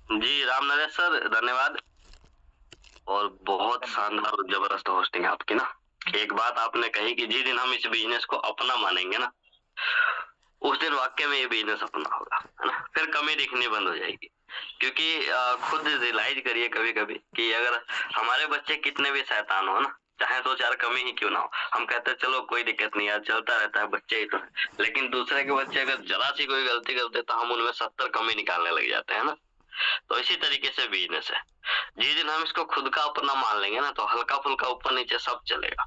जी, Ram Naresh sir, धन्यवाद। और बहुत शानदार और ज़बरदस्त होस्टिंग है आपकी ना। एक बात आपने कही कि जिस दिन हम इस बिज़नेस को अपना मानेंगे ना, उस दिन वाक़ई में ये बिज़नेस अपना होगा, है ना? फिर कमी दिखनी बंद हो जाएगी। क्योंकि खुद रियलाइज़ करिए कभी-कभी कि अगर हमारे बच्चे कितने भी शैतान हो ना, चाहे 2-4 कमी ही क्यों ना हो, हम कहते हैं चलो कोई दिक्कत नहीं यार, चलता रहता है, बच्चे ही तो हैं। लेकिन दूसरे के बच्चे अगर ज़रा-सी कोई गलती करते तो हम उनमें 70 कमी निकालने लग जाते हैं ना? तो इसी तरीके से बिज़नेस है। जिस दिन हम इसको खुद का अपना मान लेंगे ना, तो हल्का-फुल्का ऊपर-नीचे सब चलेगा।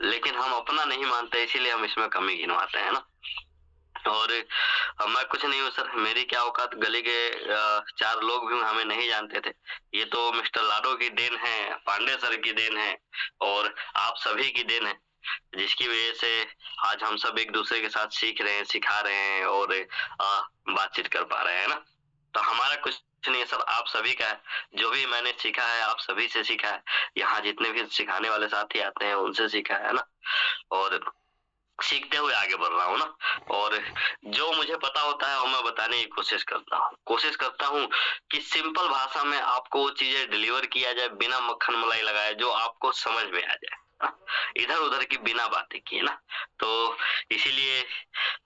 लेकिन हम अपना नहीं मानते इसीलिए हम इसमें कमी गिनवाते हैं ना। और मैं कुछ नहीं हूँ सर, मेरी क्या औकात, गली के 4 लोग भी हमें नहीं जानते थे। ये तो मिस्टर लाडो की देन है, पांडे सर की देन है और आप सभी की देन है, जिसकी वजह से आज हम सब एक-दूसरे के साथ सीख रहे हैं, सिखा रहे हैं और बातचीत कर पा रहे हैं ना। तो हमारा कुछ नहीं है सर, आप सभी का है। जो भी मैंने सीखा है, आप सभी से सीखा है। यहाँ जितने भी सिखाने वाले साथी आते हैं, उनसे सीखा है ना। और सीखते हुए आगे बढ़ रहा हूँ ना। और जो मुझे पता होता है वो मैं बताने की कोशिश करता हूँ। कोशिश करता हूँ कि सिंपल भाषा में आपको वो चीज़ें डिलीवर किया जाए बिना मक्खन मलाई लगाए, जो आपको समझ में आ जाए। इधर-उधर की बिना बातें किए ना। तो इसीलिए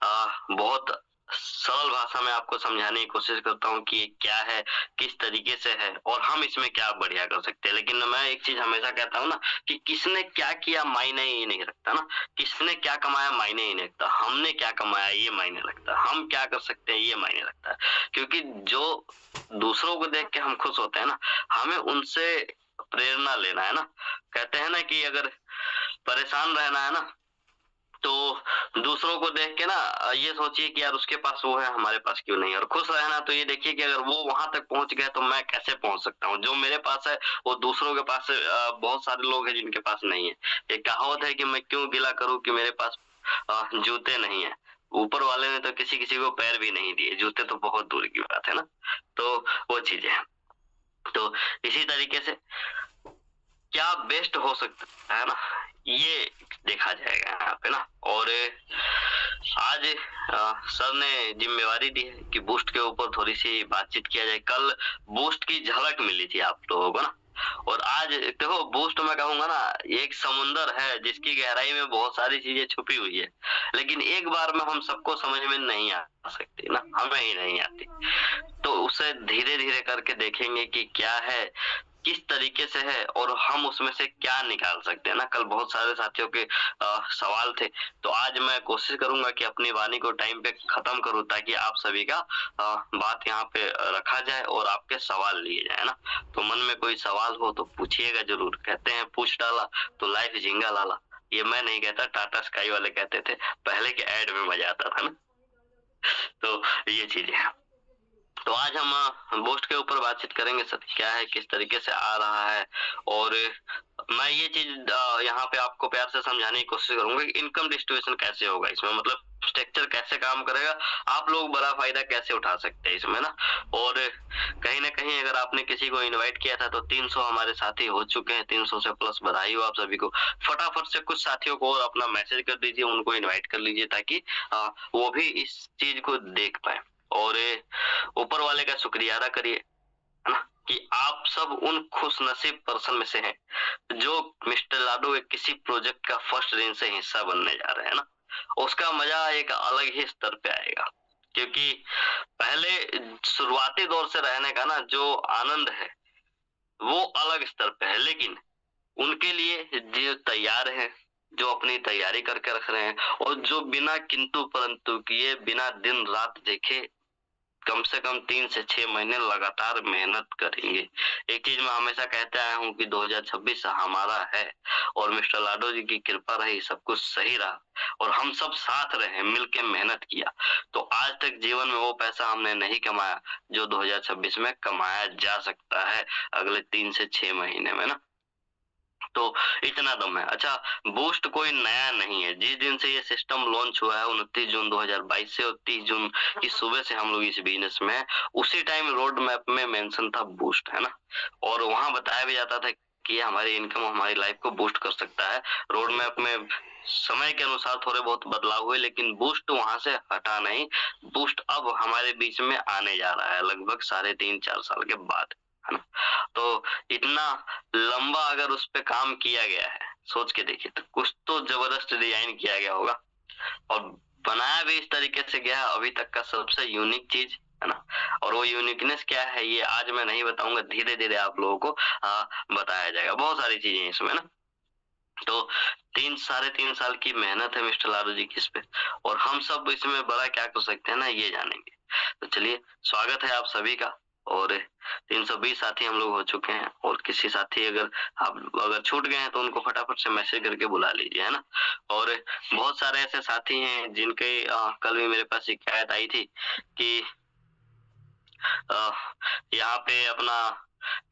बहुत सरल भाषा में आपको समझाने की कोशिश करता हूँ कि ये क्या है, किस तरीके से है और हम इसमें क्या बढ़िया कर सकते हैं। लेकिन मैं एक चीज़ हमेशा कहता हूँ ना कि किसने क्या किया मायने ही नहीं रखता ना। किसने क्या कमाया मायने ही नहीं रखता। हमने क्या कमाया ये मायने रखता है। हम क्या कर सकते हैं ये मायने रखता है। क्योंकि जो दूसरों को देख के हम खुश होते हैं ना, हमें उनसे प्रेरणा लेना है ना। कहते हैं ना कि अगर परेशान रहना है ना, तो दूसरों को देख के ना ये सोचिए कि यार उसके पास वो है, हमारे पास क्यों नहीं है। और खुश रहना तो ये देखिए कि अगर वो वहाँ तक पहुँच गया तो मैं कैसे पहुँच सकता हूँ। जो मेरे पास है वो दूसरों के पास बहुत सारे लोग हैं जिनके पास नहीं है। एक कहावत है कि मैं क्यों गिला करूँ कि मेरे पास जूते नहीं है। ऊपर वाले ने तो किसी-किसी को पैर भी नहीं दिए, जूते तो बहुत दूर की बात है ना। तो वो चीज़ें हैं। तो इसी तरीके से क्या बेस्ट हो सकता है ना, ये देखा जाएगा यहाँ पे ना। और आज सर ने जिम्मेवारी दी है कि बूस्ट के ऊपर थोड़ी-सी बातचीत किया जाए। कल बूस्ट की झलक मिली थी आप लोगों को ना, और आज देखो बूस्ट मैं कहूँगा ना एक समुंदर है जिसकी गहराई में बहुत सारी चीज़ें छुपी हुई है। लेकिन एक बार में हम सबको समझ में नहीं आ सकती ना, हमें ही नहीं आती। तो उसे धीरे-धीरे करके देखेंगे कि क्या है, किस तरीके से है और हम उसमें से क्या निकाल सकते हैं ना। कल बहुत सारे साथियों के सवाल थे, तो आज मैं कोशिश करूँगा कि अपनी वाणी को टाइम पे खत्म करूँ ताकि आप सभी का बात यहाँ पे रखा जाए और आपके सवाल लिए जाए ना। तो मन में कोई सवाल हो तो पूछिएगा ज़रूर। कहते हैं पूछ डाला तो लाइफ झींगा लाला। ये मैं नहीं कहता, टाटा स्काई वाले कहते थे। पहले के ऐड में मज़ा आता था ना। तो ये चीज़ें हैं। तो आज हम बूस्ट के ऊपर बातचीत करेंगे सर, क्या है, किस तरीके से आ रहा है। और मैं ये चीज़ यहाँ पे आपको प्यार से समझाने की कोशिश करूँगा कि इनकम डिस्ट्रीब्यूशन कैसे होगा इसमें, मतलब स्ट्रक्चर कैसे काम करेगा, आप लोग बड़ा फ़ायदा कैसे उठा सकते हैं इसमें ना। और कहीं न कहीं अगर आपने किसी को इनवाइट किया था तो 300 हमारे साथी हो चुके हैं, 300 से प्लस बधाई हो आप सभी को। फटाफट से कुछ साथियों को और अपना मैसेज कर दीजिए, उनको इनवाइट कर लीजिए ताकि वो भी इस चीज़ को देख पाएँ। और ऊपर वाले का शुक्रिया अदा करिए, है ना? कि आप सब उन खुशनसीब पर्सन में से हैं, जो मिस्टर लाडो के किसी प्रोजेक्ट का फर्स्ट दिन से हिस्सा बनने जा रहे हैं ना। उसका मज़ा एक अलग ही स्तर पे आएगा। क्योंकि पहले शुरुआती दौर से रहने का ना जो आनंद है, वो अलग स्तर पे है। लेकिन उनके लिए जो तैयार हैं, जो अपनी तैयारी करके रख रहे हैं और जो बिना किंतु परंतु किए, बिना दिन-रात देखे कम से कम 3 से 6 महीने लगातार मेहनत करेंगे। एक चीज़ मैं हमेशा कहते आया हूँ कि 2026 हमारा है और मिस्टर लाडो जी की कृपा रही, सब कुछ सही रहा और हम सब साथ रहे, मिल के मेहनत किया। तो आज तक जीवन में वो पैसा हमने नहीं कमाया, जो 2026 में कमाया जा सकता है अगले 3 से 6 महीने में ना। तो इतना दम है। अच्छा, बूस्ट कोई नया नहीं है। जिस दिन से ये सिस्टम लॉन्च हुआ है 29 जून 2022 से और 30 जून की सुबह से हम लोग इस बिज़नेस में हैं, उसी टाइम रोड मैप में मेंशन था बूस्ट, है ना? और वहाँ बताया भी जाता था कि हमारी इनकम हमारी लाइफ को बूस्ट कर सकता है। रोड मैप में समय के अनुसार थोड़े बहुत बदलाव हुए, लेकिन बूस्ट वहां से हटा नहीं। बूस्ट अब हमारे बीच में आने जा रहा है लगभग 3.5-4 साल के बाद, है ना। तो इतना लंबा अगर उस पे काम किया गया है, सोच के देखिए, तो कुछ तो जबरदस्त डिजाइन किया गया होगा और बनाया भी इस तरीके से गया है, अभी तक का सबसे यूनिक चीज, है ना। और वो यूनिकनेस क्या है ये आज मैं नहीं बताऊंगा, धीरे धीरे आप लोगों को बताया जाएगा। बहुत सारी चीजें हैं इसमें ना। तो 3-3.5 साल की मेहनत है मिस्टर लाडू जी की इस पे, और हम सब इसमें बड़ा क्या कर सकते हैं ना, ये जानेंगे। तो चलिए, स्वागत है आप सभी का। और 320 साथी हम लोग हो चुके हैं, और किसी साथी अगर छूट गए हैं तो उनको फटाफट से मैसेज करके बुला लीजिए, है ना। और बहुत सारे ऐसे साथी हैं जिनके कल भी मेरे पास शिकायत आई थी कि यहाँ पे अपना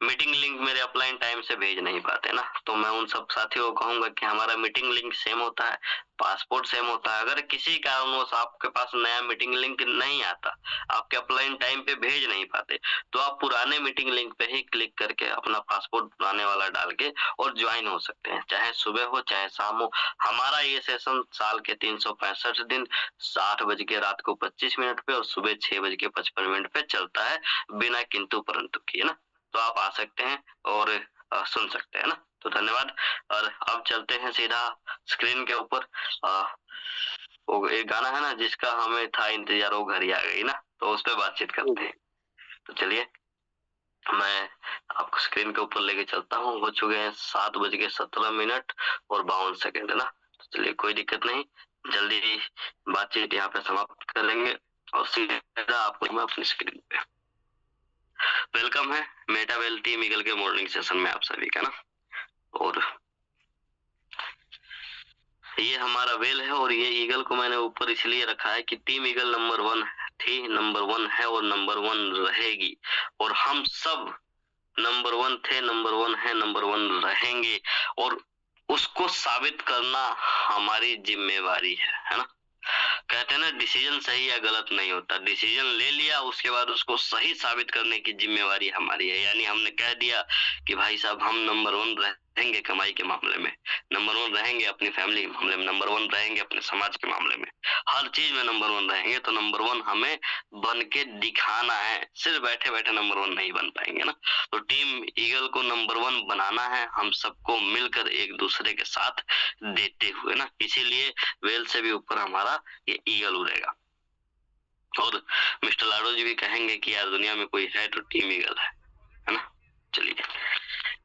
मीटिंग लिंक मेरे अपलाइन टाइम से भेज नहीं पाते ना। तो मैं उन सब साथियों को कहूंगा कि हमारा मीटिंग लिंक सेम होता है, पासपोर्ट सेम होता है। अगर किसी कारणवश आपके पास नया मीटिंग लिंक नहीं आता, आपके अपलाइन टाइम पे भेज नहीं पाते, तो आप पुराने मीटिंग लिंक पे ही क्लिक करके अपना पासपोर्ट पुराने वाला डाल के और ज्वाइन हो सकते हैं, चाहे सुबह हो चाहे शाम हो। हमारा ये सेशन साल के 365 दिन 8 बज के रात को 25 मिनट पे और सुबह 6 बज के 55 मिनट पे चलता है, बिना किंतु परंतु किए ना। तो आप आ सकते हैं और सुन सकते हैं ना। तो धन्यवाद। और अब चलते हैं सीधा स्क्रीन के ऊपर। वो एक गाना है ना जिसका हमें था इंतजार, वो घड़ी आ गई ना, तो उस पर बातचीत करते हैं। तो चलिए, मैं आपको स्क्रीन के ऊपर लेके चलता हूँ। हो चुके हैं 7:17 और 52 सेकेंड, है ना। तो चलिए, कोई दिक्कत नहीं, जल्दी बातचीत यहाँ पे समाप्त करेंगे और सीधा आपको मैं अपनी स्क्रीन पे वेलकम है मेटावेल टीम ईगल के मॉर्निंग सेशन में आप सभी का ना। और ये हमारा वेल है, और ये ईगल को मैंने ऊपर इसलिए रखा है कि टीम ईगल नंबर 1 थी, नंबर 1 है और नंबर 1 रहेगी। और हम सब नंबर 1 थे, नंबर 1 है, नंबर 1 रहेंगे। और उसको साबित करना हमारी जिम्मेवारी है ना। कहते हैं ना, डिसीजन सही या गलत नहीं होता, डिसीजन ले लिया उसके बाद उसको सही साबित करने की जिम्मेवारी हमारी है। यानी हमने कह दिया कि भाई साहब, हम नंबर 1 रहेंगे कमाई के मामले में, नंबर 1 रहेंगे अपनी फैमिली के मामले में, नंबर 1 रहेंगे अपने समाज के मामले में, हर चीज में नंबर 1 रहेंगे। तो नंबर 1 हमें बन के दिखाना है, सिर्फ बैठे बैठे नंबर 1 नहीं बन पाएंगे ना। तो टीम ईगल को नंबर 1 बनाना है, हम सबको मिलकर एक दूसरे के साथ देते हुए ना। इसीलिए वेल से भी ऊपर हमारा ये ईगल उड़ेगा। और मिस्टर लाडो जी भी कहेंगे कि यार दुनिया में कोई है तो टीम ईगल है ना। चलिए,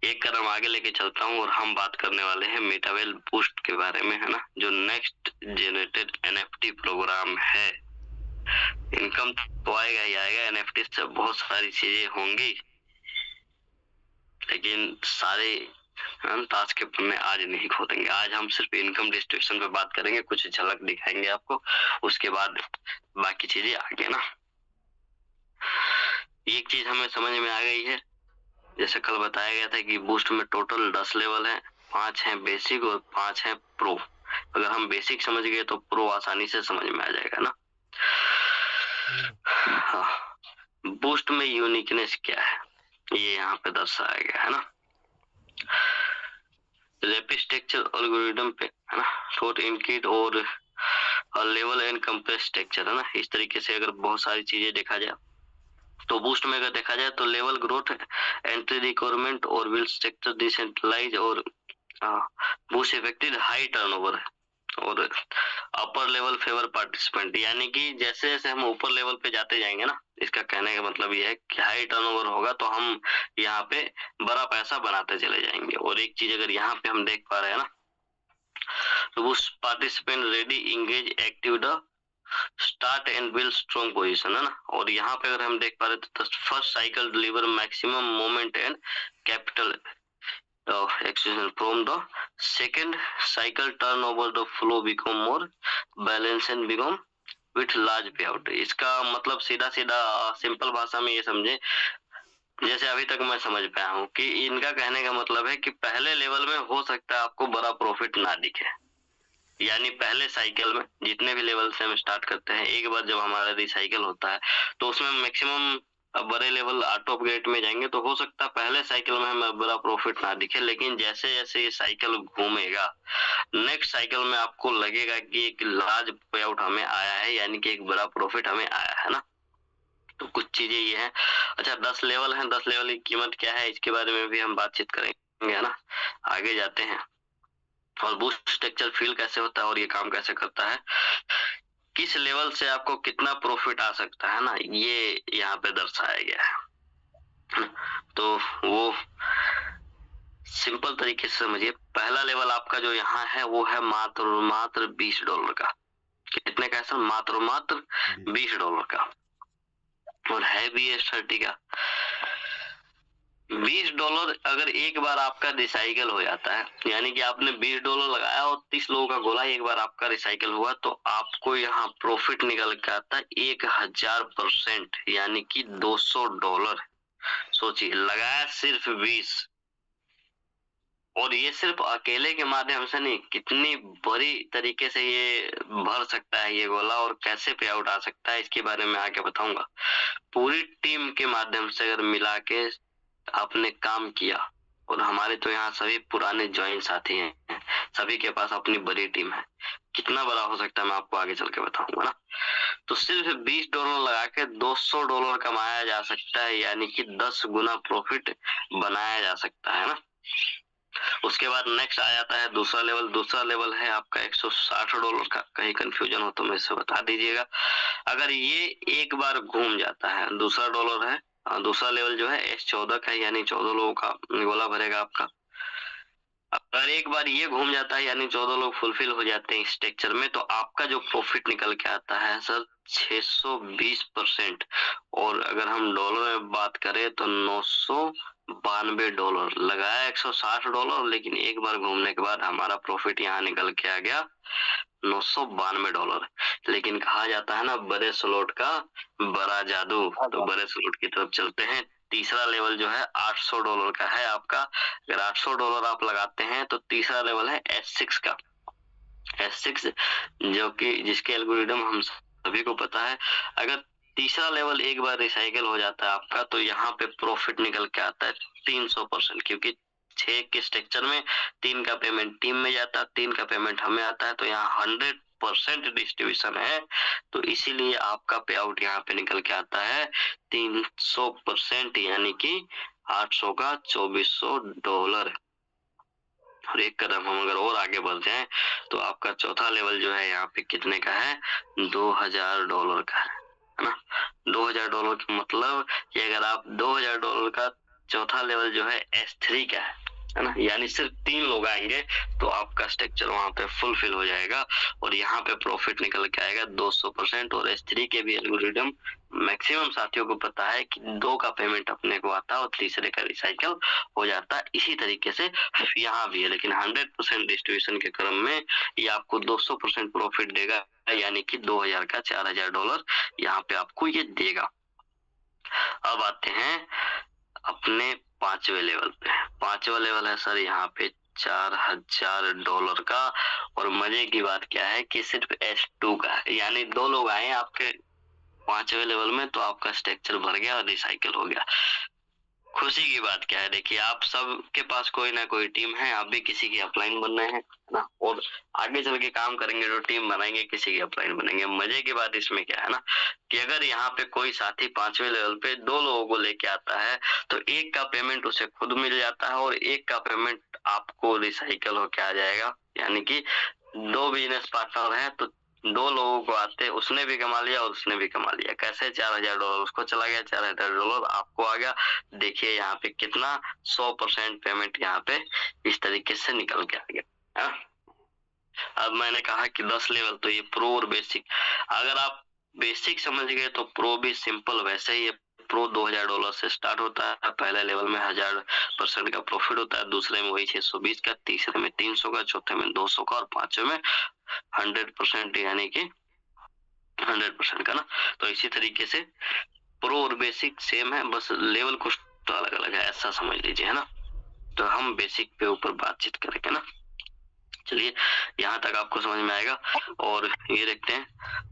एक कदम आगे लेके चलता हूँ और हम बात करने वाले हैं मेटावेल बूस्ट के बारे में, है ना, जो नेक्स्ट जनरेटेड एनएफटी प्रोग्राम है। इनकम तो आएगा ही आएगा, एनएफटी से बहुत सारी चीजें होंगी, लेकिन सारे ताश के पन्ने आज नहीं खोलेंगे। आज हम सिर्फ इनकम डिस्ट्रीब्यूशन पे बात करेंगे, कुछ झलक दिखाएंगे आपको, उसके बाद बाकी चीजें आगे ना। एक चीज हमें समझ में आ गई है, जैसे कल बताया गया था कि बूस्ट में टोटल 10 लेवल है, 5 हैं बेसिक और 5 हैं प्रो। अगर हम बेसिक समझ गए तो प्रो आसानी से समझ में आ जाएगा ना। हाँ, बूस्ट में यूनिकनेस क्या है ये यहाँ पे दर्शाया गया है ना। रैपिड स्ट्रक्चर एल्गोरिथम पे, है ना, शॉर्ट इनकिट और लेवल एंड कंप्रेस स्ट्रक्चर, है ना। इस तरीके से अगर बहुत सारी चीजें देखा जाए तो बूस्ट में अगर देखा जाए तो लेवल ग्रोथ, एंट्री रिक्वायरमेंट और विल स्ट्रक्चर डिसेंट्रलाइज और बूस्ट इफेक्टिव हाई टर्नओवर है। और अपर लेवल फेवर पार्टिसिपेंट, यानी कि जैसे जैसे हम ऊपर लेवल पे जाते जाएंगे ना, इसका कहने का मतलब यह है कि हाई टर्नओवर होगा तो हम यहाँ पे बड़ा पैसा बनाते चले जाएंगे। और एक चीज अगर यहाँ पे हम देख पा रहे हैं ना, तो boost participant ready engage active the start and build strong position, है ना। और यहाँ पे अगर हम देख पा रहे तो first cycle deliver maximum moment and capital extension from the second cycle turn over the flow become more balance and become with large पे आउट। इसका मतलब सीधा सीधा सिंपल भाषा में ये समझे, जैसे अभी तक मैं समझ पाया हूँ कि इनका कहने का मतलब है कि पहले लेवल में हो सकता है आपको बड़ा प्रॉफिट ना दिखे, यानी पहले साइकिल में जितने भी लेवल से हम स्टार्ट करते हैं, एक बार जब हमारा रिसाइकिल होता है तो उसमें मैक्सिमम अब बड़े लेवल आउट ऑफ ग्रेड में जाएंगे तो हो सकता है पहले साइकिल में हमें बड़ा प्रॉफिट ना दिखे, लेकिन जैसे जैसे ये साइकिल घूमेगा नेक्स्ट साइकिल में आपको लगेगा कि एक लार्ज पे आउट हमें आया है, यानी कि एक बड़ा प्रॉफिट हमें आया है ना। तो कुछ चीजें ये हैं। अच्छा 10 लेवल हैं, 10 लेवल की कीमत क्या है इसके बारे में भी हम बातचीत करेंगे, है ना। आगे जाते हैं। और बूस्ट स्ट्रक्चर फील कैसे होता है और ये काम कैसे करता है, किस लेवल से आपको कितना प्रॉफिट आ सकता है ना, ये यहाँ पे दर्शाया गया है। तो वो सिंपल तरीके से समझिए। पहला लेवल आपका जो यहाँ है वो है मात्र मात्र $20 का। कितने का है सर? मात्र मात्र $20 का। और है भी S30 का। $20 अगर एक बार आपका रिसाइकल हो जाता है, यानी कि आपने $20 लगाया और 30 लोगों का गोला एक बार आपका रिसाइकल हुआ, तो आपको यहाँ प्रॉफिट निकल के आता है 1000%, यानी कि $200। सोचिए, लगाया सिर्फ 20, और ये सिर्फ अकेले के माध्यम से नहीं, कितनी बड़ी तरीके से ये भर सकता है ये गोला और कैसे पे आउट आ सकता है इसके बारे में आगे बताऊंगा। पूरी टीम के माध्यम से अगर मिला के आपने काम किया, और हमारे तो यहाँ सभी पुराने ज्वाइन साथी हैं, सभी के पास अपनी बड़ी टीम है, कितना बड़ा हो सकता है मैं आपको आगे चल के बताऊंगा ना। तो सिर्फ $20 लगा के $200 कमाया जा सकता है, यानी कि 10 गुना प्रॉफिट बनाया जा सकता है ना। उसके बाद नेक्स्ट आ जाता है दूसरा लेवल। दूसरा लेवल है आपका $160 का। कहीं कंफ्यूजन हो तो मुझे से बता दीजिएगा। अगर ये एक बार घूम जाता है, दूसरा डॉलर है, दूसरा लेवल जो है S14 का, यानी 14 लोगों का गोला भरेगा आपका। अगर एक बार ये घूम जाता है, यानी 14 लोग फुलफिल हो जाते हैं स्ट्रक्चर में, तो आपका जो प्रॉफिट निकल के आता है सर 620%। और अगर हम डॉलर में बात करें तो $992। लगाया $160, लेकिन एक बार घूमने के बाद हमारा प्रॉफिट यहाँ निकल के आ गया $992। लेकिन कहा जाता है ना बड़े स्लॉट का बड़ा जादू, तो बड़े स्लॉट की तरफ चलते हैं। तीसरा लेवल जो है $800 का है आपका। अगर $800 आप लगाते हैं तो तीसरा लेवल है S6 का। S6 जो कि जिसके एल्गोरिदम हम सभी को पता है। अगर तीसरा लेवल एक बार रिसाइकल हो जाता है आपका, तो यहाँ पे प्रॉफिट निकल के आता है 300%, क्योंकि 6 के स्ट्रक्चर में 3 का पेमेंट टीम में जाता है, 3 का पेमेंट हमें आता है, तो यहाँ 100% डिस्ट्रीब्यूशन है। तो इसीलिए आपका पे आउट यहाँ पे निकल के आता है 300%, यानी कि 800 का $2400। और एक कदम हम अगर और आगे बढ़ जाएं तो आपका चौथा लेवल जो है यहाँ पे कितने का है? $2000 का है ना। $2000 का मतलब कि अगर आप $2000 का चौथा लेवल जो है S3 का है ना, यानी सिर्फ 3 लोग आएंगे तो आपका स्ट्रक्चर वहां पे फुलफिल हो जाएगा और यहाँ पे प्रॉफिट निकल के आएगा 200%। और S3 के भी एल्गोरिदम मैक्सिमम साथियों को पता है कि 2 का पेमेंट अपने को आता है और तीसरे का रिसाइकल हो जाता है। इसी तरीके से यहाँ भी है, लेकिन 100% डिस्ट्रीब्यूशन के क्रम में ये आपको 200% प्रॉफिट देगा, यानी कि 2000 का $4000 यहाँ पे आपको ये देगा। अब आते हैं अपने पांचवे लेवल पे। पांचवा लेवल है सर यहाँ पे $4000 का। और मजे की बात क्या है कि सिर्फ S2 का है, यानी 2 लोग आए आपके पांचवे लेवल में तो आपका स्ट्रक्चर भर गया और रिसाइकल हो गया। खुशी की बात क्या है, देखिए आप सबके पास कोई ना कोई टीम है, आप भी किसी की अपलाइन बन रहे हैं ना, और आगे चल के काम करेंगे तो टीम बनाएंगे, किसी की अपलाइन बनेंगे। मजे की बात इसमें क्या है ना कि अगर यहाँ पे कोई साथी पांचवे लेवल पे 2 लोगों को लेके आता है तो एक का पेमेंट उसे खुद मिल जाता है और एक का पेमेंट आपको रिसाइकल होके आ जाएगा। यानी कि 2 बिजनेस पार्टनर है तो 2 लोगों को आते, उसने भी कमा लिया और उसने भी कमा लिया। कैसे? $4000 उसको चला गया, $4000 आपको आ गया। देखिए यहाँ पे कितना 100% पेमेंट यहाँ पे इस तरीके से निकल के आ गया है। अब मैंने कहा कि 10 लेवल तो ये प्रो और बेसिक। अगर आप बेसिक समझ गए तो प्रो भी सिंपल वैसे ही है। प्रो $2000 से स्टार्ट होता है। पहले लेवल में 1000% का प्रॉफिट होता है, दूसरे में वही 620 का, तीसरे में 300 का, चौथे में 200 का और पांचवे में 100%, यानी कि 100% का ना। तो इसी तरीके से प्रो और बेसिक सेम है, बस लेवल कुछ तो अलग अलग है, ऐसा समझ लीजिए, है ना। तो हम बेसिक पे ऊपर बातचीत करेंगे ना। चलिए यहाँ तक आपको समझ में आएगा। और ये देखते हैं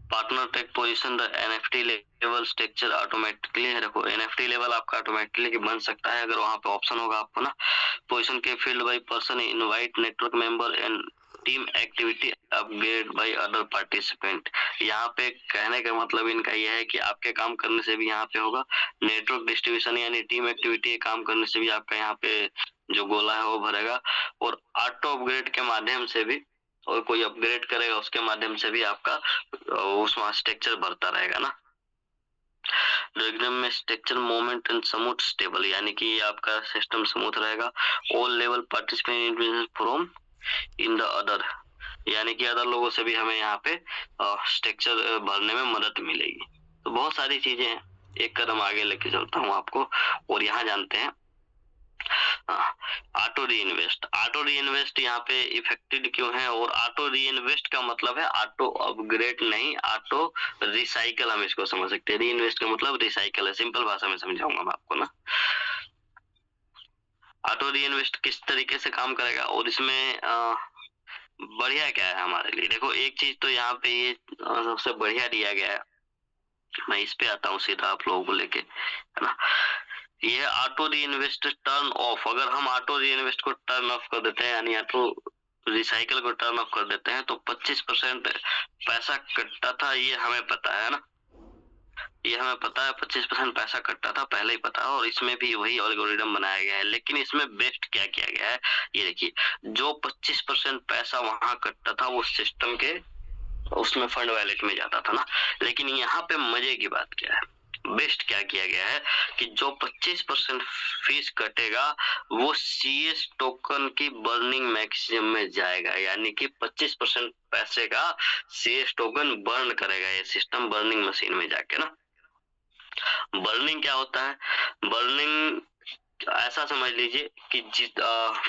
partner take position the NFT level structure automatically है। देखो एनएफटी लेवल आपका ऑटोमेटिकली बन सकता है अगर वहां पे ऑप्शन होगा आपको ना। पोजीशन के field by person invite network member and team activity upgrade by other participant. यहाँ पे कहने का मतलब इनका यह है कि आपके काम करने से भी यहाँ पे होगा नेटवर्क डिस्ट्रीब्यूशन यानी टीम एक्टिविटी काम करने से भी आपका यहाँ पे जो गोला है वो भरेगा। और ऑटो अपग्रेड के माध्यम से भी, और कोई अपग्रेड करेगा उसके माध्यम से भी आपका उसमें स्ट्रक्चर बढ़ता रहेगा ना। डायग्राम में structure moment and smooth stable यानी कि आपका सिस्टम स्मूथ रहेगा। All level participant from in the other यानी कि अदर लोगों से भी हमें यहाँ पे स्ट्रक्चर भरने में मदद मिलेगी। तो बहुत सारी चीजें हैं, एक कदम आगे लेके चलता हूँ आपको। और यहाँ जानते हैं ऑटो री इन्वेस्ट। ऑटो री इन्वेस्ट यहाँ पे इफेक्टेड क्यों है? और ऑटो री इन्वेस्ट का मतलब है ऑटो अपग्रेड नहीं, ऑटो रिसाइकल हम इसको समझ सकते हैं। री इन्वेस्ट का मतलब रिसाइकल है, सिंपल भाषा में समझाऊंगा मैं आपको ना। ऑटो री इन्वेस्ट किस तरीके से काम करेगा और इसमें बढ़िया क्या है हमारे लिए? देखो एक चीज तो यहाँ पे ये सबसे बढ़िया दिया गया है, मैं इस पे आता हूँ सीधा आप लोगों को लेके, है ना। ये ऑटो री इन्वेस्ट टर्न ऑफ, अगर हम ऑटो री इन्वेस्ट को टर्न ऑफ कर देते हैं यानी ऑटो रिसाइकल को टर्न ऑफ कर देते हैं तो 25% पैसा कटता था, ये हमें पता है ना, ये हमें पता है 25% पैसा कटता था, पहले ही पता है। और इसमें भी वही एल्गोरिदम बनाया गया है, लेकिन इसमें बेस्ट क्या किया गया है ये देखिए। जो 25% पैसा वहां कटता था वो सिस्टम के उसमें फंड वैलेट में जाता था ना, लेकिन यहाँ पे मजे की बात क्या है, बेस्ट क्या किया गया है कि जो 25% फीस कटेगा वो सीएस टोकन की बर्निंग मैक्सिमम में जाएगा, यानी कि 25% पैसे का सीएस टोकन बर्न करेगा ये सिस्टम बर्निंग मशीन में जाके ना। बर्निंग क्या होता है? बर्निंग ऐसा समझ लीजिए कि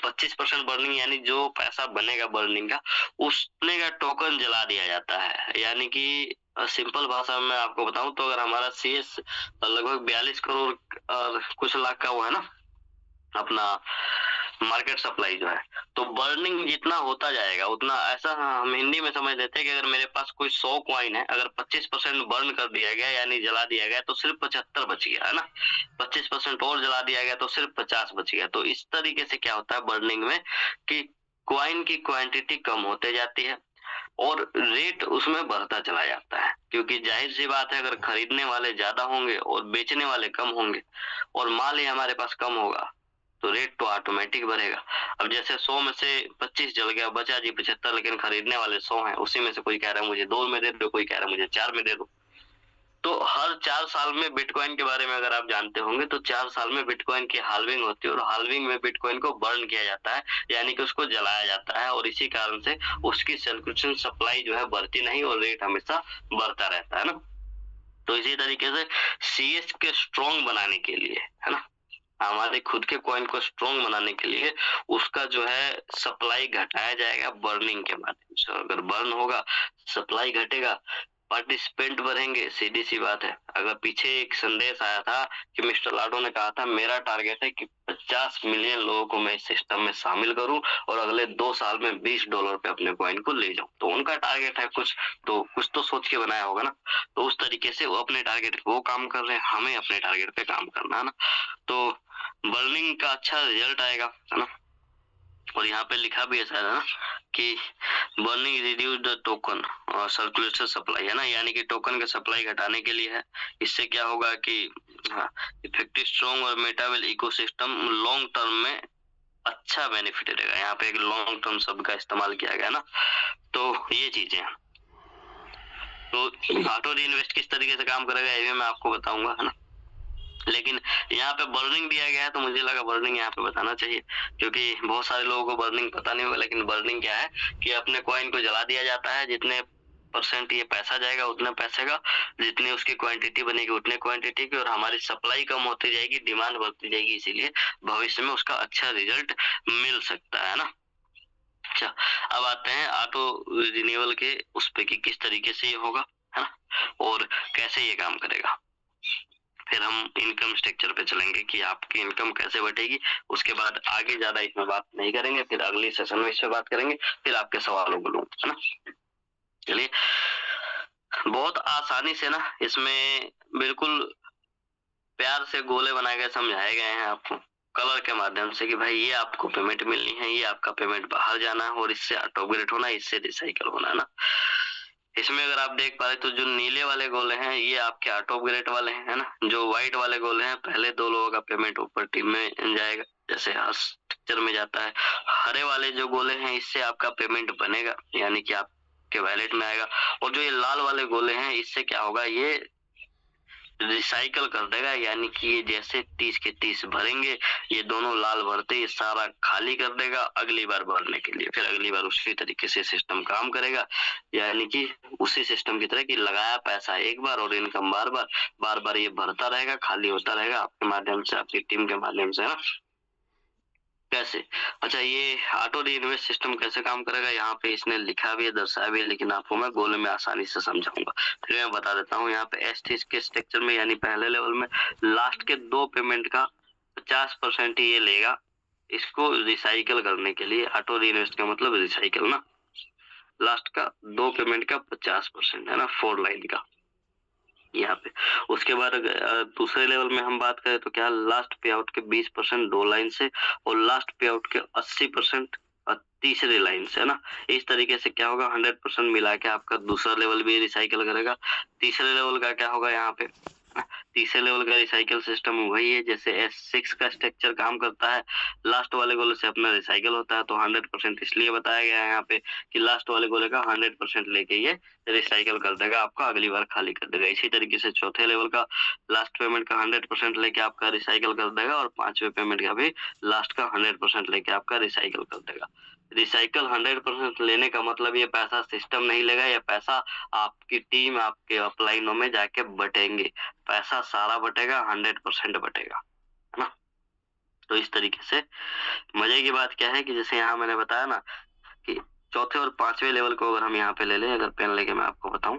25% बर्निंग यानी जो पैसा बनेगा बर्निंग का उसने का टोकन जला दिया जाता है। यानी कि सिंपल भाषा में आपको बताऊं तो अगर हमारा सीएस लगभग 42 करोड़ और कुछ लाख का वो है ना अपना मार्केट सप्लाई जो है, तो बर्निंग जितना होता जाएगा उतना, ऐसा हम हिंदी में समझ लेते हैं कि अगर मेरे पास कोई 100 कॉइन है, अगर 25% बर्न कर दिया गया यानी जला दिया गया तो सिर्फ 75 बच गया, है ना। 25% और जला दिया गया तो सिर्फ 50 बच गया। तो इस तरीके से क्या होता है बर्निंग में कि कॉइन की क्वांटिटी कम होते जाती है और रेट उसमें बढ़ता चला जाता है, क्योंकि जाहिर सी बात है अगर खरीदने वाले ज्यादा होंगे और बेचने वाले कम होंगे और माल ही हमारे पास कम होगा तो रेट तो ऑटोमेटिक बढ़ेगा। अब जैसे 100 में से 25 जल गया, बचा जी 75, लेकिन खरीदने वाले 100 हैं, उसी में से कोई कह रहा है मुझे 2 में दे दो, कोई कह रहा है मुझे 4 में दे दो। तो हर 4 साल में बिटकॉइन के बारे में अगर आप जानते होंगे तो 4 साल में बिटकॉइन की हाल्विंग होती है और हाल्विंग में बिटकॉइन को बर्न किया जाता है, यानी कि उसको जलाया जाता है, और इसी कारण से उसकी सर्कुलेशन सप्लाई जो है बढ़ती नहीं और रेट हमेशा बढ़ता रहता है ना। तो इसी तरीके से सीएस के स्ट्रॉन्ग बनाने के लिए, है ना, हमारे खुद के कॉइन को स्ट्रॉन्ग बनाने के लिए उसका जो है सप्लाई घटाया जाएगा बर्निंग के माध्यम से। अगर बर्न होगा सप्लाई घटेगा, पार्टिसिपेंट बढ़ेंगे, सीधी सी बात है। अगर पीछे एक संदेश आया था कि मिस्टर लाडो ने कहा था मेरा टारगेट है कि 50 मिलियन लोगों को मैं इस सिस्टम में शामिल करूं और अगले 2 साल में $20 पे अपने कॉइन को ले जाऊं, तो उनका टारगेट है कुछ तो सोच के बनाया होगा ना। तो उस तरीके से वो अपने टारगेट वो काम कर रहे हैं, हमें अपने टारगेट पे काम करना है ना। तो बर्निंग का अच्छा रिजल्ट आएगा, है ना। और यहाँ पे लिखा भी है शायद, है ना, कि बर्निंग रिड्यूस द टोकन और सर्कुलेशन सप्लाई, है ना, यानी कि टोकन का सप्लाई घटाने के लिए है। इससे क्या होगा कि इफेक्टिव स्ट्रॉन्ग और मेटावेल इकोसिस्टम लॉन्ग टर्म में अच्छा बेनिफिट देगा। यहाँ पे एक लॉन्ग टर्म शब्द का इस्तेमाल किया गया ना। तो ये चीजें, तो ऑटो री इन्वेस्ट किस तरीके से काम करेगा ये मैं आपको बताऊंगा, है ना। लेकिन यहाँ पे बर्निंग दिया गया है तो मुझे लगा बर्निंग यहाँ पे बताना चाहिए, क्योंकि बहुत सारे लोगों को बर्निंग पता नहीं होगा। लेकिन बर्निंग क्या है कि अपने कॉइन को जला दिया जाता है, जितने परसेंट ये पैसा जाएगा उतने पैसे का, जितनी उसकी क्वांटिटी बनेगी उतने क्वांटिटी की, और हमारी सप्लाई कम होती जाएगी, डिमांड बढ़ती जाएगी, इसीलिए भविष्य में उसका अच्छा रिजल्ट मिल सकता है ना। अच्छा, अब आते हैं ऑटो रिन्यूअल के उस पे कि किस तरीके से ये होगा, है ना, और कैसे ये काम करेगा। फिर हम इनकम स्ट्रक्चर पे चलेंगे कि आपकी इनकम कैसे बढ़ेगी। उसके बाद आगे ज्यादा इसमें बात नहीं करेंगे, फिर अगली सेशन में इस पे बात करेंगे, फिर आपके सवालों को लूंगा, है ना। चलिए, बहुत आसानी से ना इसमें बिल्कुल प्यार से गोले बनाए गए, समझाए गए हैं आपको कलर के माध्यम से कि भाई ये आपको पेमेंट मिलनी है, ये आपका पेमेंट बाहर जाना है और इससे ऑटोग्रेड होना है, इससे रिसाइकल होना है ना। इसमें अगर आप देख पा रहे तो जो नीले वाले गोले हैं ये आपके ऑटोग्रेड वाले हैं, है ना। जो व्हाइट वाले गोले हैं पहले 2 लोगों का पेमेंट ऊपर टीम में जाएगा, जैसे स्ट्रक्चर में जाता है। हरे वाले जो गोले हैं इससे आपका पेमेंट बनेगा, यानी कि आपके वैलेट में आएगा। और जो ये लाल वाले गोले हैं इससे क्या होगा, ये रिसाइकल कर देगा, यानी कि ये जैसे 30 के 30 भरेंगे, ये दोनों लाल भरते ये सारा खाली कर देगा अगली बार भरने के लिए। फिर अगली बार उसी तरीके से सिस्टम काम करेगा, यानी कि उसी सिस्टम की तरह कि लगाया पैसा एक बार और इनकम बार बार ये भरता रहेगा, खाली होता रहेगा आपके माध्यम से, आपकी टीम के माध्यम से, है ना। कैसे? अच्छा, ये ऑटो रीइन्वेस्ट सिस्टम कैसे काम करेगा यहाँ पे इसने लिखा भी है, दर्शाया भी है, लेकिन आपको मैं गोले में आसानी से समझाऊंगा। फिर मैं बता देता हूँ यहाँ पे एस के स्ट्रक्चर में, यानी पहले लेवल में लास्ट के 2 पेमेंट का 50% ही ये लेगा इसको रिसाइकल करने के लिए। ऑटो रीइन्वेस्ट का मतलब रिसाइकल ना, लास्ट का 2 पेमेंट का 50%, है ना, 4 लाइन का यहाँ पे। उसके बाद दूसरे लेवल में हम बात करें तो क्या, लास्ट पे आउट के 20% 2 लाइन से और लास्ट पे आउट के 80% तीसरी लाइन से, है ना। इस तरीके से क्या होगा, 100% मिला के आपका दूसरा लेवल भी रिसाइकल करेगा। तीसरे लेवल का क्या होगा यहाँ पे, तीसरे लेवल का रिसाइकल सिस्टम वही है जैसे S6 का स्ट्रक्चर काम करता है। लास्ट वाले गोले से अपना रिसाइकल होता है, तो 100% इसलिए बताया गया है यहाँ पे कि लास्ट वाले गोले का 100% लेके ये रिसाइकल कर देगा, आपका अगली बार खाली कर देगा। इसी तरीके से चौथे लेवल का लास्ट पेमेंट का 100% लेके आपका रिसाइकल कर देगा और 5वें पेमेंट का भी लास्ट का 100% लेके आपका रिसाइकल कर देगा। रिसाइकल 100% लेने का मतलब ये पैसा सिस्टम नहीं लेगा, ये पैसा आपकी टीम आपके अपलाइनों में जाके बटेंगे, पैसा सारा बटेगा, 100% बटेगा, है ना। तो इस तरीके से मजे की बात क्या है कि जैसे यहाँ मैंने बताया ना कि चौथे और 5वें लेवल को अगर हम यहाँ पे ले लें, अगर पेन लेके मैं आपको बताऊं,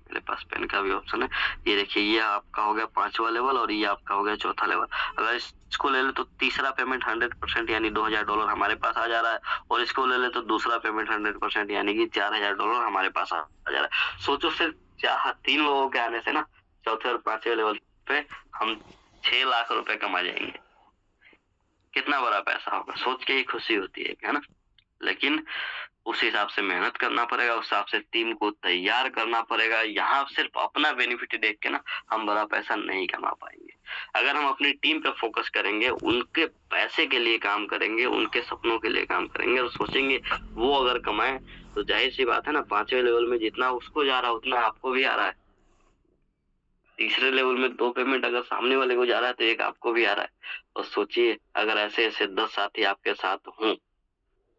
मेरे पास पेन का भी ऑप्शन है, ये देखिए ये आपका हो गया 5वां लेवल और ये आपका हो गया चौथा लेवल। अगर इसको ले ले तो तीसरा पेमेंट 100% यानी $2000 हमारे पास आ जा रहा है, और इसको ले ले तो दूसरा पेमेंट 100% यानी कि $4000 हमारे पास आ जा रहा है। सोचो सिर्फ 3 लोगों के आने से ना चौथे और 5वें लेवल पे हम 6 लाख रुपए कमा जाएंगे। कितना बड़ा पैसा होगा, सोच के ही खुशी होती है ना। लेकिन उस हिसाब से मेहनत करना पड़ेगा, उस हिसाब से टीम को तैयार करना पड़ेगा। यहाँ सिर्फ अपना बेनिफिट देख के ना हम बड़ा पैसा नहीं कमा पाएंगे। अगर हम अपनी टीम पे फोकस करेंगे, उनके पैसे के लिए काम करेंगे, उनके सपनों के लिए काम करेंगे और सोचेंगे वो अगर कमाए, तो जाहिर सी बात है ना 5वें लेवल में जितना उसको जा रहा है उतना आपको भी आ रहा है। तीसरे लेवल में 2 पेमेंट अगर सामने वाले को जा रहा है तो 1 आपको भी आ रहा है। और सोचिए अगर ऐसे ऐसे 10 साथी आपके साथ हों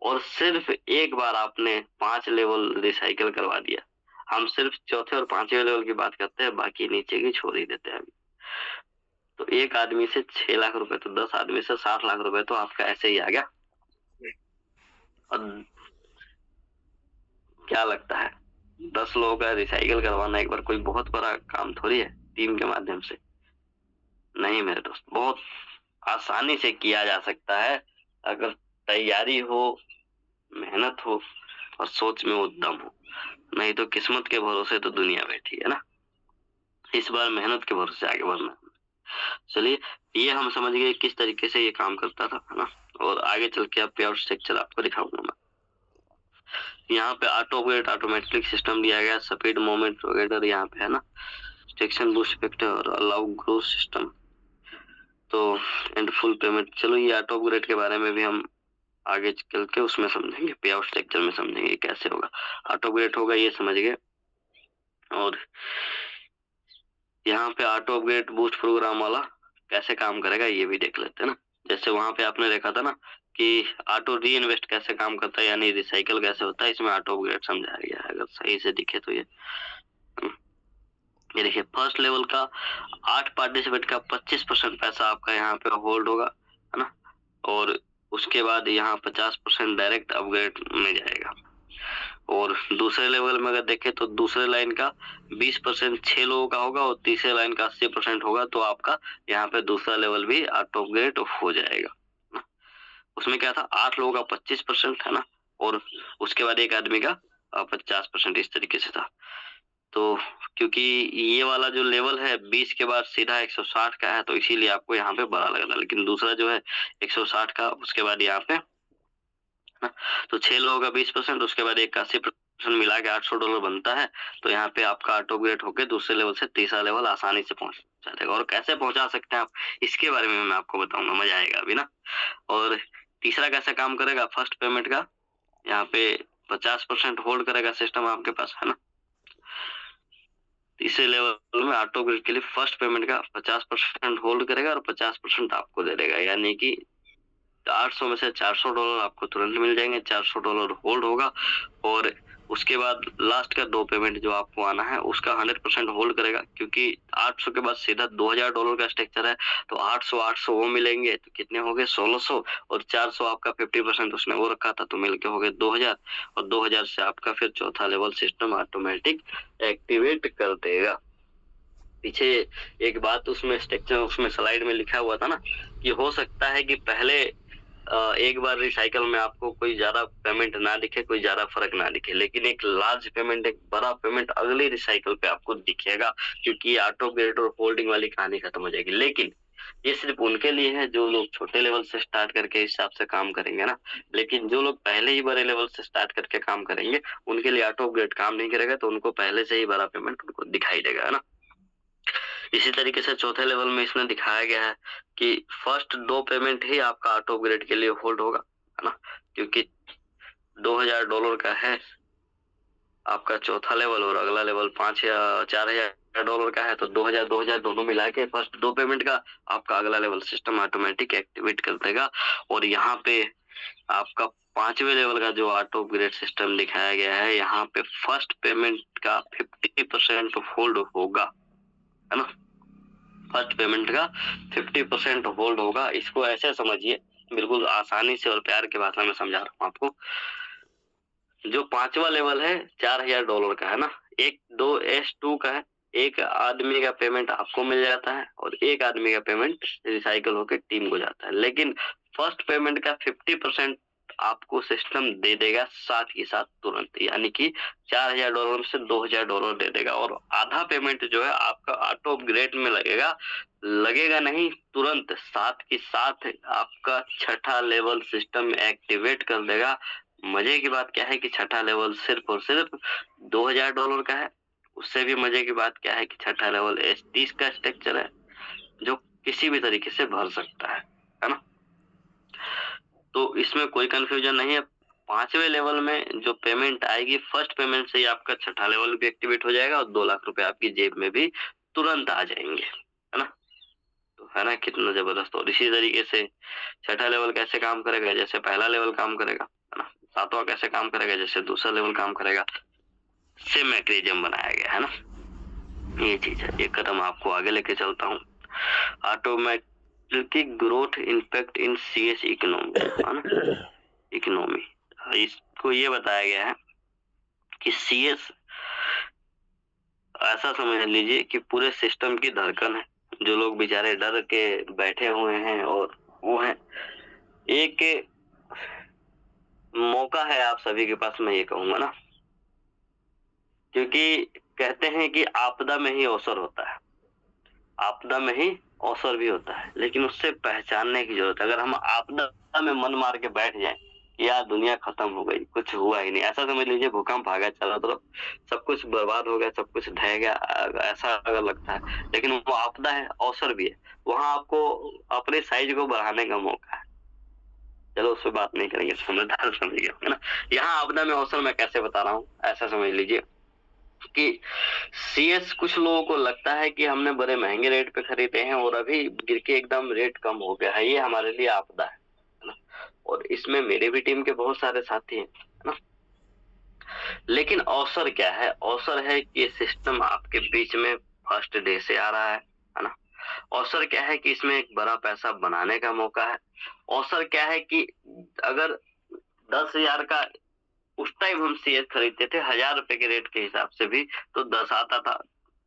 और सिर्फ एक बार आपने 5 लेवल रिसाइकल करवा दिया, हम सिर्फ चौथे और 5वें लेवल की बात करते हैं, बाकी नीचे की छोड़ ही देते हैं अभी। तो एक आदमी से 6 लाख रुपए, तो 10 आदमी से 60 लाख रुपए तो आपका ऐसे ही आ गया। और क्या लगता है 10 लोगों का रिसाइकल करवाना एक बार कोई बहुत बड़ा काम थोड़ी है टीम के माध्यम से? नहीं मेरे दोस्त, बहुत आसानी से किया जा सकता है अगर तैयारी हो, मेहनत हो और सोच में वो दम हो। नहीं तो किस्मत के भरोसे तो दुनिया बैठी है ना। इस बार मेहनत के भरोसे आगे बढ़ना। चलिए, ये हम समझ गए किस तरीके से ये काम करता था, है ना। और आगे चल के अब पे आउट स्ट्रक्चर आपको दिखाऊंगा मैं। यहाँ पे ऑटोमेट ऑटोमेटिक सिस्टम दिया गया, स्पीड मोमेंट वगैरह यहाँ पे है ना, स्टेक्शन बूस्ट फैक्टर और अलाउ ग्रोथ सिस्टम, तो एंड फुल पेमेंट। चलो ये ऑटोग्रेड के बारे में भी हम आगे चल के उसमें समझेंगे, पे आउट स्ट्रक्चर में समझेंगे कैसे होगा। ऑटोग्रेड होगा ये समझ गए, और यहाँ पे ऑटो अपग्रेड बूस्ट प्रोग्राम वाला कैसे काम करेगा ये भी देख लेते हैं ना। जैसे वहां पे आपने देखा था ना कि ऑटो री इन्वेस्ट कैसे काम करता है, यानी रिसाइकल कैसे होता है, इसमें ऑटो अपग्रेड समझाया गया है। अगर सही से दिखे तो ये देखिए फर्स्ट लेवल का 8 पार्टिसिपेट का 25% पैसा आपका यहाँ पे होल्ड होगा, है ना। और उसके बाद यहाँ 50% डायरेक्ट अपग्रेड में जाएगा। और दूसरे लेवल में अगर देखें तो दूसरे लाइन का 20% 6 लोगों का होगा और तीसरे लाइन का 80% होगा, तो आपका यहाँ पे दूसरा लेवल भी ऑटो अपग्रेड हो जाएगा ना। उसमें क्या था, 8 लोगों का 25% है ना, और उसके बाद एक आदमी का 50% इस तरीके से था। तो क्योंकि ये वाला जो लेवल है 20 के बाद सीधा 160 का है, तो इसीलिए आपको यहाँ पे बड़ा लग रहा है। लेकिन दूसरा जो है 160 का, उसके बाद यहाँ पे ना, तो 6 लोगों का 20%, उसके बाद एक का 80% मिला के $800 बनता है। तो यहाँ पे आपका ऑटो अपग्रेड होकर दूसरे लेवल से तीसरा लेवल आसानी से पहुंच जाएगा। और कैसे पहुंचा सकते हैं आप, इसके बारे में मैं आपको बताऊंगा, मजा आएगा अभी ना। और तीसरा कैसे काम करेगा, फर्स्ट पेमेंट का यहाँ पे 50% होल्ड करेगा सिस्टम आपके पास, है ना। तीसरे लेवल में ऑटो अपग्रेड के लिए फर्स्ट पेमेंट का 50% होल्ड करेगा और 50% आपको दे देगा, यानी कि 800 में से $400 आपको तुरंत मिल जाएंगे, $400 होल्ड होगा। और उसके बाद लास्ट का 2 पेमेंट जो आपको आना है उसका 100% होल्ड करेगा, क्योंकि 800 के बाद सीधा $2000 का स्ट्रक्चर है, तो 800 वो मिलेंगे तो कितने हो गए 1600, और 400 आपका 50% उसने वो रखा था, तो मिलके हो गए 2000, और 2000 से आपका फिर चौथा लेवल सिस्टम ऑटोमेटिक एक्टिवेट कर देगा। पीछे एक बात उसमें स्ट्रक्चर उसमें स्लाइड में लिखा हुआ था ना, कि हो सकता है कि पहले एक बार रिसाइकल में आपको कोई ज्यादा पेमेंट ना दिखे, कोई ज्यादा फर्क ना दिखे, लेकिन एक लार्ज पेमेंट, एक बड़ा पेमेंट अगली रिसाइकल पे आपको दिखेगा, क्योंकि ऑटो अपग्रेड और होल्डिंग वाली कहानी खत्म हो जाएगी। लेकिन ये सिर्फ उनके लिए है जो लोग छोटे लेवल से स्टार्ट करके हिसाब से काम करेंगे ना। लेकिन जो लोग पहले ही बड़े लेवल से स्टार्ट करके काम करेंगे, उनके लिए ऑटो अपग्रेड काम नहीं करेगा, तो उनको पहले से ही बड़ा पेमेंट उनको दिखाई देगा, है ना। इसी तरीके से चौथे लेवल में इसमें दिखाया गया है कि फर्स्ट 2 पेमेंट ही आपका ऑटो अपग्रेड के लिए होल्ड होगा, है ना, क्योंकि $2000 का है आपका चौथा लेवल, और अगला लेवल 5 या $4000 का है, तो 2000 दोनों मिला के फर्स्ट 2 पेमेंट का आपका अगला लेवल सिस्टम ऑटोमेटिक एक्टिवेट कर देगा। और यहाँ पे आपका 5वें लेवल का जो ऑटो अपग्रेड सिस्टम दिखाया गया है, यहाँ पे फर्स्ट पेमेंट का 50% होल्ड होगा, है ना। फर्स्ट पेमेंट का 50% होल्ड होगा। इसको ऐसे समझिए, बिल्कुल आसानी से और प्यार की भाषा में समझा रहा हूँ आपको। जो 5वां लेवल है $4000 का, है ना, एक 2S2 का है, एक आदमी का पेमेंट आपको मिल जाता है और एक आदमी का पेमेंट रिसाइकल होकर टीम को जाता है। लेकिन फर्स्ट पेमेंट का 50% आपको सिस्टम दे देगा साथ ही साथ तुरंत, यानी कि $4000 में से $2000 दे देगा। और आधा पेमेंट जो है आपका ऑटो अपग्रेड में लगेगा नहीं, तुरंत साथ ही साथ आपका छठा लेवल सिस्टम एक्टिवेट कर देगा। मजे की बात क्या है कि छठा लेवल सिर्फ और सिर्फ $2000 का है। उससे भी मजे की बात क्या है कि छठा लेवल S30 का स्ट्रक्चर है, जो किसी भी तरीके से भर सकता है ना। तो इसमें कोई कंफ्यूजन नहीं है। 5वें लेवल में जो पेमेंट आएगी, फर्स्ट पेमेंट से ही आपका छठा लेवल भी एक्टिवेट हो जाएगा और 2 लाख रुपए आपकी जेब में भी तुरंत आ जाएंगे, है ना। तो है ना कितना जबरदस्त। और इसी तरीके से छठा लेवल कैसे काम करेगा, जैसे पहला लेवल काम करेगा, है ना। 7वां कैसे काम करेगा, जैसे दूसरा लेवल काम करेगा। सेम मैकेनिज्म बनाया गया है ना, ये चीज है। एक कदम आपको आगे लेके चलता हूँ। Automatic growth impact in CS economy, है ना, इकोनॉमी। इसको ये बताया गया है कि CS ऐसा समझ लीजिए कि पूरे सिस्टम की धड़कन है। जो लोग बेचारे डर के बैठे हुए हैं, और वो है एक मौका है आप सभी के पास, मैं ये कहूंगा ना, क्योंकि कहते हैं कि आपदा में ही अवसर होता है, आपदा में ही अवसर भी होता है, लेकिन उससे पहचानने की जरूरत है। अगर हम आपदा में मन मार के बैठ जाएं कि यार दुनिया खत्म हो गई, कुछ हुआ ही नहीं, ऐसा समझ लीजिए भूकंप आ गया, चला तो सब कुछ बर्बाद हो गया, सब कुछ ढह गया, ऐसा अगर लगता है, लेकिन वो आपदा है, अवसर भी है। वहां आपको अपने साइज को बढ़ाने का मौका है। चलो उस पर बात नहीं करेंगे, समझदार समझिए, है ना। यहाँ आपदा में अवसर मैं कैसे बता रहा हूँ, ऐसा समझ लीजिए कि CS कुछ लोगों को लगता है कि हमने बड़े महंगे रेट पे खरीदे हैं और अभी गिर के एकदम रेट कम हो गया है, ये हमारे लिए आपदा है ना। और इसमें मेरे भी टीम के बहुत सारे साथी हैं, है ना। लेकिन अवसर क्या है, अवसर है कि ये सिस्टम आपके बीच में फर्स्ट डे से आ रहा है ना। अवसर क्या है कि इसमें एक बड़ा पैसा बनाने का मौका है। अवसर क्या है कि अगर 10,000 का उस टाइम हम सीएस खरीदते थे 1000 रुपए के रेट के हिसाब से भी तो 10 आता था,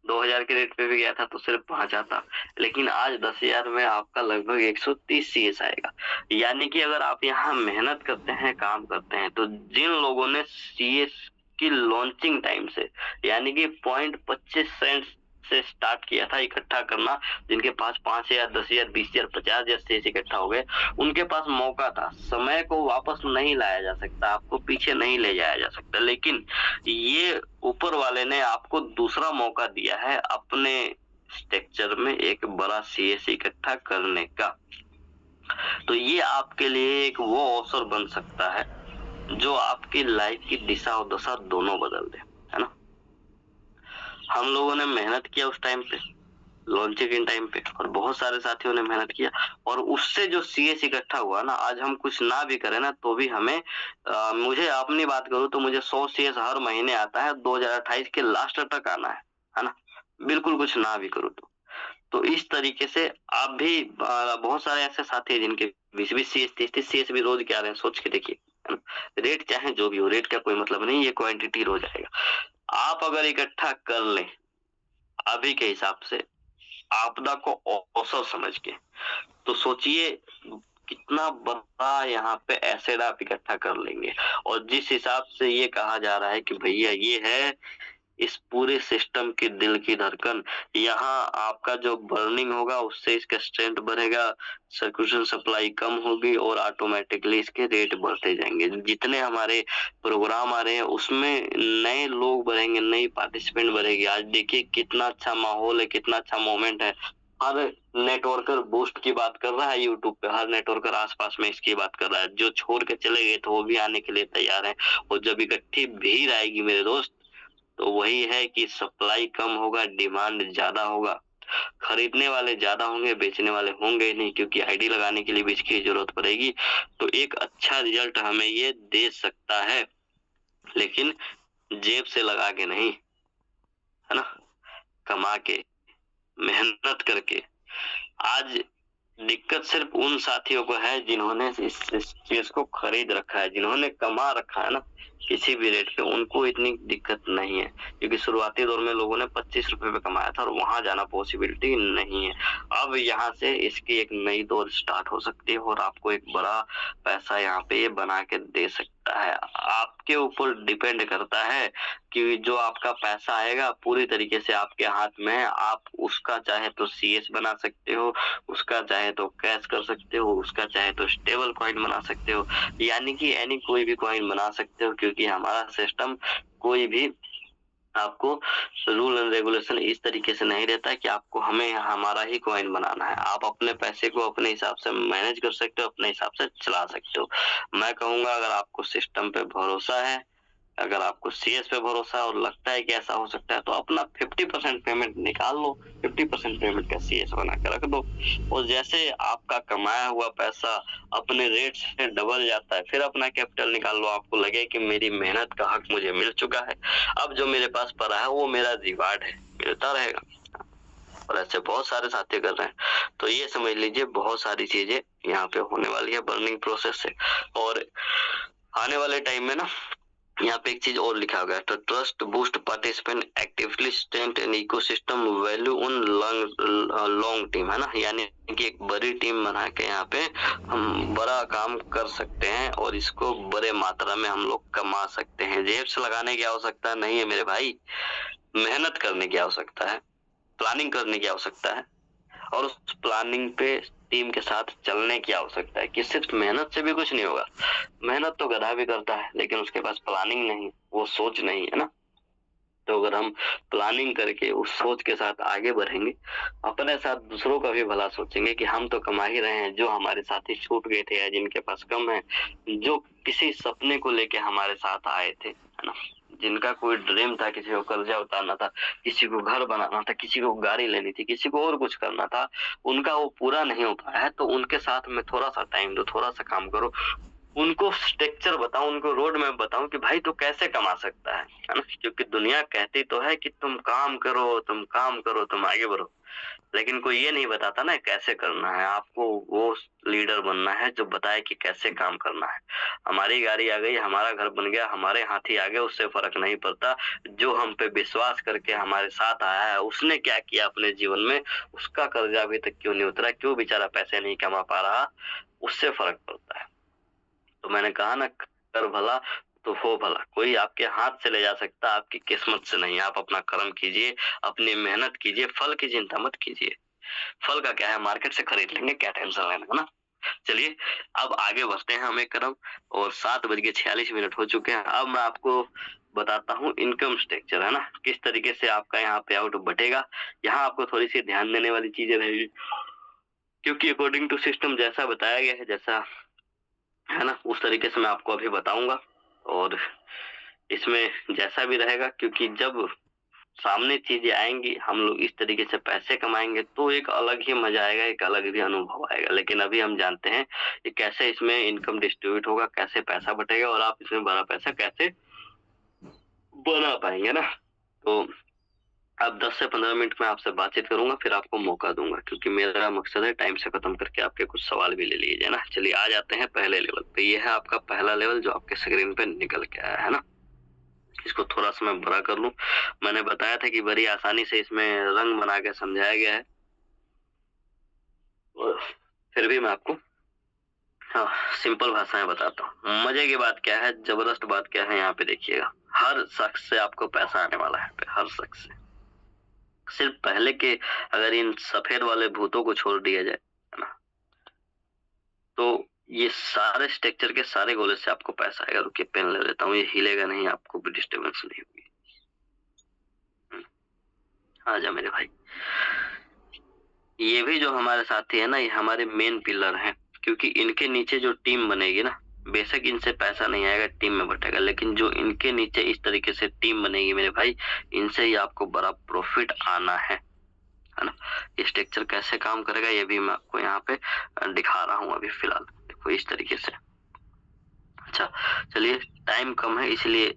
2000 के रेट पे भी गया था तो सिर्फ 5 आता। लेकिन आज 10,000 में आपका लगभग 130 सीएस आएगा। यानी कि अगर आप यहाँ मेहनत करते हैं, काम करते हैं, तो जिन लोगों ने सीएस की लॉन्चिंग टाइम से यानी कि 0.25 सेंट से स्टार्ट किया था इकट्ठा करना, जिनके पास 5,000, 10,000, 20,000, 50,000 शेष इकट्ठा हो गए, उनके पास मौका था। समय को वापस नहीं लाया जा सकता, आपको पीछे नहीं ले जाया जा सकता, लेकिन ये ऊपर वाले ने आपको दूसरा मौका दिया है अपने स्ट्रक्चर में एक बड़ा सीएस इकट्ठा करने का। तो ये आपके लिए एक वो अवसर बन सकता है जो आपकी लाइफ की दिशा और दशा दोनों बदल दे, है ना। हम लोगों ने मेहनत किया उस टाइम पे, लॉन्चिंग इन टाइम पे, और बहुत सारे साथियों ने मेहनत किया, और उससे जो सीएस इकट्ठा हुआ ना, आज हम कुछ ना भी करें ना तो भी हमें मुझे अपनी बात करूं तो मुझे 100 सीएस हर महीने आता है, 2028 के लास्ट तक आना है ना, बिल्कुल कुछ ना भी करूं तो इस तरीके से आप भी बहुत सारे ऐसे साथी हैं जिनके 20-20 सीएस, 30-30 सीएस भी रोज के आ रहे हैं, सोच के देखिए, है ना। रेट चाहे जो भी हो, रेट का कोई मतलब नहीं, ये क्वांटिटी रोज आएगा। आप अगर इकट्ठा कर लें अभी के हिसाब से आपदा को अवसर समझ के, तो सोचिए कितना बड़ा यहाँ पे एसेड आप इकट्ठा कर लेंगे। और जिस हिसाब से ये कहा जा रहा है कि भैया ये है इस पूरे सिस्टम की दिल की धड़कन, यहाँ आपका जो बर्निंग होगा उससे इसका स्ट्रेंथ बढ़ेगा, सर्कुलेशन सप्लाई कम होगी और ऑटोमेटिकली इसके रेट बढ़ते जाएंगे। जितने हमारे प्रोग्राम आ रहे हैं उसमें नए लोग बढ़ेंगे, नई पार्टिसिपेंट बढ़ेगी। आज देखिए कितना अच्छा माहौल है, कितना अच्छा मोमेंट है। हर नेटवर्कर बूस्ट की बात कर रहा है यूट्यूब पे, हर नेटवर्कर आसपास में इसकी बात कर रहा है। जो छोड़ के चले गए तो वो भी आने के लिए तैयार है। और जब इकट्ठी भीड़ आएगी मेरे दोस्त, तो वही है कि सप्लाई कम होगा, डिमांड ज्यादा होगा, खरीदने वाले ज्यादा होंगे, बेचने वाले होंगे ही नहीं, क्योंकि आईडी लगाने के लिए भी इसकी जरूरत पड़ेगी। तो एक अच्छा रिजल्ट हमें ये दे सकता है, लेकिन जेब से लगा के नहीं, है ना, कमा के, मेहनत करके। आज दिक्कत सिर्फ उन साथियों को है जिन्होंने इस चीज को खरीद रखा है, जिन्होंने कमा रखा है ना किसी भी रेट पे, उनको इतनी दिक्कत नहीं है, क्योंकि शुरुआती दौर में लोगों ने 25 रुपए पे कमाया था और वहां जाना पॉसिबिलिटी नहीं है। अब यहाँ से इसकी एक नई दौर स्टार्ट हो सकती है और आपको एक बड़ा पैसा यहाँ पे ये बना के दे सकता है। आपके ऊपर डिपेंड करता है कि जो आपका पैसा आएगा पूरी तरीके से आपके हाथ में है, आप उसका चाहे तो सीएस बना सकते हो, उसका चाहे तो कैश कर सकते हो, उसका चाहे तो स्टेबल कॉइन बना सकते हो, यानी कि एनी कोई भी कॉइन बना सकते हो, क्योंकि हमारा सिस्टम कोई भी आपको रूल एंड रेगुलेशन इस तरीके से नहीं रहता कि आपको हमें हमारा ही कॉइन बनाना है। आप अपने पैसे को अपने हिसाब से मैनेज कर सकते हो, अपने हिसाब से चला सकते हो। मैं कहूंगा अगर आपको सिस्टम पे भरोसा है, अगर आपको सीएस पे भरोसा है और लगता है कि ऐसा हो सकता है, तो अपना 50% पेमेंट निकाल लो, 50% पेमेंट का सीएस बना के रख दो, और जैसे आपका कमाया हुआ पैसा अपने रेट से डबल जाता है, फिर अपना कैपिटल निकाल लो। आपको लगे कि मेरी मेहनत का हक मुझे मिल चुका है, अब जो मेरे पास पड़ा है वो मेरा रिवार्ड है, मिलता रहेगा। और ऐसे बहुत सारे साथी कर रहे हैं। तो ये समझ लीजिए बहुत सारी चीजें यहाँ पे होने वाली है बर्निंग प्रोसेस से। और आने वाले टाइम में ना यहाँ पे एक चीज और लिखा गया है, तो trust boost participant actively strength and ecosystem value on long team, है ना, यानी कि एक बड़ी टीम बना के यहाँ पे हम बड़ा काम कर सकते हैं और इसको बड़े मात्रा में हम लोग कमा सकते हैं। जेब से लगाने की आवश्यकता नहीं है मेरे भाई, मेहनत करने की आवश्यकता है, प्लानिंग करने की आवश्यकता है, और उस प्लानिंग पे टीम के साथ चलने की आवश्यकता है। कि सिर्फ मेहनत से भी कुछ नहीं होगा, मेहनत तो गधा भी करता है, लेकिन उसके पास प्लानिंग नहीं, वो सोच नहीं है ना। तो अगर हम प्लानिंग करके उस सोच के साथ आगे बढ़ेंगे, अपने साथ दूसरों का भी भला सोचेंगे कि हम तो कमा ही रहे हैं, जो हमारे साथी छूट गए थे या जिनके पास कम है, जो किसी सपने को लेके हमारे साथ आए थे, है ना, जिनका कोई ड्रीम था, किसी को कर्जा उतारना था, किसी को घर बनाना था, किसी को गाड़ी लेनी थी, किसी को और कुछ करना था, उनका वो पूरा नहीं हो पाया है, तो उनके साथ में थोड़ा सा टाइम दो, थोड़ा सा काम करो, उनको स्ट्रक्चर बताओ, उनको रोड मैप बताओ कि भाई तू कैसे कमा सकता है ना। क्योंकि दुनिया कहती तो है कि तुम काम करो, तुम काम करो, तुम आगे बढ़ो, लेकिन कोई ये नहीं बताता ना कैसे करना है। आपको वो लीडर बनना है जो बताए कि कैसे काम करना है। हमारी गाड़ी आ गई, हमारा घर बन गया, हमारे हाथी आ गए, उससे फर्क नहीं पड़ता। जो हम पे विश्वास करके हमारे साथ आया है, उसने क्या किया अपने जीवन में, उसका कर्जा अभी तक क्यों नहीं उतरा, क्यों बेचारा पैसे नहीं कमा पा रहा, उससे फर्क पड़ता है। तो मैंने कहा ना, कर भला तो हो भला। कोई आपके हाथ से ले जा सकता, आपकी किस्मत से नहीं। आप अपना कर्म कीजिए, अपनी मेहनत कीजिए, फल की चिंता मत कीजिए। फल का क्या है, मार्केट से खरीद लेंगे, क्या टेंशन लेना, है ना। चलिए अब आगे बढ़ते हैं हम एक कदम। और 7:46 हो चुके हैं। अब मैं आपको बताता हूँ इनकम स्ट्रक्चर, है ना, किस तरीके से आपका यहाँ पे आउट बटेगा। यहाँ आपको थोड़ी सी ध्यान देने वाली चीजें रहेगी, क्योंकि अकॉर्डिंग टू सिस्टम जैसा बताया गया है, जैसा है ना, उस तरीके से मैं आपको अभी बताऊंगा। और इसमें जैसा भी रहेगा, क्योंकि जब सामने चीजें आएंगी, हम लोग इस तरीके से पैसे कमाएंगे, तो एक अलग ही मजा आएगा, एक अलग भी अनुभव आएगा। लेकिन अभी हम जानते हैं कि कैसे इसमें इनकम डिस्ट्रीब्यूट होगा, कैसे पैसा बटेगा, और आप इसमें बड़ा पैसा कैसे बना पाएंगे ना। तो अब 10 से 15 मिनट में आपसे बातचीत करूंगा, फिर आपको मौका दूंगा, क्योंकि मेरा मकसद है टाइम से खत्म करके आपके कुछ सवाल भी ले लिए जाए ना। चलिए आ जाते हैं पहले लेवल पे। ये है आपका पहला लेवल जो आपके स्क्रीन पे निकल के आया है ना। इसको थोड़ा सा मैं बड़ा कर लूं। मैंने बताया था कि बड़ी आसानी से इसमें रंग बना के समझाया गया है, और फिर भी मैं आपको हाँ सिंपल भाषा में बताता हूँ। मजे की बात क्या है, जबरदस्त बात क्या है, यहाँ पे देखिएगा। हर शख्स से आपको पैसा आने वाला है, हर शख्स से। सिर्फ पहले के अगर इन सफेद वाले भूतों को छोड़ दिया जाए, है ना, तो ये सारे स्ट्रक्चर के सारे गोले से आपको पैसा आएगा। रुकिए पेन ले लेता हूँ, ये हिलेगा नहीं, आपको भी डिस्टर्बेंस नहीं होगी। आजा मेरे भाई। ये भी जो हमारे साथी है ना, ये हमारे मेन पिलर हैं, क्योंकि इनके नीचे जो टीम बनेगी ना, बेशक इनसे पैसा नहीं आएगा, टीम में बटेगा, लेकिन जो इनके नीचे इस तरीके से टीम बनेगी मेरे भाई, इनसे ही आपको बड़ा प्रॉफिट आना है ना। ये स्ट्रक्चर कैसे काम करेगा ये भी मैं आपको यहाँ पे दिखा रहा हूँ अभी फिलहाल। देखो इस तरीके से। अच्छा चलिए, टाइम कम है इसलिए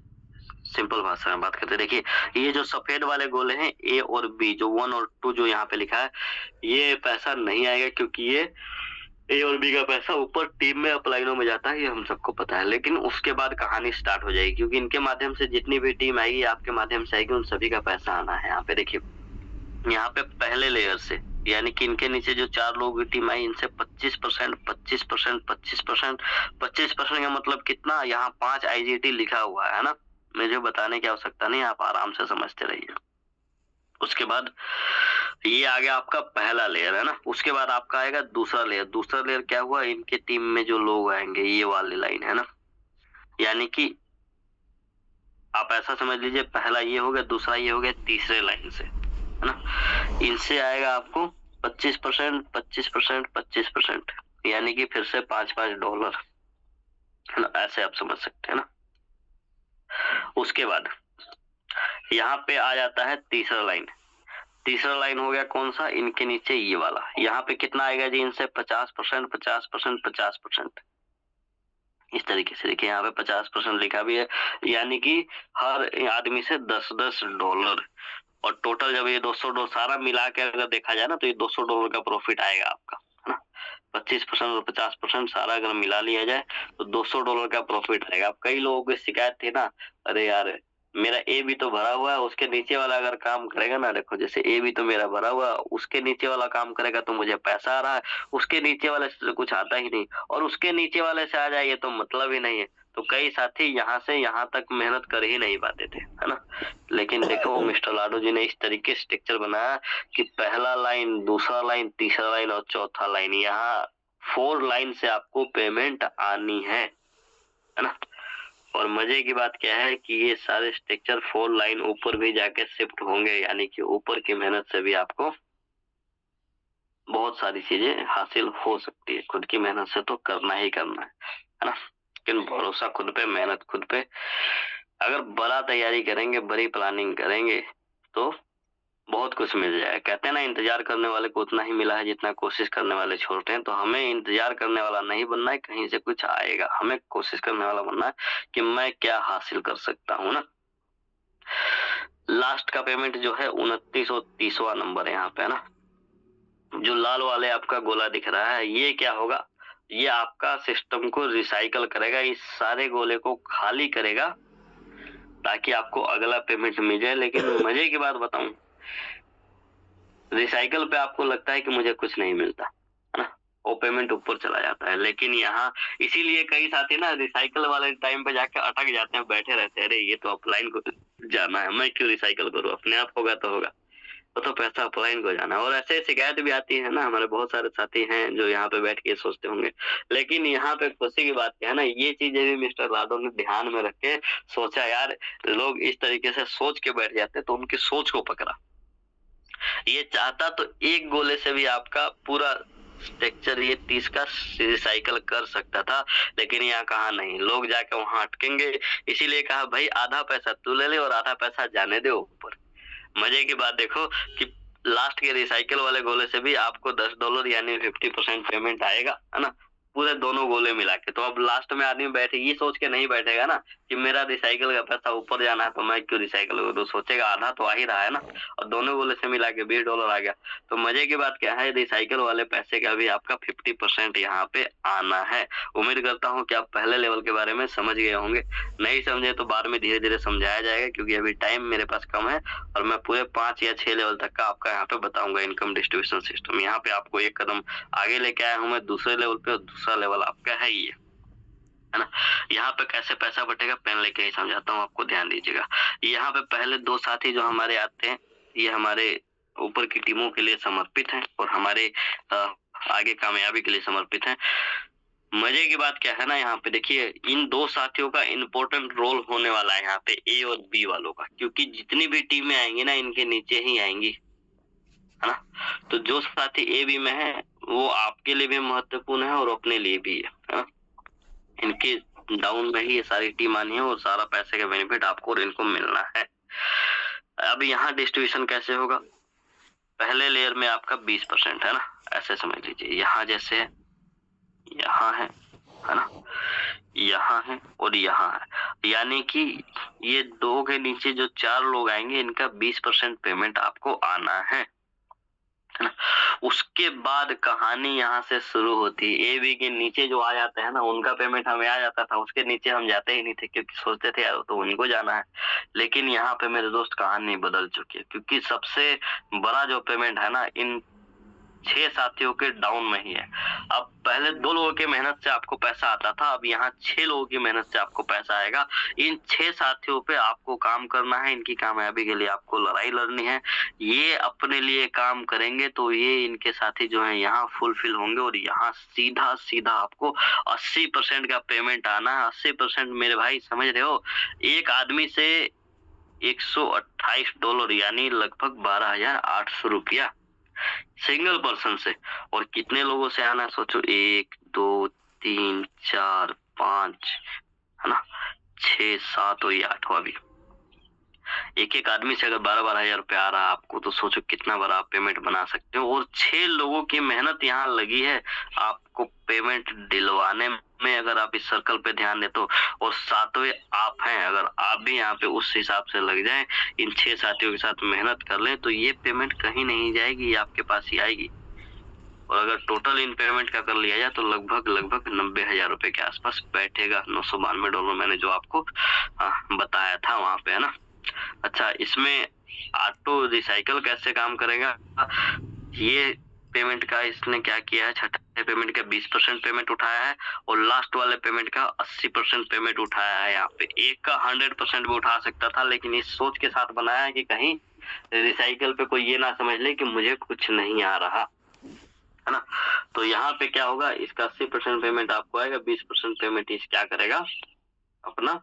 सिंपल भाषा में बात करते हैं। देखिए ये जो सफेद वाले गोले हैं ए और बी, जो 1 और 2 जो यहाँ पे लिखा है, ये पैसा नहीं आएगा, क्योंकि ये ए और बी का पैसा ऊपर टीम में अपलाइनों में जाता है, ये हम सबको पता है। लेकिन उसके बाद कहानी स्टार्ट हो जाएगी, क्योंकि इनके माध्यम से जितनी भी टीम आएगी, आपके माध्यम से आएगी, उन सभी का पैसा आना है। यहाँ पे देखिए, यहाँ पे पहले लेयर से, यानी कि इनके नीचे जो 4 लोगों की टीम आई, इनसे 25%, 25%, 25%, 25% का मतलब कितना, यहाँ 5 IGT लिखा हुआ है ना। मुझे बताने की आवश्यकता नहीं, आप आराम से समझते रहिए। उसके बाद ये आ गया आपका पहला लेयर, है ना। उसके बाद आपका आएगा दूसरा लेयर। दूसरा लेयर क्या हुआ, इनके टीम में जो लोग आएंगे, ये वाली लाइन है ना, यानी कि आप ऐसा समझ लीजिए, पहला ये हो गया, दूसरा ये हो गया, तीसरे लाइन से, है ना। इनसे आएगा आपको 25%, 25%, 25%, यानी कि फिर से $5-5, है ना। ऐसे आप समझ सकते हैं ना। उसके बाद यहाँ पे आ जाता है तीसरा लाइन। तीसरा लाइन हो गया कौन सा, इनके नीचे ये वाला। यहाँ पे कितना आएगा जी, इनसे 50%, 50%, 50%, इस तरीके से। देखिए यहाँ पे 50% लिखा भी है, यानी कि हर आदमी से $10-10, और टोटल जब ये $200 सारा मिला के अगर देखा जाए ना, तो ये $200 का प्रॉफिट आएगा आपका, है ना। 25% और 50% सारा अगर मिला लिया जाए तो $200 का प्रॉफिट आएगा। अब कई लोगों की शिकायत थी ना, अरे यार मेरा ए भी तो भरा हुआ है, उसके नीचे वाला अगर काम करेगा ना, देखो जैसे ए भी तो मेरा भरा हुआ है, उसके नीचे वाला काम करेगा तो मुझे पैसा आ रहा है, उसके नीचे वाले से तो कुछ आता ही नहीं, और उसके नीचे वाले से आ जाए ये तो मतलब ही नहीं है। तो कई साथी यहाँ से यहाँ तक मेहनत कर ही नहीं पाते थे, है ना। लेकिन देखो मिस्टर लाडो जी ने इस तरीके से स्ट्रक्चर बनाया कि पहला लाइन, दूसरा लाइन, तीसरा लाइन और चौथा लाइन, यहाँ 4 लाइन से आपको पेमेंट आनी है ना। और मजे की बात क्या है कि ये सारे स्ट्रक्चर 4 लाइन ऊपर भी जाके शिफ्ट होंगे, यानी कि ऊपर की मेहनत से भी आपको बहुत सारी चीजें हासिल हो सकती है। खुद की मेहनत से तो करना ही करना है ना। लेकिन भरोसा खुद पे, मेहनत खुद पे, अगर बड़ा तैयारी करेंगे, बड़ी प्लानिंग करेंगे, तो बहुत कुछ मिल जाएगा। कहते हैं ना, इंतजार करने वाले को उतना ही मिला है जितना कोशिश करने वाले छोड़ते हैं। तो हमें इंतजार करने वाला नहीं बनना है कहीं से कुछ आएगा, हमें कोशिश करने वाला बनना है कि मैं क्या हासिल कर सकता हूँ ना। लास्ट का पेमेंट जो है 2930वां नंबर है यहाँ पे, है ना। जो लाल वाले आपका गोला दिख रहा है, ये क्या होगा, ये आपका सिस्टम को रिसाइकल करेगा, इस सारे गोले को खाली करेगा ताकि आपको अगला पेमेंट मिल जाए। लेकिन मजे की बात बताऊं, रिसाइकल पे आपको लगता है कि मुझे कुछ नहीं मिलता है ना, वो पेमेंट ऊपर चला जाता है। लेकिन यहाँ इसीलिए कई साथी ना रिसाइकल वाले टाइम पे जाके अटक जाते हैं, बैठे रहते हैं, अरे ये तो अपलाइन को जाना है, मैं क्यों रिसाइकल करूँ, अपने आप होगा तो होगा, तो पैसा अपलाइन को जाना है। और ऐसे शिकायत भी आती है ना, हमारे बहुत सारे साथी हैं जो यहाँ पे बैठ के सोचते होंगे। लेकिन यहाँ पे खुशी की बात क्या है ना, ये चीजें भी मिस्टर लाडो ने ध्यान में रख के सोचा, यार लोग इस तरीके से सोच के बैठ जाते, तो उनकी सोच को पकड़ा। ये चाहता तो एक गोले से भी आपका पूरा स्ट्रक्चर ये 30 का रिसाइकल कर सकता था, लेकिन यहाँ कहा नहीं, लोग जाके वहां अटकेंगे, इसीलिए कहा भाई आधा पैसा तू ले ले और आधा पैसा जाने दे ऊपर। मजे की बात देखो कि लास्ट के रिसाइकल वाले गोले से भी आपको $10 यानी 50% पेमेंट आएगा, है ना, पूरे दोनों गोले मिला के। तो अब लास्ट में आदमी बैठे ये सोच के नहीं बैठेगा ना कि मेरा रिसाइकल का पैसा ऊपर जाना है तो मैं क्यों रिसाइकल करूं, तो सोचेगा आधा तो आ ही रहा है ना, और दोनों गोले से मिला के $20 आ गया। तो मजे की बात क्या है, रिसाइकल वाले पैसे का भी आपका 50% यहाँ पे आना है। उम्मीद करता हूँ कि आप पहले लेवल के बारे में समझ गए होंगे, नहीं समझे तो बाद में धीरे धीरे समझाया जाएगा, क्योंकि अभी टाइम मेरे पास कम है और मैं पूरे 5 या 6 लेवल तक का आपका यहाँ पे बताऊंगा इनकम डिस्ट्रीब्यूशन सिस्टम। यहाँ पे आपको एक कदम आगे लेके आया हूँ मैं दूसरे लेवल पे, और दूसरा लेवल आपका है ये, है ना। यहाँ पे कैसे पैसा बटेगा पेन लेके ही समझाता हूँ, आपको ध्यान दीजिएगा। यहाँ पे पहले 2 साथी जो हमारे आते हैं, ये हमारे ऊपर की टीमों के लिए समर्पित हैं और हमारे आगे कामयाबी के लिए समर्पित हैं। मजे की बात क्या है ना, यहाँ पे देखिए इन 2 साथियों का इम्पोर्टेंट रोल होने वाला है यहाँ पे ए और बी वालों का, क्योंकि जितनी भी टीमें आएंगी ना इनके नीचे ही आएंगी, है ना। तो जो साथी ए बी में है वो आपके लिए भी महत्वपूर्ण है और अपने लिए भी है ना? इनके डाउन में ही ये सारी टीम आनी है और सारा पैसे का बेनिफिट आपको और इनको मिलना है। अब यहाँ डिस्ट्रीब्यूशन कैसे होगा, पहले लेयर में आपका 20% है ना, ऐसे समझ लीजिए, यहाँ जैसे यहाँ है ना, यहाँ है और यहाँ है, यानी कि ये 2 के नीचे जो 4 लोग आएंगे इनका 20% पेमेंट आपको आना है ना। उसके बाद कहानी यहाँ से शुरू होती है। ए बी के नीचे जो आ जाते हैं ना उनका पेमेंट हमें आ जाता था, उसके नीचे हम जाते ही नहीं थे, क्योंकि सोचते थे यार तो उनको जाना है। लेकिन यहाँ पे मेरे दोस्त कहानी बदल चुकी है, क्योंकि सबसे बड़ा जो पेमेंट है ना इन 6 साथियों के डाउन में ही है। अब पहले 2 लोगों की मेहनत से आपको पैसा आता था, अब यहाँ 6 लोगों की मेहनत से आपको पैसा आएगा। इन 6 साथियों पे आपको काम करना है, इनकी कामयाबी के लिए आपको लड़ाई लड़नी है। ये अपने लिए काम करेंगे तो ये इनके साथी जो है यहाँ फुलफिल होंगे और यहाँ सीधा सीधा आपको 80% का पेमेंट आना है। 80% मेरे भाई समझ रहे हो, एक आदमी से $128 यानी लगभग 12,800 रुपया सिंगल पर्सन से। और कितने लोगों से आना सोचो, 1 2 3 4 5 है ना, 6 7 और ये 8वां भी। एक आदमी से अगर 12-12 हजार रुपया आ रहा है आपको, तो सोचो कितना बड़ा आप पेमेंट बना सकते हो। और 6 लोगों की मेहनत यहाँ लगी है आपको पेमेंट दिलवाने में, अगर आप इस सर्कल पे ध्यान दे तो। और 7वें आप हैं, अगर आप भी यहाँ पे उस हिसाब से लग जाएं, इन 6 साथियों के साथ मेहनत कर लें, तो ये पेमेंट कहीं नहीं जाएगी, ये आपके पास ही आएगी। और अगर टोटल इन पेमेंट का कर लिया जाए तो लगभग 90,000 रुपए के आसपास बैठेगा। $992 मैंने जो आपको बताया था वहां पे, है ना। अच्छा, इसमें ऑटो रिसाइकल कैसे काम करेगा, ये पेमेंट का इसने क्या किया है, छठे पेमेंट का 20% पेमेंट उठाया है और लास्ट वाले पेमेंट का 80% पेमेंट उठाया है। यहाँ पे एक का 100% भी उठा सकता था, लेकिन इस सोच के साथ बनाया है कि कहीं रिसाइकल पे कोई ये ना समझ ले कि मुझे कुछ नहीं आ रहा, है ना। तो यहाँ पे क्या होगा, इसका 80% पेमेंट आपको आएगा, 20% पेमेंट इस क्या करेगा अपना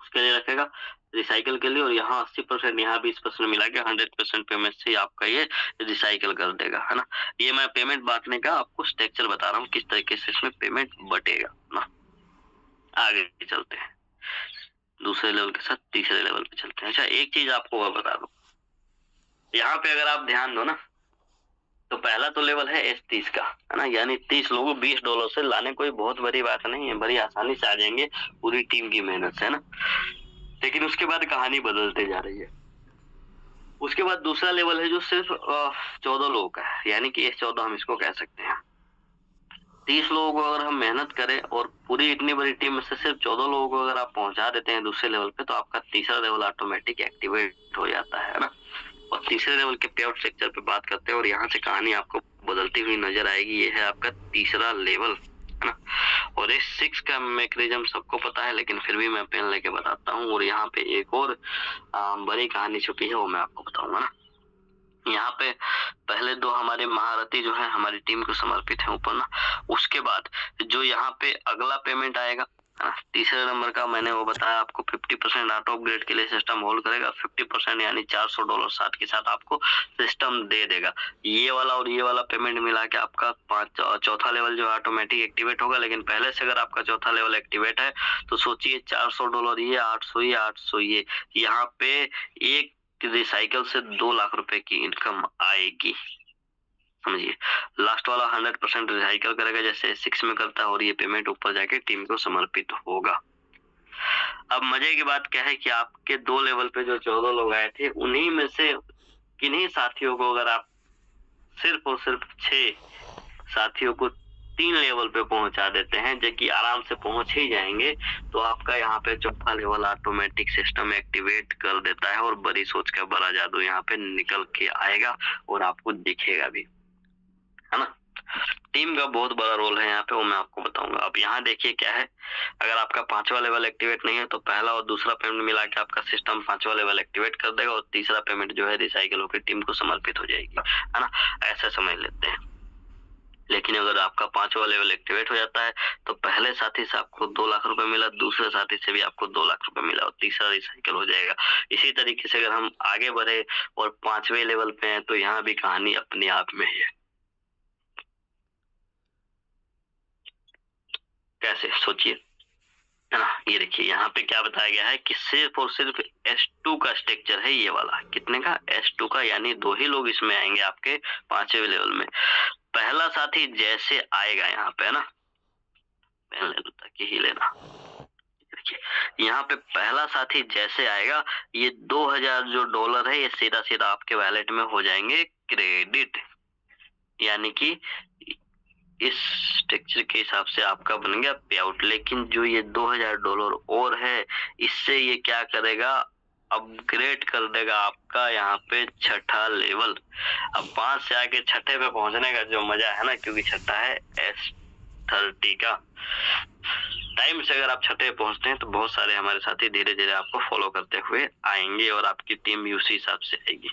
उसके लिए रखेगा रिसाइकल के लिए, और यहाँ 80% यहाँ 20% मिला के 100% पेमेंट से आपका ये रिसाइकल कर देगा, है ना। ये मैं पेमेंट बांटने का आपको स्ट्रक्चर बता रहा हूँ, किस तरीके से इसमें पेमेंट बटेगा ना। आगे चलते हैं, दूसरे लेवल के साथ तीसरे लेवल पे चलते हैं। अच्छा, एक चीज आपको और बता दूं, यहाँ पे अगर आप ध्यान दो ना, तो पहला तो लेवल है S30 का, है ना, यानी 30 लोगों $20 से लाने कोई बहुत बड़ी बात नहीं है, बड़ी आसानी से आ जाएंगे पूरी टीम की मेहनत से, है ना। लेकिन उसके बाद कहानी बदलते जा रही है। उसके बाद दूसरा लेवल है जो सिर्फ 14 लोगों का है, यानी कि S14 हम इसको कह सकते हैं। 30 लोगों को अगर हम मेहनत करें और पूरी इतनी बड़ी टीम में से सिर्फ 14 लोगों को अगर आप पहुंचा देते हैं दूसरे लेवल पे, तो आपका तीसरा लेवल ऑटोमेटिक एक्टिवेट हो जाता है ना। और तीसरे लेवल के पे आउट स्ट्रक्चर पे बात करते हैं और यहाँ से कहानी आपको बदलती हुई नजर आएगी। ये है आपका तीसरा लेवल, है ना। और इस 6 का मैकेनिज्म सबको पता है, लेकिन फिर भी मैं पेन लेके बताता हूँ। और यहाँ पे एक और बड़ी कहानी छुपी है, वो मैं आपको बताऊंगा ना। यहाँ पे पहले 2 हमारे महारथी जो है हमारी टीम को समर्पित है ऊपर ना। उसके बाद जो यहाँ पे अगला पेमेंट आएगा तीसरे नंबर का, मैंने वो बताया आपको 50% ऑटो अपग्रेड के लिए सिस्टम होल्ड करेगा। 50% यानी $400 साथ के साथ आपको सिस्टम दे देगा। ये वाला और ये वाला पेमेंट मिला के आपका चौथा लेवल जो ऑटोमेटिक एक्टिवेट होगा। लेकिन पहले से अगर आपका चौथा लेवल एक्टिवेट है तो सोचिए $400 ये, 800 ये, 800 ये, यहाँ पे एक रिसाइकल से 2 लाख रुपए की इनकम आएगी, समझिए। लास्ट वाला 100% रिसाइकल करेगा जैसे 6 में करता है, और ये पेमेंट ऊपर जाके टीम को समर्पित होगा। अब मजे की बात क्या है कि आपके 2 लेवल पे जो 14 लोग आए थे, उन्हीं में से किन्हीं साथियों को अगर आप सिर्फ और सिर्फ 6 साथियों को 3 लेवल पे पहुंचा देते हैं, जो कि आराम से पहुंच ही जाएंगे, तो आपका यहाँ पे चौथा लेवल ऑटोमेटिक सिस्टम एक्टिवेट कर देता है और बड़ी सोच का बड़ा जादू यहाँ पे निकल के आएगा और आपको दिखेगा भी, है ना। टीम का बहुत बड़ा रोल है यहाँ पे, वो मैं आपको बताऊंगा। अब यहाँ देखिए क्या है, अगर आपका 5वां लेवल एक्टिवेट नहीं है तो पहला और दूसरा पेमेंट मिला के आपका सिस्टम 5वां लेवल एक्टिवेट कर देगा, और तीसरा पेमेंट जो है रिसाइकिल होकर टीम को समर्पित हो जाएगी, है ना। ऐसा समझ लेते हैं। लेकिन अगर आपका 5वां लेवल एक्टिवेट हो जाता है तो पहले साथी से आपको 2 लाख रुपए मिला, दूसरे साथी से भी आपको 2 लाख रुपए मिला, और तीसरा रिसाइकिल हो जाएगा। इसी तरीके से अगर हम आगे बढ़े और 5वें लेवल पे हैं तो यहाँ भी कहानी अपने आप में ही है। कैसे, सोचिए, है ना। ये देखिए यहाँ पे क्या बताया गया है कि सिर्फ और सिर्फ S2 का स्ट्रक्चर है ये वाला। कितने का? S2 का, यानी 2 ही लोग इसमें आएंगे आपके 5वें लेवल में। पहला साथी जैसे आएगा यहाँ पे, है ना, पेन ले लो ताकि ही लेना। देखिए यहाँ पे पहला साथी जैसे आएगा, ये 2000 जो डॉलर है ये सीधा सीधा आपके वैलेट में हो जाएंगे क्रेडिट, यानी कि इस स्ट्रक्चर के हिसाब से आपका बन गया पे आउट। लेकिन जो ये $2000 और है, इससे ये क्या करेगा, अपग्रेड कर देगा आपका यहाँ पे 6ठा लेवल। अब 5 से आके 6ठे पे पहुंचने का जो मजा है ना, क्योंकि 6ठा है S30 का। टाइम से अगर आप 6ठे पहुंचते हैं तो बहुत सारे हमारे साथी धीरे धीरे आपको फॉलो करते हुए आएंगे और आपकी टीम भी उसी हिसाब से आएगी।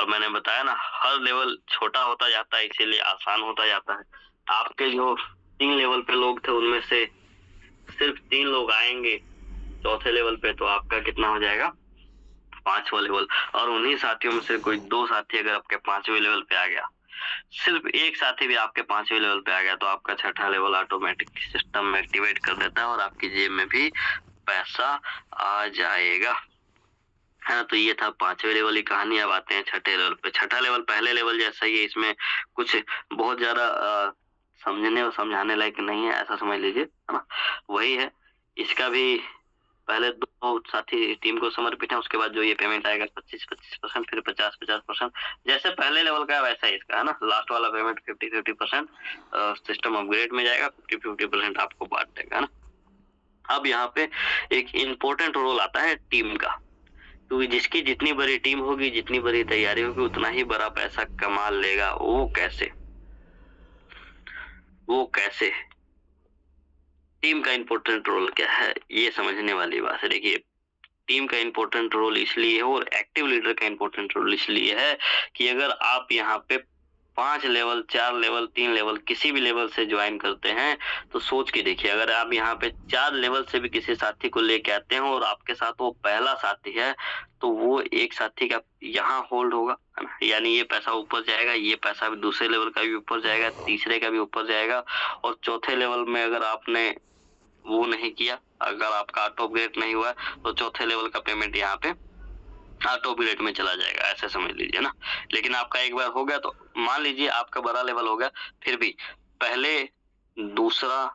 और मैंने बताया ना, हर लेवल छोटा होता जाता है, इसीलिए आसान होता जाता है। आपके जो 3 लेवल पे लोग थे उनमें से सिर्फ 3 लोग आएंगे चौथे लेवल पे, तो आपका कितना हो जाएगा, 5वां लेवल। और उन्हीं साथियों में से कोई 2 साथी अगर आपके 5वें लेवल पे आ गया, सिर्फ एक साथी भी आपके 5वें लेवल पे आ गया, तो आपका 6ठा लेवल ऑटोमेटिक सिस्टम एक्टिवेट कर देता है और आपकी जेब में भी पैसा आ जाएगा, है ना। तो ये था 5वें लेवल की कहानी। अब आते हैं 6ठे लेवल पे। 6ठा लेवल पहले लेवल जैसा ही है, इसमें कुछ बहुत ज्यादा समझने और समझाने लायक नहीं है, ऐसा समझ लीजिए, है ना। वही है, इसका भी पहले 2 साथी टीम को समर्पित है, उसके बाद जो ये पेमेंट आएगा 25%, फिर 50%। जैसे पहले लेवल का वैसा ही इसका, है ना। लास्ट वाला पेमेंट 50% सिस्टम अपग्रेड में जाएगा, 50% आपको बांट देगा, है ना। अब यहाँ पे एक इम्पोर्टेंट रोल आता है टीम का, क्योंकि जिसकी जितनी बड़ी टीम होगी, जितनी बड़ी तैयारी होगी, उतना ही बड़ा पैसा कमा लेगा। वो कैसे, टीम का इम्पोर्टेंट रोल क्या है, ये समझने वाली बात है। देखिए टीम का इम्पोर्टेंट रोल इसलिए है और एक्टिव लीडर का इम्पोर्टेंट रोल इसलिए है कि अगर आप यहाँ पे 5 लेवल, 4 लेवल, 3 लेवल, किसी भी लेवल से ज्वाइन करते हैं, तो सोच के देखिए, अगर आप यहाँ पे 4 लेवल से भी किसी साथी को लेके आते हैं और आपके साथ वो पहला साथी है, तो वो एक साथी का यहाँ होल्ड होगा, है ना। यानी ये पैसा ऊपर जाएगा, ये पैसा भी दूसरे लेवल का भी ऊपर जाएगा, तीसरे का भी ऊपर जाएगा, और चौथे लेवल में अगर आपने वो नहीं किया, अगर आपका ऑटो अपग्रेड नहीं हुआ, तो चौथे लेवल का पेमेंट यहाँ पे ऑटो अपग्रेड में चला जाएगा, ऐसे समझ लीजिए ना। लेकिन आपका एक बार हो गया, तो मान लीजिए आपका बड़ा लेवल हो गया, फिर भी पहले, दूसरा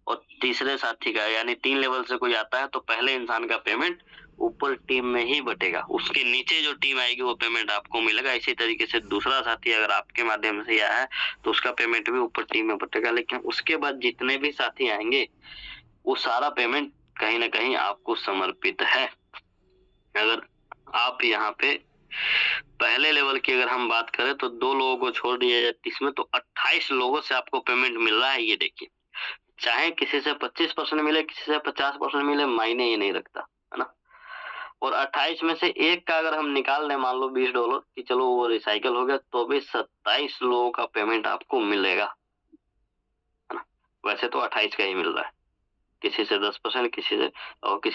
और तीसरे साथी का, यानी 3 लेवल से कोई आता है तो पहले इंसान का पेमेंट ऊपर टीम में ही बटेगा, उसके नीचे जो टीम आएगी वो पेमेंट आपको मिलेगा। इसी तरीके से दूसरा साथी अगर आपके माध्यम से आया है तो उसका पेमेंट भी ऊपर टीम में बटेगा, लेकिन उसके बाद जितने भी साथी आएंगे वो सारा पेमेंट कहीं ना कहीं आपको समर्पित है। अगर आप यहाँ पे पहले लेवल की अगर हम बात करें तो 2 लोगों को छोड़ दिया जाए इसमें, तो 28 लोगों से आपको पेमेंट मिल रहा है। ये देखिए, चाहे किसी से 25% मिले, किसी से 50% मिले, मायने ये नहीं रखता, है ना। और 28 में से एक का अगर हम निकाल लें, मान लो $20 कि चलो वो रिसाइकल हो गया, तो भी 27 लोगों का पेमेंट आपको मिलेगा, है ना। वैसे तो 28 का ही मिल रहा है, किसी से 10%, किसी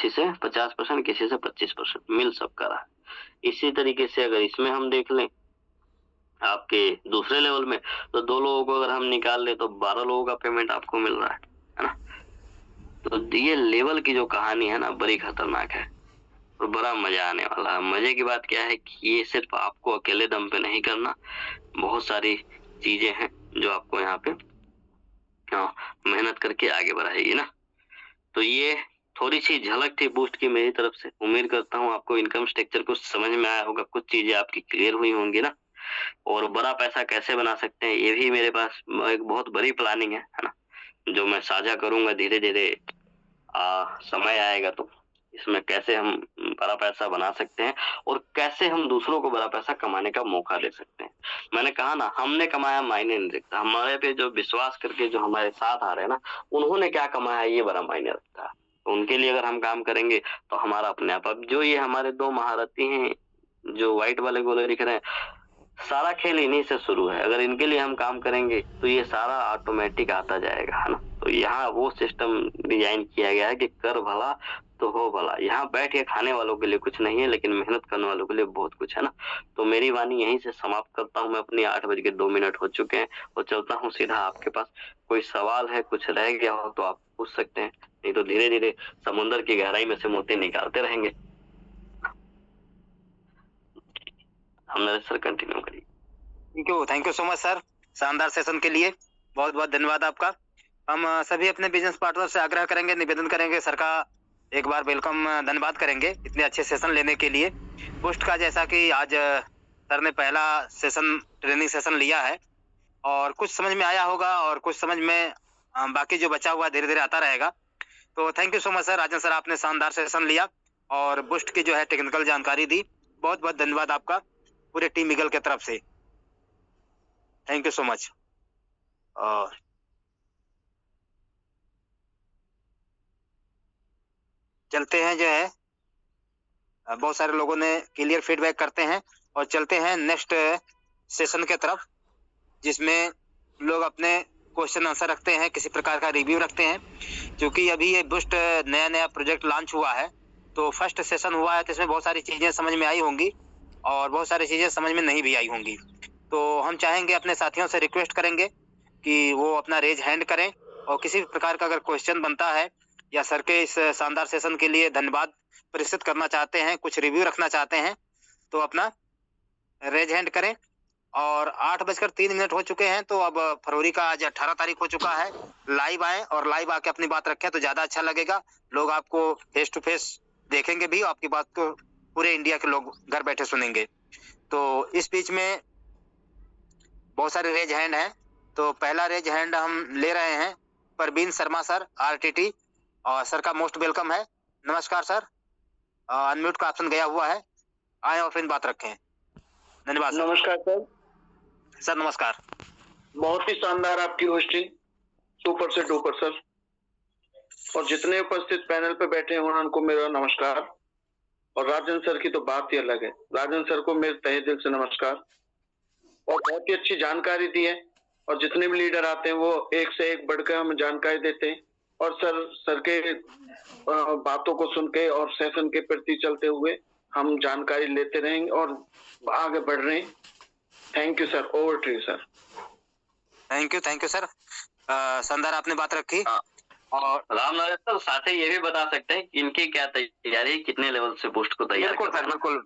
से 50%, किसी से 25%, मिल सबका रहा है। इसी तरीके से अगर इसमें हम देख लें आपके दूसरे लेवल में, तो 2 लोगों को अगर हम निकाल ले तो 12 लोगों का पेमेंट आपको मिल रहा है ना। तो ये लेवल की जो कहानी है ना, बड़ी खतरनाक है और बड़ा मजा आने वाला है। मजे की बात क्या है कि ये सिर्फ आपको अकेले दम पे नहीं करना, बहुत सारी चीजें हैं जो आपको यहाँ पे मेहनत करके आगे बढ़ाएगी ना। तो ये थोड़ी सी झलक थी बूस्ट की मेरी तरफ से। उम्मीद करता हूँ आपको इनकम स्ट्रक्चर कुछ समझ में आया होगा, कुछ चीजें आपकी क्लियर हुई होंगी ना। और बड़ा पैसा कैसे बना सकते हैं, ये भी मेरे पास एक बहुत बड़ी प्लानिंग है ना, जो मैं साझा करूंगा धीरे धीरे। समय आएगा तो इसमें कैसे हम बड़ा पैसा बना सकते हैं और कैसे हम दूसरों को बड़ा पैसा कमाने का मौका दे सकते हैं। मैंने कहा ना, हमने कमाया मायने नहीं रखता, हमारे पे जो विश्वास करके जो हमारे साथ आ रहे हैं ना, उन्होंने क्या कमाया ये बड़ा मायने रखता है। तो उनके लिए अगर हम काम करेंगे तो हमारा अपने आप। अब जो ये हमारे 2 महारथी हैं जो व्हाइट वाले गोले दिख रहे हैं, सारा खेल इन्हीं से शुरू है। अगर इनके लिए हम काम करेंगे तो ये सारा ऑटोमेटिक आता जाएगा, है ना। तो यहाँ वो सिस्टम डिजाइन किया गया है कि कर भला तो हो भला। यहाँ बैठ के खाने वालों के लिए कुछ नहीं है, लेकिन मेहनत करने वालों के लिए बहुत कुछ है ना। तो मेरी वाणी यहीं से समाप्त करता हूँ मैं अपनी। 8:02 हो चुके हैं और चलता हूँ सीधा आपके पास। कोई सवाल है, कुछ रह गया हो तो आप पूछ सकते हैं, नहीं तो धीरे धीरे समुद्र की गहराई में से मोती निकालते रहेंगे। हम नरेश सर कंटिन्यू करिए। Thank you so much sir, शानदार सेशन के लिए बहुत बहुत धन्यवाद आपका। हम सभी अपने बिजनेस पार्टनर से आग्रह करेंगे, निवेदन करेंगे, सर का एक बार वेलकम धन्यवाद करेंगे इतने अच्छे सेशन लेने के लिए बूस्ट का। जैसा कि आज सर ने पहला सेशन ट्रेनिंग सेशन लिया है और कुछ समझ में आया होगा और कुछ समझ में बाकी जो बचा हुआ धीरे धीरे आता रहेगा। तो thank you so much sir, Rajan sir आपने शानदार सेशन लिया और बूस्ट की जो है टेक्निकल जानकारी दी। बहुत बहुत धन्यवाद आपका पूरे टीम ईगल की तरफ से। Thank you so much. और चलते हैं, जो है बहुत सारे लोगों ने क्लियर फीडबैक करते हैं और चलते हैं नेक्स्ट सेशन के तरफ, जिसमें लोग अपने क्वेश्चन आंसर रखते हैं, किसी प्रकार का रिव्यू रखते हैं। क्योंकि अभी ये बूस्ट नया नया प्रोजेक्ट लॉन्च हुआ है, तो फर्स्ट सेशन हुआ है, तो इसमें बहुत सारी चीजें समझ में आई होंगी और बहुत सारी चीजें समझ में नहीं भी आई होंगी। तो हम चाहेंगे, अपने साथियों से रिक्वेस्ट करेंगे कि वो अपना रेज हैंड करें और किसी भी प्रकार का अगर क्वेश्चन बनता है या सर के इस शानदार सेशन के लिए धन्यवाद प्रस्तुत करना चाहते हैं, कुछ रिव्यू रखना चाहते हैं, तो अपना रेज हैंड करें। और 8:03 हो चुके हैं, तो अब फरवरी का आज 18 तारीख हो चुका है। लाइव आए और लाइव आके अपनी बात रखें तो ज्यादा अच्छा लगेगा। लोग आपको फेस टू फेस देखेंगे भी, आपकी बात को पूरे इंडिया के लोग घर बैठे सुनेंगे। तो इस बीच में बहुत सारे रेज हैंड हैं, तो पहला रेज हैंड हम ले रहे हैं परवीन शर्मा सर, आरटीटी, और सर का मोस्ट वेलकम है। नमस्कार सर, अनम्यूट का ऑप्शन गया हुआ है, आए और फिर बात रखें। धन्यवाद सर। नमस्कार सर। सर नमस्कार। बहुत ही शानदार आपकी होस्टिंग, सुपर से डुपर सर। और जितने उपस्थित पैनल पे बैठे हैं उनको मेरा नमस्कार। और राजन सर की तो बात ही अलग है, राजन सर को मेरे तहे दिल से नमस्कार। और बहुत ही अच्छी जानकारी दी है और जितने भी लीडर आते हैं वो एक से एक बढ़कर हमें जानकारी देते हैं। और सर के बातों को सुन के और सेशन के प्रति चलते हुए हम जानकारी लेते रहेंगे और आगे बढ़ रहे हैं। Thank you sir, over to you sir. Thank you sir, शानदार आपने बात रखी। और राम नरेश सर साथ ही ये भी बता सकते हैं कि इनकी क्या तैयारी है, कितने लेवल से बूस्ट को तैयार बिल्कुल सर, बिल्कुल।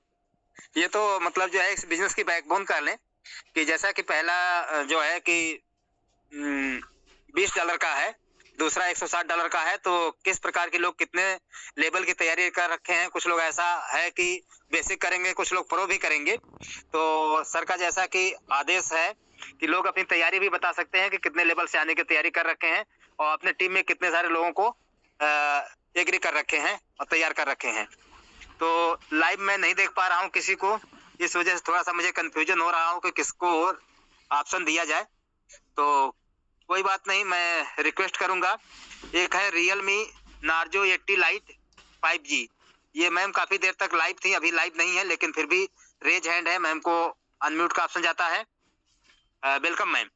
ये तो मतलब जो है इस बिजनेस की बैकबोन कर लें कि जैसा कि पहला जो है कि $20 का है, दूसरा $160 का है। तो किस प्रकार के लोग कितने लेवल की तैयारी कर रखे हैं, कुछ लोग ऐसा है कि बेसिक करेंगे, कुछ लोग प्रो भी करेंगे। तो सर का जैसा कि आदेश है कि लोग अपनी तैयारी भी बता सकते हैं कि कितने लेवल से आने की तैयारी कर रखे हैं और अपने टीम में कितने सारे लोगों को एग्री कर रखे हैं और तैयार कर रखे हैं। तो लाइव में नहीं देख पा रहा हूँ किसी को, इस वजह से थोड़ा सा मुझे कंफ्यूजन हो रहा हूँ कि किसको ऑप्शन दिया जाए। तो कोई बात नहीं, मैं रिक्वेस्ट करूंगा। एक है Realme Narzo 80 Lite 5G, ये मैम काफी देर तक लाइव थी, अभी लाइव नहीं है, लेकिन फिर भी रेज हैंड है, मैम को अनम्यूट का ऑप्शन जाता है। Welcome ma'am.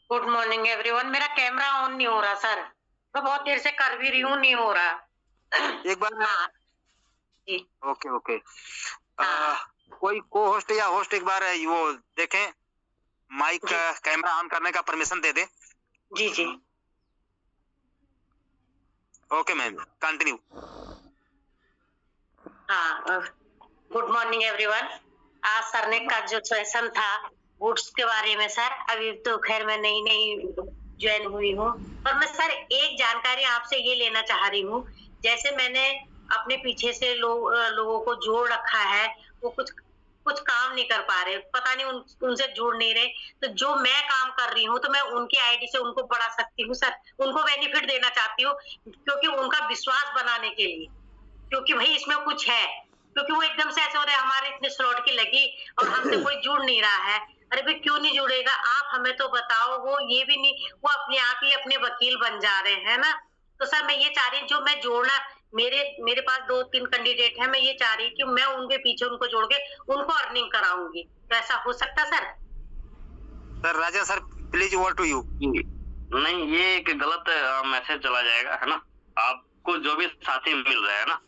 Good morning everyone. मेरा कैमरा ऑन नहीं हो रहा सर, मैं बहुत देर से कर भी रही हूँ, नहीं हो रहा। एक बार हाँ जी। ओके। कोई को होस्ट या होस्ट एक बार वो देखें, माइक कैमरा ऑन करने का परमिशन दे दे। जी जी। Okay ma'am, continue. हाँ, गुड मॉर्निंग एवरीवन। आज सर ने का जो सेशन था बूट्स के बारे में सर, अभी तो खैर मैं नई ज्वाइन हुई हूँ, पर मैं सर एक जानकारी आपसे ये लेना चाह रही हूँ। जैसे मैंने अपने पीछे से लोगों को जोड़ रखा है, वो कुछ काम नहीं कर पा रहे, पता नहीं उनसे जुड़ नहीं रहे। तो जो मैं काम कर रही हूँ तो मैं उनकी आईडी से उनको बढ़ा सकती हूँ सर, उनको बेनिफिट देना चाहती हूँ, क्योंकि उनका विश्वास बनाने के लिए, क्योंकि भाई इसमें कुछ है, क्योंकि वो एकदम से ऐसे हो रहे हमारे इतने स्लॉट की लगी और हमसे कोई जुड़ नहीं रहा है। अरे भाई क्यों नहीं जुड़ेगा, आप हमें तो बताओ। वो ये भी नहीं, वो अपने आप ही अपने वकील बन जा रहे हैं ना। तो सर मैं ये चाह रही हूँ, जो मैं जोड़ना, मेरे पास 2-3 कैंडिडेट हैं, मैं ये चाह रही कि मैं उनके पीछे उनको जोड़ के उनको अर्निंग कराऊंगी। तो ऐसा हो सकता sir? Sir Raja sir please over to you. नहीं, ये एक गलत मैसेज चला जाएगा, है ना। आपको जो भी साथी मिल रहे हैं ना,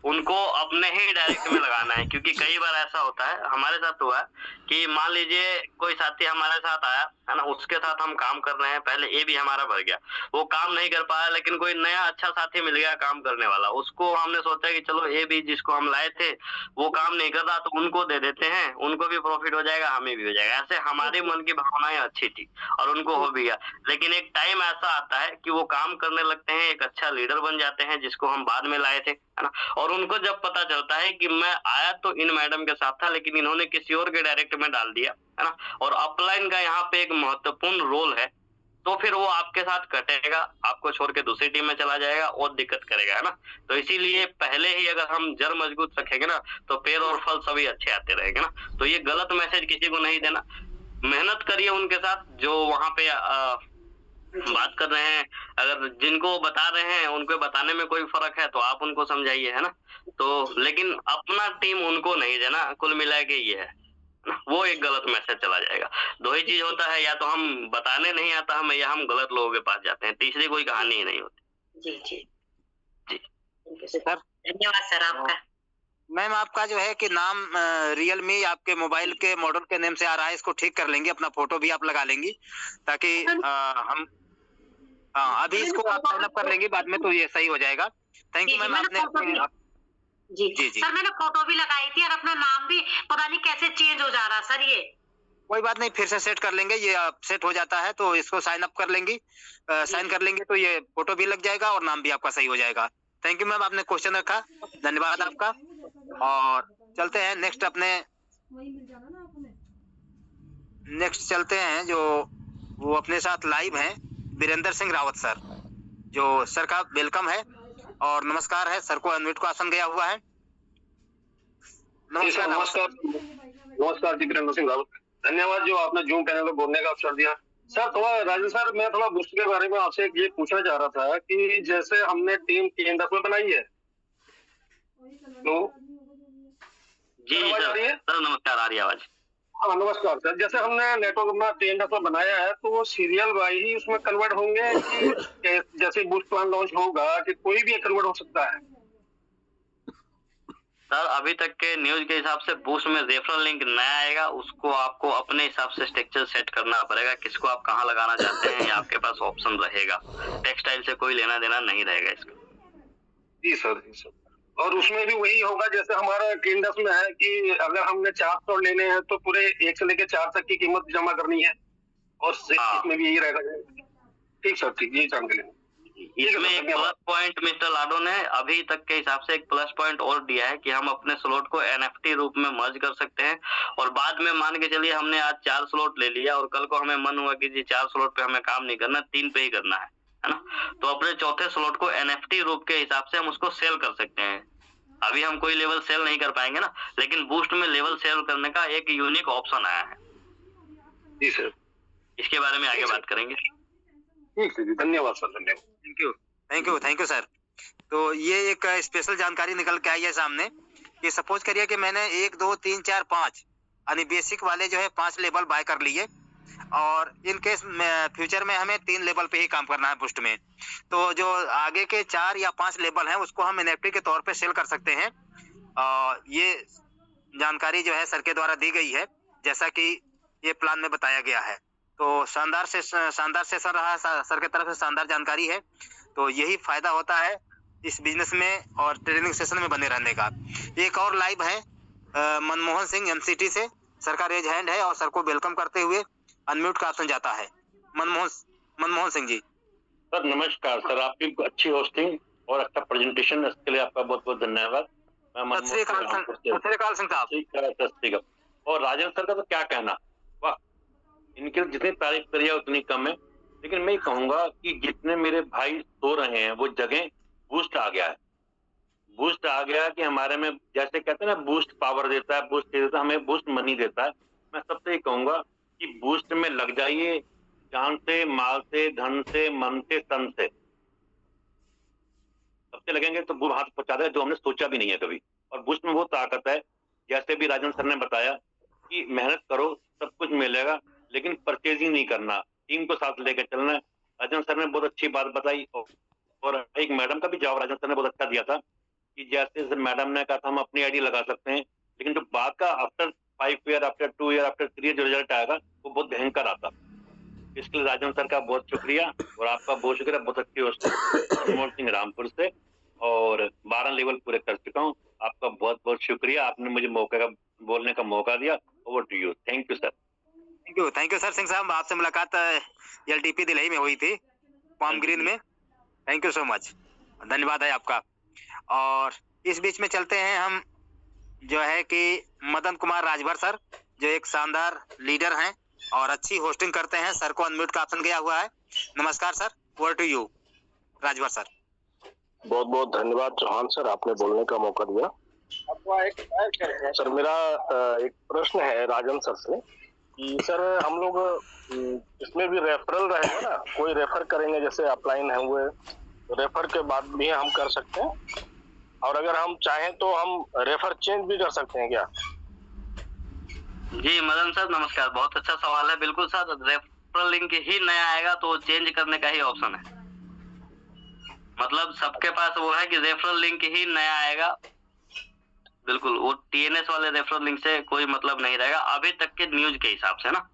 उनको अपने ही डायरेक्ट में लगाना है, क्योंकि कई बार ऐसा होता है, हमारे साथ हुआ है कि मान लीजिए कोई साथी हमारे साथ आया, है ना, उसके साथ हम काम कर रहे हैं, पहले ए भी हमारा भर गया, वो काम नहीं कर पाया, लेकिन कोई नया अच्छा साथी मिल गया काम करने वाला, उसको हमने सोचा कि चलो ए भी जिसको हम लाए थे वो काम नहीं कर रहा, तो उनको दे देते हैं, उनको भी प्रॉफिट हो जाएगा, हमें भी हो जाएगा। ऐसे हमारे मन की भावनाएं अच्छी थी और उनको हो भी गया, लेकिन एक टाइम ऐसा आता है कि वो काम करने लगते हैं, एक अच्छा लीडर बन जाते हैं, जिसको हम बाद में लाए थे, है ना। और उनको जब पता चलता है कि मैं आया तो इन मैडम के साथ था, लेकिन इन्होंने किसी और के डायरेक्ट में डाल दिया, है ना, और अपलाइन का यहाँ पे एक महत्वपूर्ण रोल है, तो फिर वो आपके साथ कटेगा, आपको छोड़ के दूसरी टीम में चला जाएगा और दिक्कत करेगा, है ना। तो इसीलिए पहले ही अगर हम जड़ मजबूत रखेंगे ना, तो पेड़ और फल सभी अच्छे आते रहेंगे ना। तो ये गलत मैसेज किसी को नहीं देना, मेहनत करिए उनके साथ जो वहां पे बात कर रहे हैं, अगर जिनको बता रहे हैं उनको बताने में कोई फर्क है तो आप उनको समझाइए, है ना। तो लेकिन अपना टीम उनको नहीं देना, कुल मिला के ये है ना, वो एक गलत मैसेज चला जाएगा। दो ही चीज होता है, या तो हम बताने नहीं आता हमें, या हम गलत लोगों के पास जाते हैं, तीसरी कोई कहानी ही नहीं होती। जी जी जी सर, धन्यवाद सर आपका। मैम आपका जो है कि नाम Realme आपके मोबाइल के मॉडल के नेम से आ रहा है, इसको ठीक कर लेंगे, अपना फोटो भी आप लगा लेंगी, ताकि हम अभी इसको आप साइन अप कर लेंगे, बाद में तो ये सही हो जाएगा। Thank you ma'am. आपने जी सर मैंने फोटो भी लगाई थी और अपना नाम भी पता नहीं कैसे चेंज हो जा रहा सर। ये कोई बात नहीं, फिर से सेट कर लेंगे, ये सेट हो जाता है तो इसको साइन अप कर लेंगी, साइन कर लेंगे तो ये फोटो भी लग जाएगा और नाम भी आपका सही हो जाएगा। थैंक यू मैम, आपने क्वेश्चन रखा, धन्यवाद आपका। और चलते हैं नेक्स्ट, अपने नेक्स्ट चलते हैं जो वो अपने साथ लाइव हैं, वीरेंद्र सिंह रावत सर, जो सर का वेलकम है और नमस्कार है। सर को अनम्यूट का आसन गया हुआ है। नमस्कार नमस्कार जी, वीरेंद्र सिंह रावत, धन्यवाद जो आपने जूम पैनल में बोलने का अवसर दिया। सर थोड़ा राजन सर, मैं थोड़ा बूस्ट के बारे में आपसे ये पूछना चाह रहा था कि जैसे हमने टीम TNF में बनाई है तो जी सर नमस्कार, आ रही आवाज? हाँ नमस्कार सर, जैसे हमने नेटवर्क अपना TNF में बनाया है तो वो सीरियल वाइज ही उसमें कन्वर्ट होंगे कि जैसे बूस्ट प्लान लॉन्च होगा कि कोई भी कन्वर्ट हो सकता है? सर अभी तक के न्यूज के हिसाब से बूस्ट में रेफरल लिंक नया आएगा, उसको आपको अपने हिसाब से स्ट्रक्चर सेट करना पड़ेगा, किसको आप कहाँ लगाना चाहते हैं, आपके पास ऑप्शन रहेगा, टेक्सटाइल से कोई लेना देना नहीं रहेगा इसका। जी सर, जी सर। और उसमें भी वही होगा जैसे हमारा TNF में है कि अगर हमने 4 स्टॉल लेने हैं तो पूरे 1 से लेकर 4 तक की कीमत जमा करनी है, और इसमें भी यही रहेगा। ठीक सर, ठीक, यही जान के लेना। इसमें एक प्लस पॉइंट मिस्टर लाडो ने अभी तक के हिसाब से एक प्लस पॉइंट और दिया है कि हम अपने स्लॉट को एनएफटी रूप में मर्ज कर सकते हैं, और बाद में मान के चलिए हमने आज 4 स्लॉट ले लिया और कल को हमें मन हुआ कि जी 4 स्लॉट पे हमें काम नहीं करना, 3 पे ही करना है ना, तो अपने चौथे स्लॉट को एनएफटी रूप के हिसाब से हम उसको सेल कर सकते हैं। अभी हम कोई लेवल सेल नहीं कर पाएंगे ना, लेकिन बूस्ट में लेवल सेल करने का एक यूनिक ऑप्शन आया है। जी सर, इसके बारे में आगे बात करेंगे। ठीक है जी, धन्यवाद सर, धन्यवाद। Thank you sir. तो ये एक स्पेशल जानकारी निकल के आई है सामने कि सपोज करिए कि मैंने 1 2 3 4 5 यानी बेसिक वाले जो है 5 लेवल बाय कर लिए, और इन केस फ्यूचर में हमें 3 लेवल पे ही काम करना है बूस्ट में, तो जो आगे के 4 या 5 लेवल हैं उसको हम एनएफटी के तौर पे सेल कर सकते हैं। ये जानकारी जो है सर के द्वारा दी गई है, जैसा कि ये प्लान में बताया गया है। तो शानदार सेशन रहा सर की तरफ से, शानदार जानकारी है। तो यही फायदा होता है इस बिजनेस में और ट्रेनिंग सेशन में बने रहने का। एक और लाइव है मनमोहन सिंह एमसीटी से, सर का रेज हैंड है और सर को वेलकम करते हुए अनम्यूट का ऑप्शन जाता है। मनमोहन सिंह जी। सर नमस्कार सर, आपकी अच्छी होस्टिंग और अच्छा प्रेजेंटेशन, इसके लिए आपका बहुत बहुत धन्यवाद। सत श्री अकाल सिंह साहब। और राजन सर का तो क्या कहना, वाह, इनके जितनी तारीफ करिए उतनी कम है। लेकिन मैं कहूंगा कि जितने मेरे भाई सो रहे हैं वो जगह बूस्ट आ गया है, बूस्ट आ गया कि हमारे में जैसे कहते हैं ना बूस्ट पावर देता है, बूस्ट देता है, हमें बूस्ट मनी देता है। मैं सबसे ये कहूंगा कि बूस्ट में लग जाइए, जान से, माल से, धन से, मन से, तन से, सबसे लगेंगे तो वो हाथ पहुंचा देगा जो हमने सोचा भी नहीं है कभी। और बूस्ट में वो ताकत है, जैसे भी राजन सर ने बताया कि मेहनत करो सब कुछ मिलेगा, लेकिन परचेजिंग नहीं करना, टीम को साथ लेकर चलना है। राजन सर ने बहुत अच्छी बात बताई, और एक मैडम का भी जवाब राजन सर ने बहुत अच्छा दिया था कि जैसे मैडम ने कहा था हम अपनी आईडी लगा सकते हैं, लेकिन जो बाद का after 5 year, after 2 year, after 3 year जो रिजल्ट आएगा वो बहुत भयंकर आता। इसके लिए राजन सर का बहुत शुक्रिया और आपका बहुत शुक्रिया। बहुत अच्छी होस्ट मनमोहन सिंह रामपुर से, और 12 लेवल पूरे कर चुका हूँ। आपका बहुत बहुत शुक्रिया, आपने मुझे मौके का बोलने का मौका दिया। Over to you. Thank you sir. Thank you sir. Singh साहब, आपसे मुलाकात एलटीपी दिल्ली में हुई थी, पाम ग्रीन में। थैंक यू सो मच, धन्यवाद है आपका। और इस बीच में चलते हैं हम जो है कि मदन कुमार राजभर सर, जो एक शानदार लीडर हैं और अच्छी होस्टिंग करते हैं। सर को अनम्यूट का ऑप्शन गया हुआ है। नमस्कार sir, over to you Rajbhar sir. बहुत बहुत धन्यवाद चौहान सर, आपने बोलने का मौका दिया। सर मेरा एक प्रश्न है राजन सर से कि सर हम लोग इसमें भी रेफरल रहेगा ना, कोई रेफर करेंगे जैसे अपलाइन है हुए, रेफर के बाद भी हम कर सकते हैं, और अगर हम चाहें तो हम रेफर चेंज भी कर सकते हैं क्या? जी मदन सर नमस्कार, बहुत अच्छा सवाल है। बिल्कुल सर, रेफरल लिंक ही नया आएगा तो चेंज करने का ही ऑप्शन है। मतलब सबके पास वो है कि रेफरल लिंक ही नया आएगा, बिल्कुल वो टीएनएस वाले रेफरल लिंक से कोई मतलब नहीं रहेगा। अभी तक के न्यूज के हिसाब से ना,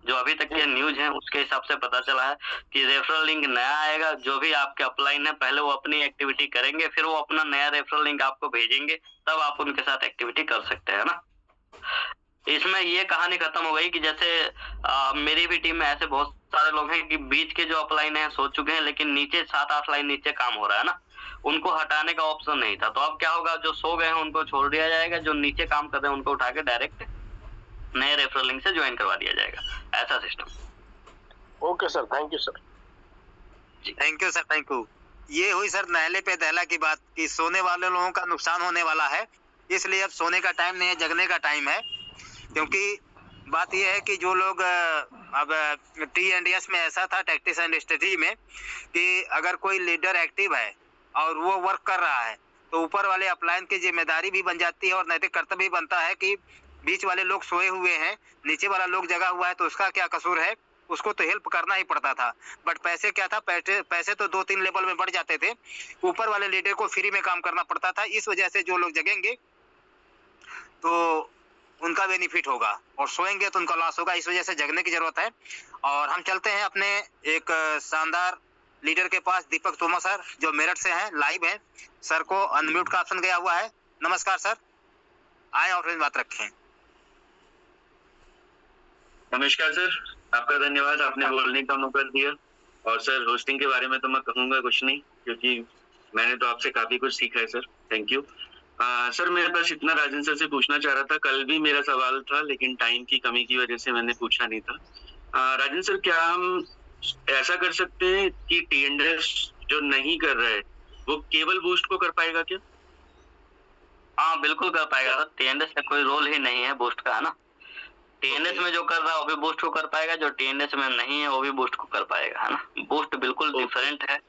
जो अभी तक के न्यूज हैं उसके हिसाब से पता चला है कि रेफरल लिंक नया आएगा। जो भी आपके अपलाइन है पहले वो अपनी एक्टिविटी करेंगे, फिर वो अपना नया रेफरल लिंक आपको भेजेंगे, तब आप उनके साथ एक्टिविटी कर सकते हैं ना। इसमें ये कहानी खत्म हो गई कि जैसे मेरी भी टीम में ऐसे बहुत सारे लोग हैं कि बीच के जो अपलाइन है सो चुके हैं, लेकिन नीचे 7-8 लाइन नीचे काम हो रहा है ना, उनको हटाने का ऑप्शन नहीं था। तो अब क्या होगा, जो सो गए हैं उनको छोड़ दिया जाएगा, जो नीचे काम कर रहे हैं उनको उठा के डायरेक्ट नए रेफरल लिंक से ज्वाइन करवा दिया जाएगा, ऐसा system. Okay sir, thank you sir. Thank you sir, thank you. ये हुई सर नहले पे दहला की बात कि सोने वाले लोगों का नुकसान होने वाला है, इसलिए अब सोने का टाइम नहीं है, जगने का टाइम है। क्योंकि बात यह है कि जो लोग अब TNDS में ऐसा था, टैक्टिक्स एंड स्ट्रेटजी में, कि अगर कोई लीडर एक्टिव है और वो वर्क कर रहा है तो ऊपर वाले अपलाइन की जिम्मेदारी भी बन जाती है और नैतिक कर्तव्य भी बनता है कि बीच वाले लोग सोए हुए हैं, नीचे वाला लोग जगा हुआ है, तो उसका क्या कसूर है, उसको तो हेल्प करना ही पड़ता था। बट पैसे क्या था, पैसे तो 2-3 लेवल में बढ़ जाते थे, ऊपर वाले लीडर को फ्री में काम करना पड़ता था। इस वजह से जो लोग जगेंगे तो उनका बेनिफिट होगा और सोएंगे तो उनका लॉस होगा। इस वजह से जगने की जरूरत है। और हम चलते हैं अपने एक शानदार लीडर के पास, दीपक तोमर सर, जो मेरठ से हैं, लाइव हैं। सर को अनम्यूट का ऑप्शन गया हुआ है। नमस्कार सर, आए और बात रखें। नमस्कार सर, आपका धन्यवाद, आपने बोलने का मौका दिया। और सर होस्टिंग के बारे में तो मैं कहूँगा कुछ नहीं, क्योंकि मैंने तो आपसे काफी कुछ सीखा है सर, थैंक यू। सर मैं बस इतना राजन सर से पूछना चाह रहा था, कल भी मेरा सवाल था लेकिन टाइम की कमी की वजह से मैंने पूछा नहीं था। राजन सर, क्या हम ऐसा कर सकते हैं कि टीएनडीएस जो नहीं कर रहा है वो केवल बूस्ट को कर पाएगा क्या? हाँ बिल्कुल कर पाएगा सर, टीएनडीएस में कोई रोल ही नहीं है बूस्ट का, है ना। टीएनडीएस में जो कर रहा है वो भी बूस्ट को कर पाएगा, जो टीएनडीएस में नहीं है वो भी बूस्ट को कर पाएगा, है ना। बूस्ट बिल्कुल डिफरेंट है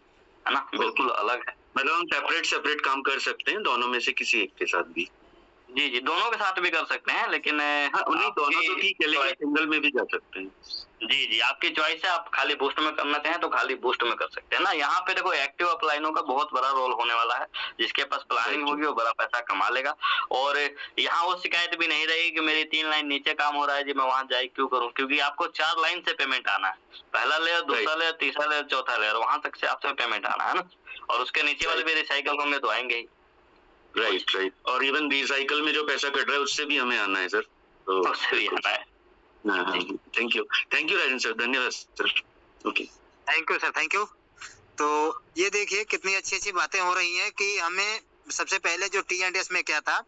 ना, बिल्कुल अलग है। मतलब हम सेपरेट काम कर सकते हैं दोनों में से किसी एक के साथ भी? जी जी, दोनों के साथ भी कर सकते हैं, लेकिन उन्हीं दोनों तो ठीक है, लेकिन सिंगल में भी जा सकते हैं। जी जी, आपकी चॉइस है, आप खाली बूस्ट में करना चाहें तो खाली बूस्ट में कर सकते हैं ना। यहाँ पे देखो एक्टिव अपलाइनों का बहुत बड़ा रोल होने वाला है, जिसके पास प्लानिंग होगी वो बड़ा पैसा कमा लेगा। और यहाँ वो शिकायत भी नहीं रहेगी कि मेरी 3 लाइन नीचे काम हो रहा है जी, मैं वहां जाए क्यों करूँ, क्योंकि आपको 4 लाइन से पेमेंट आना है। पहला लेयर, दूसरा लेयर, तीसरा लेयर, चौथा लेयर, वहां तक से आपसे पेमेंट आना है ना। और उसके नीचे वाले भी रिसाइकल होंगे तो आएंगे ही। राइट। और इवन रिसाइकल में जो पैसा कट रहा है उससे भी हमें आना है सर, तो उससे भी आना है। थैंक यू राजन सर, धन्यवाद sir. Okay, thank you sir, thank you. तो ये देखिए कितनी अच्छी अच्छी बातें हो रही हैं कि हमें सबसे पहले जो टीएनडीएस में क्या था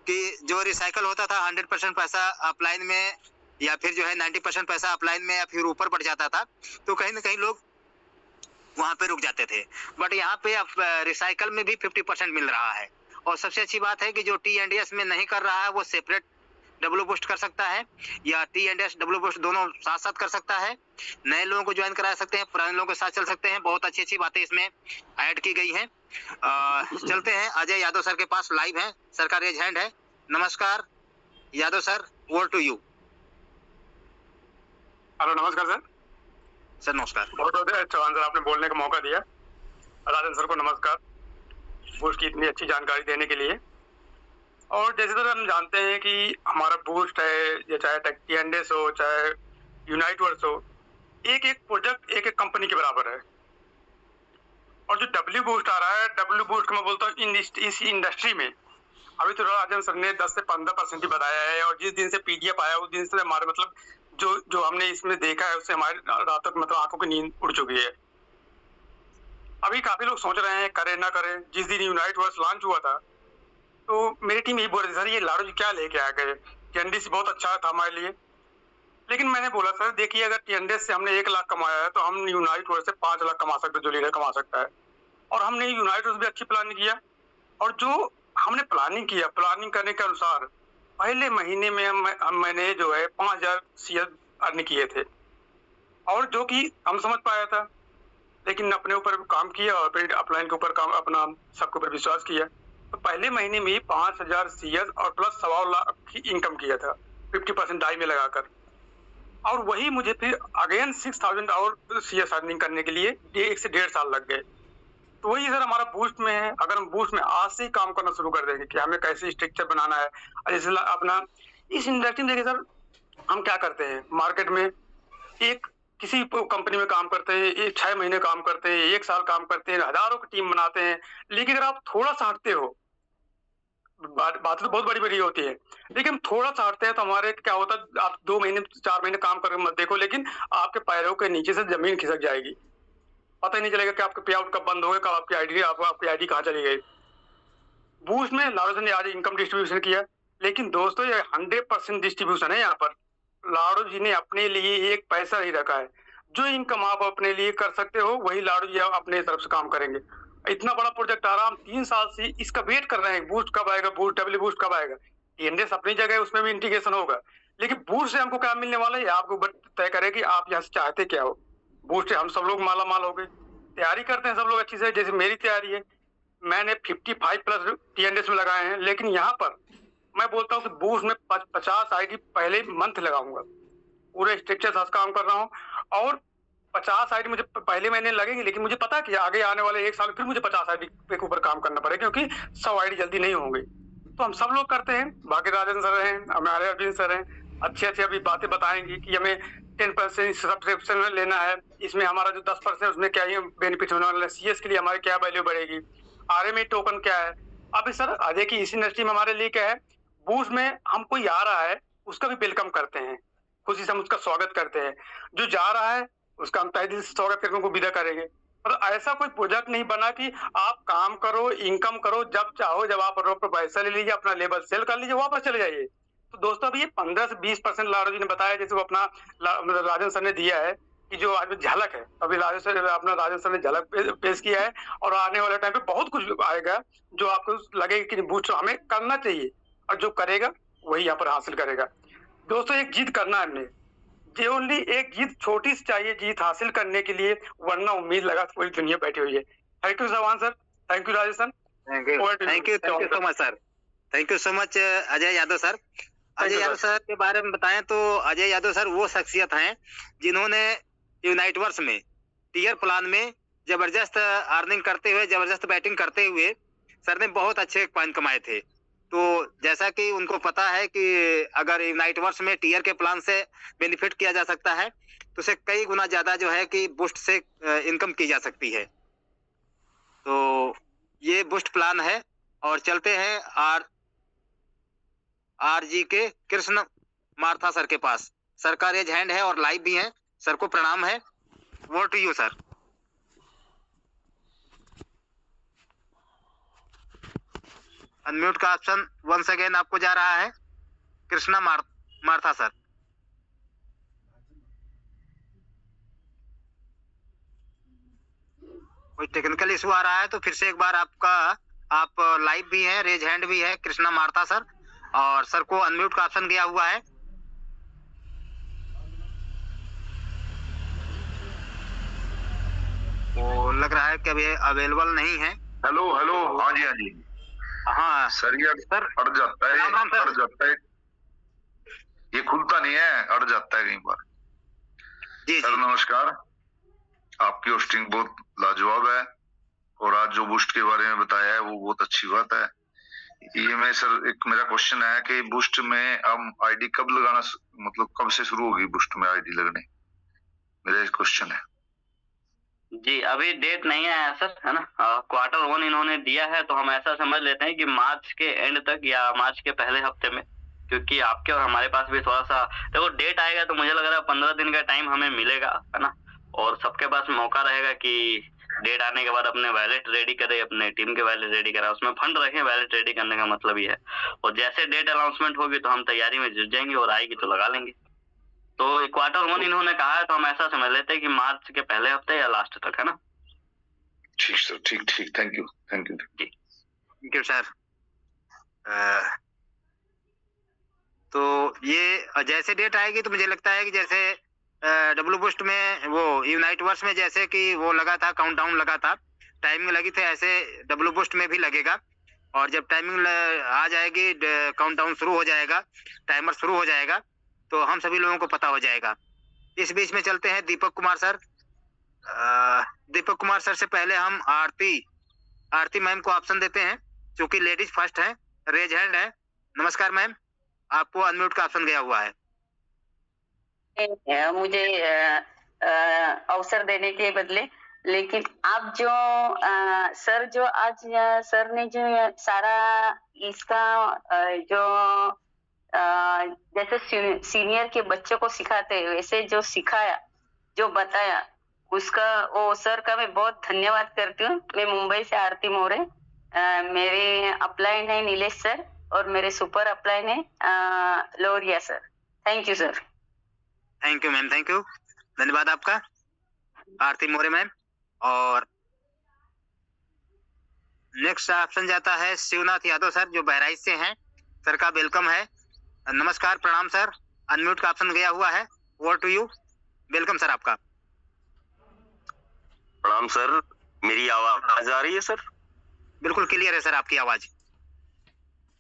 कि जो रिसाइकल होता था 100% पैसा अपलाइन में, या फिर जो है 90% पैसा अपलाइन में, या फिर ऊपर बढ़ जाता था, तो कहीं ना कहीं लोग वहां पे रुक जाते थे। बट यहाँ पे अब रिसाइकल में भी 50% मिल रहा है। और सबसे अच्छी बात है कि जो टीएनडीएस में नहीं कर रहा है वो सेपरेट डब्ल्यू बूस्ट कर सकता है, या टीएनडीएस डब्ल्यू बूस्ट दोनों साथ साथ कर सकता है। नए लोगों को ज्वाइन करा सकते हैं, पुराने लोगों के साथ चल सकते हैं। बहुत अच्छी अच्छी बातें इसमें ऐड की गई हैं। चलते हैं अजय यादव सर के पास, लाइव हैं, सर का रेज हैंड है। नमस्कार Yadav sir, over to you. Hello, नमस्कार सर। सर नमस्कार। बहुत बहुत चौहान सर, आपने बोलने का मौका दिया। राजन सर को नमस्कार बूस्ट की इतनी अच्छी जानकारी देने के लिए। और जैसे सर हम जानते हैं कि हमारा बूस्ट है, या चाहे टीएनडीएस हो, चाहे यूनाइटवर्स हो, एक एक प्रोजेक्ट एक एक कंपनी के बराबर है। और जो डब्ल्यू बूस्ट आ रहा है, डब्ल्यू बूस्ट मैं बोलता हूँ इस इंडस्ट्री में अभी तो राजन सर ने 10 से 15% ही बताया है। और जिस दिन से पीडीएफ आया उस दिन से हमारे मतलब जो हमने इसमें देखा है उससे हमारे रात तक मतलब आंखों की नींद उड़ चुकी है। अभी काफी लोग सोच रहे हैं करें ना करें। जिस दिन यूनाइटवर्स लॉन्च हुआ था तो मेरी टीम यही बोल रही थी, सर ये लाडो जी क्या लेके आ गए, टीएनडीएस बहुत अच्छा था हमारे लिए। लेकिन मैंने बोला सर देखिए, अगर टीएनडीएस से हमने 1 लाख कमाया है तो हम यूनाइटवर्स से 5 लाख कमा सकते हैं, जो लीडर कमा सकता है। और हमने यूनाइटवर्स भी अच्छी प्लानिंग किया, और जो हमने प्लानिंग किया, प्लानिंग करने के अनुसार पहले महीने में मैंने जो है 5000 सीएस अर्न किए थे, और जो कि हम समझ पाया था। लेकिन अपने ऊपर काम किया और फिर अपलाइन के ऊपर काम, अपना सबके ऊपर विश्वास किया, तो पहले महीने में 5000 सीएस और प्लस 1.25 लाख की इनकम किया था 50% डाई में लगाकर। और वही मुझे फिर अगेन 6000 और सीएस अर्निंग करने के लिए 1 से 1.5 साल लग गए। तो वही सर हमारा बूस्ट में है। अगर हम बूस्ट में आज से ही काम करना शुरू कर देंगे कि हमें कैसे स्ट्रक्चर बनाना है, जैसे अपना इस इंडस्ट्री में देखिए सर, हम क्या करते हैं मार्केट में, एक किसी कंपनी में काम करते हैं, 6 महीने काम करते हैं, 1 साल काम करते हैं, हजारों की टीम बनाते हैं। लेकिन अगर आप थोड़ा सा हटते हो, बात तो बहुत बड़ी बड़ी होती है, लेकिन थोड़ा सा हटते हैं तो हमारे क्या होता है, आप 2 महीने 4 महीने काम करके मत देखो, लेकिन आपके पैरों के नीचे से जमीन खिसक जाएगी। पता ही नहीं चलेगा कि आपके पे आउट कब बंद हो गए, कब आपकी आईडी कहाँ चली गई। बूस्ट में लाडो ने आज इनकम डिस्ट्रीब्यूशन किया, लेकिन दोस्तों ये 100% डिस्ट्रीब्यूशन है। यहाँ पर लाडो जी ने अपने लिए एक पैसा नहीं रखा है। जो इनकम आप अपने लिए कर सकते हो वही लाडो जी अपने तरफ से काम करेंगे। इतना बड़ा प्रोजेक्ट आ रहा, हम 3 साल से इसका वेट कर रहे हैं, बूस्ट कब आएगा, बूस्ट डब्ल्यू बूस्ट कब आएगा। टीएनडीएस अपनी जगह है, उसमें भी इंटीग्रेशन होगा, लेकिन बूस्ट से हमको क्या मिलने वाला है आपको तय करे कि आप यहाँ से चाहते क्या हो। बूस्ट से हम सब लोग माला माल हो गए, तैयारी करते हैं सब लोग अच्छी से। जैसे मेरी तैयारी है, मैंने 55+ टीएनडीएस में लगाए हैं, लेकिन यहाँ पर मैं बोलता हूँ कि बूस्ट में 50 आईडी पहले मंथ लगाऊंगा, पूरे स्ट्रक्चर साथ काम कर रहा हूँ। और 50 आईडी मुझे पहले महीने लगेंगे, लेकिन मुझे पता कि आगे आने वाले 1 साल फिर मुझे 50 आईडी के ऊपर काम करना पड़ेगा, क्योंकि 100 आईडी जल्दी नहीं होंगे। तो हम सब लोग करते हैं, बाकी राजन सर हैं, हमारे अरविंद सर हैं, अच्छे अच्छे अभी बातें बताएंगे कि हमें 10% सब्सक्रिप्शन लेना है, इसमें हमारा जो 10% उसमें क्या ही बेनिफिट होने वाला है, सीएस के लिए हमारी क्या वैल्यू बढ़ेगी, आरएमए टोकन क्या है। अब सर अजय की इस इंडस्ट्री में हमारे लिए क्या है, बूस्ट में हम कोई आ रहा है उसका भी वेलकम करते हैं, खुशी से हम उसका स्वागत करते हैं। जो जा रहा है उसका हम तहे दिल से स्वागत करके उनको विदा करेंगे। और ऐसा कोई प्रोजेक्ट नहीं बना कि आप काम करो, इनकम करो, जब चाहो जब आप पैसा ले लीजिए, अपना लेबर सेल कर लीजिए, वापस चले जाइए। तो दोस्तों अभी ये 15 से 20% लाडो जी ने बताया, जैसे वो अपना राजन सर ने दिया है कि जो आज झलक है, अभी राजन सर ने झलक पेश किया है, और आने वाले टाइम पे बहुत कुछ आएगा जो आपको लगेगा कि बूस्ट हमें करना चाहिए, और जो करेगा वही यहाँ पर हासिल करेगा। दोस्तों एक जीत करना है हमने, ये ओनली एक जीत छोटी सी चाहिए जीत हासिल करने के लिए, वरना उम्मीद लगा पूरी दुनिया बैठी हुई है। Thank you Sawan sir, thank you Rajasthan, thank you so much sir, thank you so much Ajay Yadav sir. Ajay Yadav sir के बारे में बताएं तो अजय यादव सर वो शख्सियत हैं जिन्होंने यूनाइट वर्स में टीयर प्लान में जबरदस्त अर्निंग करते हुए, जबरदस्त बैटिंग करते हुए सर ने बहुत अच्छे पॉइंट कमाए थे। तो जैसा कि उनको पता है कि अगर यूनाइट वर्स में टीयर के प्लान से बेनिफिट किया जा सकता है तो उसे कई गुना ज्यादा जो है कि बूस्ट से इनकम की जा सकती है। तो ये बूस्ट प्लान है। और चलते हैं आर जी के कृष्ण मार्था सर के पास। सर का रेज हैंड है और लाइव भी है, सर को प्रणाम है। Over to you sir. Unmute का ऑप्शन वंस अगेन आपको जा रहा है, कृष्णा मार्था सर। कोई टेक्निकल इशू आ रहा है तो फिर से एक बार आप लाइव भी है, रेज हैंड भी है कृष्णा मार्था सर, और सर को अनम्यूट का ऑप्शन गया हुआ है। वो लग रहा है कि अभी अवेलेबल नहीं है। हेलो हेलो, हाँ जी हाँ जी, हाँ सर ये अड़ जाता है, अड़ जाता है, ये खुलता नहीं है, अड़ जाता है कई बार। जी सर नमस्कार, आपकी होस्टिंग बहुत लाजवाब है, और आज जो बूस्ट के बारे में बताया है वो बहुत अच्छी बात है। ये मैं सर एक मेरा क्वेश्चन है कि बूस्ट में हम आईडी कब लगाना, मतलब कब से शुरू होगी बूस्ट में आईडी लगने, मेरा एक क्वेश्चन है। जी अभी डेट नहीं आया सर, है ना। क्वार्टर 1 इन्होंने दिया है, तो हम ऐसा समझ लेते हैं कि मार्च के एंड तक या मार्च के पहले हफ्ते में, क्योंकि आपके और हमारे पास भी थोड़ा सा देखो डेट आएगा तो मुझे लग रहा है 15 दिन का टाइम हमें मिलेगा, है ना। और सबके पास मौका रहेगा कि डेट आने के बाद अपने वैलेट रेडी करे, अपने टीम के वैलेट रेडी करा, उसमें फंड रखें। वैलेट रेडी करने का मतलब ये है। और जैसे डेट अनाउंसमेंट होगी तो हम तैयारी में जुट जाएंगे, और आएगी तो लगा लेंगे। तो क्वार्टर 1 इन्होंने कहा है, तो हम ऐसा समझ लेते हैं कि मार्च के पहले हफ्ते या लास्ट तक, है ना। ठीक सर, ठीक ठीक, thank you thank you sir. तो ये जैसे डेट आएगी तो मुझे लगता है कि जैसे डब्ल्यू बूस्ट में वो यूनाइट वर्स में जैसे कि वो लगा था, काउंटडाउन लगा था, टाइमिंग लगी थी, ऐसे डब्ल्यू बूस्ट में भी लगेगा। और जब टाइमिंग आ जाएगी, काउंटडाउन शुरू हो जाएगा, टाइमर शुरू हो जाएगा, तो हम सभी लोगों को पता हो जाएगा। इस बीच में चलते हैं दीपक कुमार सर। दीपक कुमार सर से पहले हम आरती मैम को ऑप्शन देते हैं, क्योंकि लेडीज फर्स्ट है, रेज हैंड है। नमस्कार मैम, आपको अनम्यूट का ऑप्शन गया हुआ है। मुझे अवसर देने के बदले, लेकिन आप जो सर जो आज सर ने जो सारा इसका जो जैसे सीनियर के बच्चों को सिखाते हैं वैसे जो सिखाया, जो बताया, उसका वो सर का मैं बहुत धन्यवाद करती हूँ। मैं मुंबई से आरती मोरे, मेरे अपलाइन है नीलेश सर, और मेरे सुपर अपलाइन है Loria sir. Thank you sir. Thank you ma'am, thank you, धन्यवाद आपका आरती मोरे मैम। और नेक्स्ट ऑप्शन जाता है शिवनाथ यादव सर, जो बहराइच से हैं। सर का वेलकम है। नमस्कार, प्रणाम सर। अनम्यूट का ऑप्शन गया हुआ है, over to you. Welcome sir आपका। प्रणाम सर, मेरी आवाज आ रही है सर? बिल्कुल क्लियर है सर आपकी आवाज।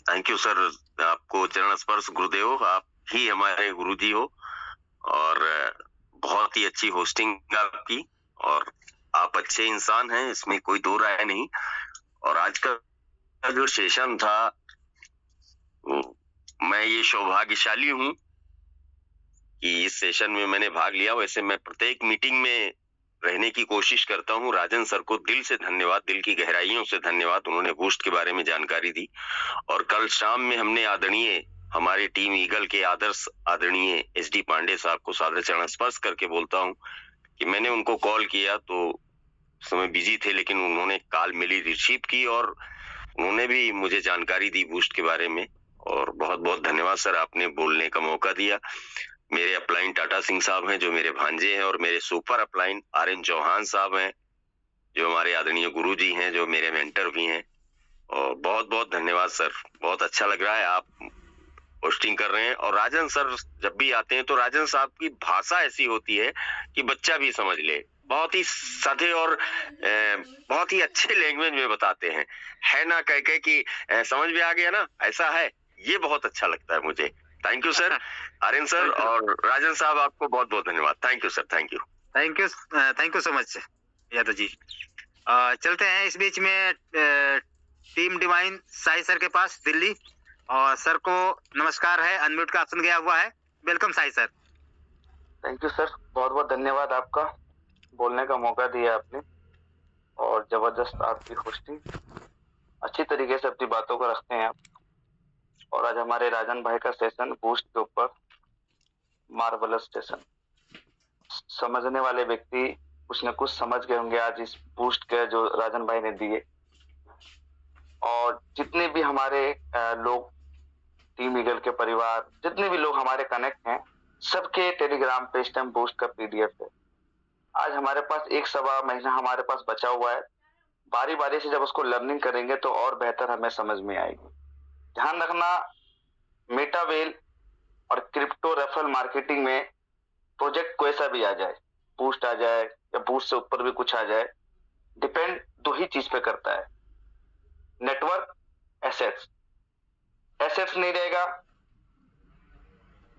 थैंक यू सर, आपको चरण स्पर्श गुरुदेव, आप ही हमारे गुरुजी हो, और बहुत ही अच्छी होस्टिंग आपकी, और आप अच्छे इंसान हैं, इसमें कोई दो राय नहीं। और आज का जो सेशन था, मैं ये सौभाग्यशाली हूँ कि इस सेशन में मैंने भाग लिया। वैसे मैं प्रत्येक मीटिंग में रहने की कोशिश करता हूँ। राजन सर को दिल से धन्यवाद, दिल की गहराइयों से धन्यवाद, उन्होंने बूस्ट के बारे में जानकारी दी। और कल शाम में हमने आदरणीय हमारे टीम ईगल के आदर्श आदरणीय SD पांडे साहब को सादर चरण स्पर्श करके बोलता हूँ कि मैंने उनको कॉल किया तो उस समय बिजी थे, लेकिन उन्होंने कॉल मेरी रिसीव की और उन्होंने भी मुझे जानकारी दी बूस्ट के बारे में। और बहुत बहुत धन्यवाद सर, आपने बोलने का मौका दिया। मेरे अपलाइन टाटा सिंह साहब हैं जो मेरे भांजे हैं, और मेरे सुपर अपलाइन RN चौहान साहब हैं जो हमारे आदरणीय गुरुजी हैं, जो मेरे मेंटर भी हैं। और बहुत बहुत धन्यवाद सर, बहुत अच्छा लग रहा है आप होस्टिंग कर रहे हैं। और राजन सर जब भी आते हैं तो राजन साहब की भाषा ऐसी होती है कि बच्चा भी समझ ले, बहुत ही सादे और बहुत ही अच्छे लैंग्वेज में बताते हैं, है ना कह के कि समझ में आ गया ना, ऐसा है, ये बहुत अच्छा लगता है मुझे। Thank you sir, RN sir और राजन साहब, आपको बहुत बहुत धन्यवाद। Thank you sir, thank you, thank you so much Yadav ji. चलते हैं इस बीच में टीम डिवाइन साई सर के पास दिल्ली, और सर को नमस्कार है, अनम्यूट का ऑप्शन गया हुआ है। Welcome Sai sir. Thank you sir, बहुत बहुत धन्यवाद आपका, बोलने का मौका दिया आपने, और जबरदस्त आपकी होस्टिंग, अच्छी तरीके से अपनी बातों को रखते हैं आप। और आज हमारे राजन भाई का सेशन बूस्ट के ऊपर मार्वलस सेशन, समझने वाले व्यक्ति कुछ न कुछ समझ गए होंगे आज इस बूस्ट के जो राजन भाई ने दिए। और जितने भी हमारे लोग, टीम ईगल के परिवार, जितने भी लोग हमारे कनेक्ट हैं, सबके टेलीग्राम पे इस टाइम बूस्ट का PDF है। आज हमारे पास 1.25 महीना हमारे पास बचा हुआ है, बारी बारी से जब उसको लर्निंग करेंगे तो और बेहतर हमें समझ में आएगी। ध्यान रखना, मेटावेल और क्रिप्टो रेफरल मार्केटिंग में प्रोजेक्ट कोई सा भी आ जाए, बूस्ट आ जाए या बूस्ट से ऊपर भी कुछ आ जाए, डिपेंड 2 ही चीज पे करता है, नेटवर्क, एसेट्स। एसेट्स नहीं रहेगा,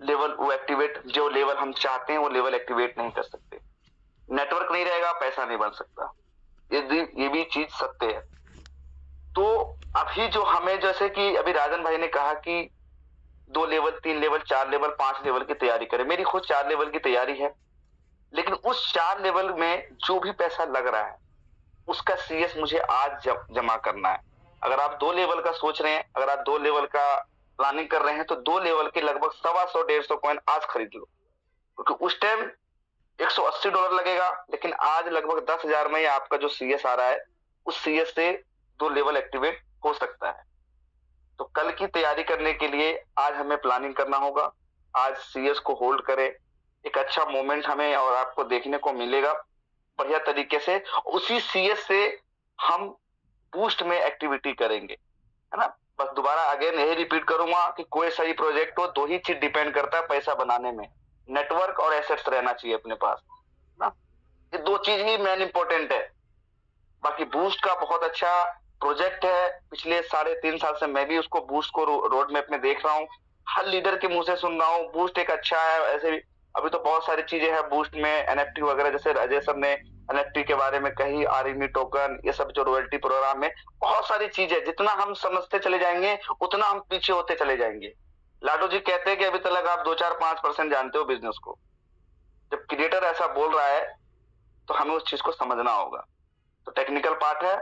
लेवल वो एक्टिवेट, जो लेवल हम चाहते हैं वो लेवल एक्टिवेट नहीं कर सकते। नेटवर्क नहीं रहेगा, पैसा नहीं बन सकता, ये भी चीज सत्य है। तो अभी जो हमें, जैसे कि अभी राजन भाई ने कहा कि 2 लेवल, 3 लेवल, 4 लेवल, 5 लेवल की तैयारी करें, मेरी खुद 4 लेवल की तैयारी है, लेकिन उस 4 लेवल में जो भी पैसा लग रहा है उसका CS मुझे आज जमा करना है। अगर आप 2 लेवल का सोच रहे हैं, अगर आप 2 लेवल का प्लानिंग कर रहे हैं, तो 2 लेवल के लगभग 125-150 कॉइन आज खरीद लो, क्योंकि उस टाइम $180 लगेगा, लेकिन आज लगभग 10,000 में आपका जो CS आ रहा है, उस CS से 2 लेवल एक्टिवेट हो सकता है। तो कल की तैयारी करने के लिए आज हमें प्लानिंग करना होगा। आज CS को होल्ड करें, एक अच्छा मोमेंट हमें और आपको देखने को मिलेगा बढ़िया तरीके से। उसी CS से हम बूस्ट में एक्टिविटी करेंगे, है ना। बस दोबारा अगेन यही रिपीट करूंगा कि कोई सही प्रोजेक्ट हो, 2 ही चीज डिपेंड करता है पैसा बनाने में, नेटवर्क और एसेट्स रहना चाहिए अपने पास ना। ये 2 चीज ही मेन इंपॉर्टेंट है। बाकी बूस्ट का बहुत अच्छा प्रोजेक्ट है, पिछले 3.5 साल से मैं भी उसको बूस्ट को रोड मैप में देख रहा हूँ, हर लीडर के मुंह से सुन रहा हूँ बूस्ट एक अच्छा है। ऐसे भी अभी तो बहुत सारी चीजें हैं बूस्ट में, NFT वगैरह, जैसे अजय सर ने NFT के बारे में कही, RME टोकन, ये सब जो रॉयल्टी प्रोग्राम में बहुत सारी चीजें, जितना हम समझते चले जाएंगे उतना हम पीछे होते चले जाएंगे। लाडो जी कहते हैं कि अभी तक आप 2, 4, 5% जानते हो बिजनेस को। जब क्रिएटर ऐसा बोल रहा है तो हमें उस चीज को समझना होगा। तो टेक्निकल पार्ट है,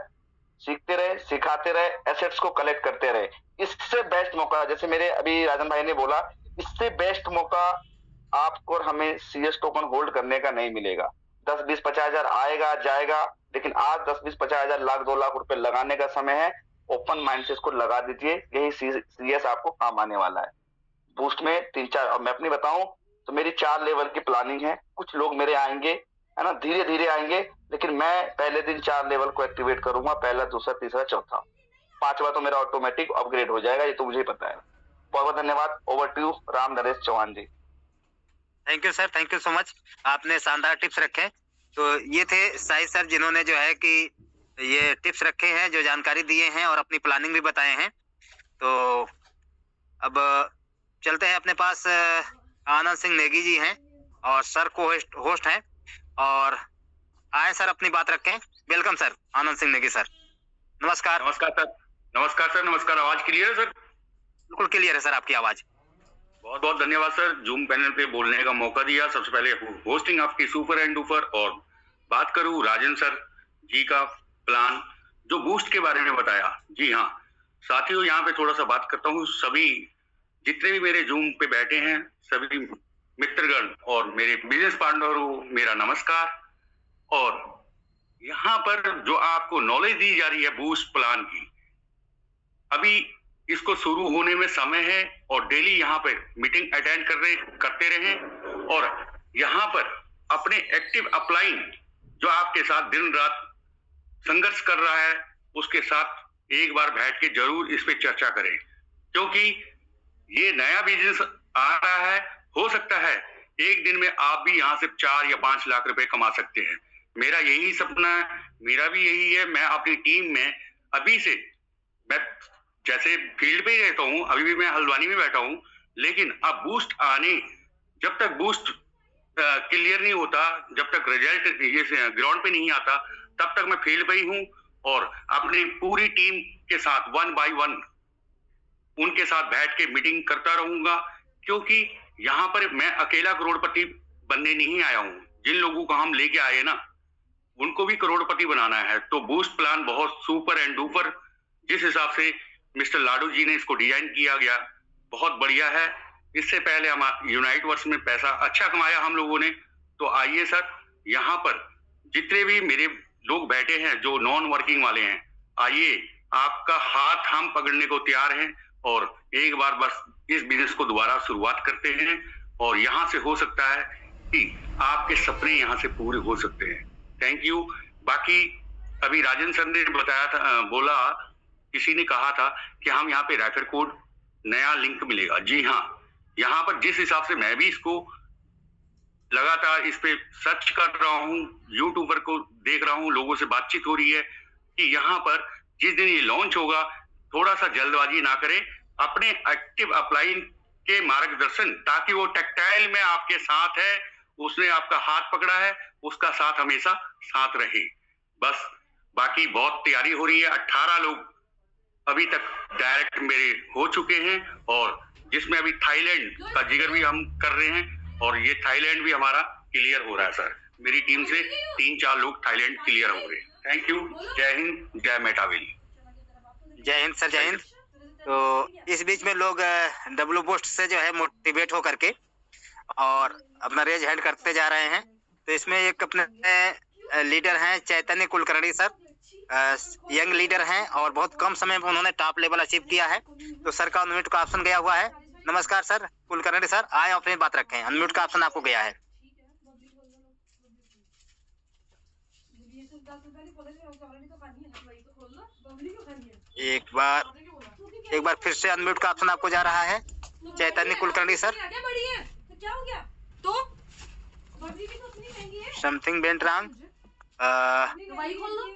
सीखते रहे, सिखाते रहे, एसेट्स को कलेक्ट करते रहे। इससे बेस्ट मौका, जैसे मेरे अभी राजन भाई ने बोला, इससे बेस्ट मौका आपको और हमें CS टोकन होल्ड करने का नहीं मिलेगा। 10, 20, 50 हजार आएगा जाएगा, लेकिन आज 10, 20, 50 हजार, लाख, 2 लाख रुपए लगाने का समय है। ओपन माइंड से इसको लगा दीजिए, यही CS आपको काम आने वाला है। बूस्ट में 3-4, और मैं अपनी बताऊं तो मेरी 4 लेवल की प्लानिंग है। कुछ लोग मेरे आएंगे, है ना, धीरे धीरे आएंगे, लेकिन मैं पहले दिन 4 लेवल को एक्टिवेट करूंगा, पहला, दूसरा, तीसरा, चौथा, 5वां तो मेरा ऑटोमेटिक अपग्रेड हो जाएगा, ये तो मुझे पता है। बहुत बहुत धन्यवाद। Over to you Ram Naresh Chauhan ji. Thank you sir, thank you so much, आपने शानदार टिप्स रखे। तो ये थे साई सर जिन्होंने जो है कि ये टिप्स रखे हैं, जो जानकारी दिए हैं और अपनी प्लानिंग भी बताए हैं। तो अब चलते हैं अपने पास, आनंद सिंह नेगी जी हैं और सर को होस्ट हैं, और आए सर अपनी बात रखें। Welcome sir, Anand Singh Negi sir, नमस्कार। नमस्कार सर, नमस्कार सर, नमस्कार। आवाज क्लियर है सर? बिल्कुल क्लियर है सर आपकी आवाज। बहुत बहुत धन्यवाद सर, जूम पैनल पे बोलने का मौका दिया। सबसे पहले होस्टिंग आपकी सुपर एंड डुपर। और बात करूं राजन सर जी का प्लान जो बूस्ट के बारे में बताया, जी हाँ साथियों, यहाँ पे थोड़ा सा बात करता हूँ। सभी जितने भी मेरे जूम पे बैठे हैं, सभी मित्रगण और मेरे बिजनेस पार्टनर, मेरा नमस्कार। और यहाँ पर जो आपको नॉलेज दी जा रही है बूस्ट प्लान की, अभी इसको शुरू होने में समय है और डेली यहाँ पर मीटिंग अटेंड करते रहें और यहाँ पर अपने एक्टिव अपलाइन जो आपके साथ दिन रात संघर्ष कर रहा है उसके साथ एक बार बैठ के जरूर इस पे चर्चा करें, क्योंकि ये नया बिजनेस आ रहा है। हो सकता है एक दिन में आप भी यहाँ से 4 या 5 लाख रुपए कमा सकते हैं। मेरा यही सपना है, मेरा भी यही है। मैं अपनी टीम में अभी से, मैं जैसे फील्ड पे ही रहता हूँ, अभी भी मैं हल्द्वानी में बैठा हूँ, लेकिन अब बूस्ट आने, जब तक बूस्ट क्लियर नहीं होता, जब तक रिजल्ट ये ग्राउंड पे नहीं आता, तब तक मैं फील्ड पे ही हूँ और अपनी पूरी टीम के साथ 1 by 1 उनके साथ बैठ के मीटिंग करता रहूंगा, क्योंकि यहाँ पर मैं अकेला करोड़पति बनने नहीं आया हूँ। जिन लोगों को हम लेके आए ना, उनको भी करोड़पति बनाना है। तो बूस्ट प्लान बहुत सुपर एंड डुपर, जिस हिसाब से मिस्टर लाडू जी ने इसको डिजाइन किया गया, बहुत बढ़िया है। इससे पहले हम यूनाइट वर्ष में पैसा अच्छा कमाया हम लोगों ने। तो आइए सर, यहाँ पर जितने भी मेरे लोग बैठे हैं जो नॉन वर्किंग वाले हैं, आइए, आपका हाथ हम पकड़ने को तैयार हैं और एक बार बस इस बिजनेस को दोबारा शुरुआत करते हैं और यहाँ से हो सकता है कि आपके सपने यहाँ से पूरे हो सकते हैं। Thank you. बाकी अभी राजन सर ने बताया था, बोला, किसी ने कहा था कि हम यहाँ पे रेफर कोड नया लिंक मिलेगा। जी हाँ, यहाँ पर जिस हिसाब से मैं भी इसको लगातार इस पे सर्च कर रहा हूँ, यूट्यूबर को देख रहा हूँ, लोगों से बातचीत हो रही है कि यहाँ पर जिस दिन ये लॉन्च होगा, थोड़ा सा जल्दबाजी ना करें, अपने एक्टिव अपलाइन के मार्गदर्शन, ताकि वो टेक्टाइल में आपके साथ है, उसने आपका हाथ पकड़ा है, उसका साथ हमेशा साथ रहे। बस बाकी बहुत तैयारी हो रही है। 18 लोग अभी तक डायरेक्ट मेरे हो चुके हैं और जिसमें अभी थाईलैंड का जिक्र भी हम कर रहे हैं और ये थाईलैंड भी हमारा क्लियर हो रहा है सर। मेरी टीम से 3-4 लोग थाईलैंड क्लियर हो गए। Thank you. जय हिंद, जय मेटावेली। जय हिंद सर, जय हिंद। तो इस बीच में लोग डब्लू बूस्ट से जो है मोटिवेट होकर के और अपना रेज हैंड करते जा रहे हैं। तो इसमें एक अपने लीडर हैं चैतन्य कुलकर्णी सर, यंग लीडर हैं और बहुत कम समय में उन्होंने टॉप लेवल अचीव किया है। तो सर का अनम्यूट का ऑप्शन गया हुआ है। नमस्कार सर कुलकर्णी सर, आए अपनी बात रखें, अनम्यूट का ऑप्शन आपको गया है। एक बार फिर से अनम्यूट का ऑप्शन आपको जा रहा है, Chaitanya Kulkarni sir. Something went wrong.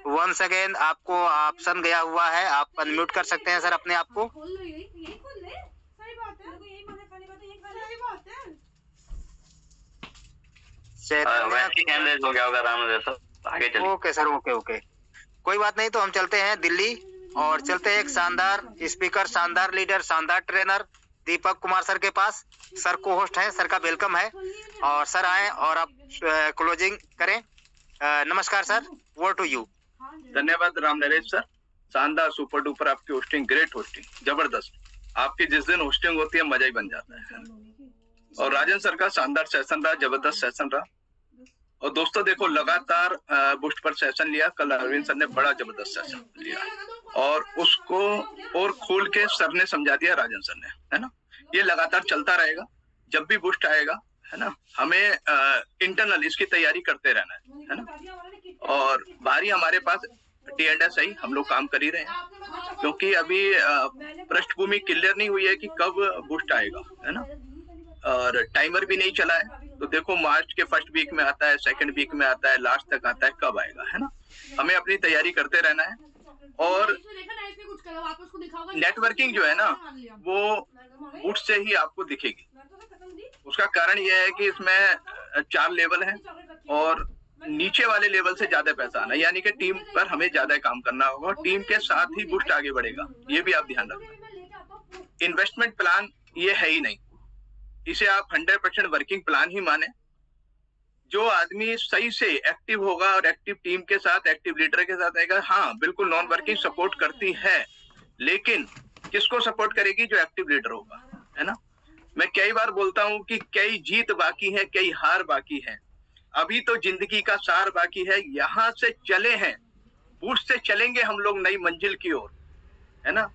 Once again आपको ऑप्शन गया हुआ है, आप अनम्यूट कर सकते हैं सर अपने आप को। हो गया होगा आगे चलिए। ओके सर, ओके, कोई बात नहीं। तो हम चलते हैं दिल्ली और चलते हैं एक शानदार स्पीकर, शानदार लीडर, शानदार ट्रेनर दीपक कुमार सर के पास। सर को होस्ट है, सर का वेलकम है और सर आए और आप क्लोजिंग करें। नमस्कार सर, वर्ड टू यू। धन्यवाद राम नरेश सर, शानदार, सुपर डुपर आपकी होस्टिंग, ग्रेट होस्टिंग, जबरदस्त। आपकी जिस दिन होस्टिंग होती है मजा ही बन जाता है। और राजन सर का शानदार सेशन रहा, जबरदस्त सेशन रहा। और दोस्तों देखो, लगातार बूस्ट पर सेशन लिया, कल अरविंद सर ने बड़ा जबरदस्त सेशन लिया और उसको और खोल के सर ने समझा दिया, राजन सर ने, है ना। ये लगातार चलता रहेगा, जब भी बूस्ट आएगा, है ना, हमें इंटरनल इसकी तैयारी करते रहना है ना। और बाहरी हमारे पास T&S आई, हम लोग काम कर ही रहे हैं, क्योंकि अभी पृष्ठभूमि क्लियर नहीं हुई है कि कब बूस्ट आएगा, है ना। और टाइमर भी नहीं चला है, तो देखो मार्च के फर्स्ट वीक में आता है, सेकंड वीक में आता है, लास्ट तक आता है, कब आएगा, है ना। हमें अपनी तैयारी करते रहना है। और नेटवर्किंग जो है ना, वो बूस्ट से ही आपको दिखेगी। उसका कारण यह है कि इसमें 4 लेवल हैं और नीचे वाले लेवल से ज्यादा पैसा आना, यानी कि टीम पर हमें ज्यादा काम करना होगा। टीम के साथ ही बूस्ट आगे बढ़ेगा, ये भी आप ध्यान रखना। इन्वेस्टमेंट प्लान ये है ही नहीं, इसे आप 100% वर्किंग प्लान ही माने। जो आदमी सही से एक्टिव होगा और एक्टिव टीम के साथ, एक्टिव लीडर के साथ आएगा, हाँ बिल्कुल नॉन वर्किंग सपोर्ट करती है, लेकिन किसको सपोर्ट करेगी? जो एक्टिव लीडर होगा, है ना। मैं कई बार बोलता हूं कि कई जीत बाकी है, कई हार बाकी है। अभी तो जिंदगी का सार बाकी है, यहाँ से चले हैं, बूस्ट से चलेंगे हम लोग नई मंजिल की ओर, है ना।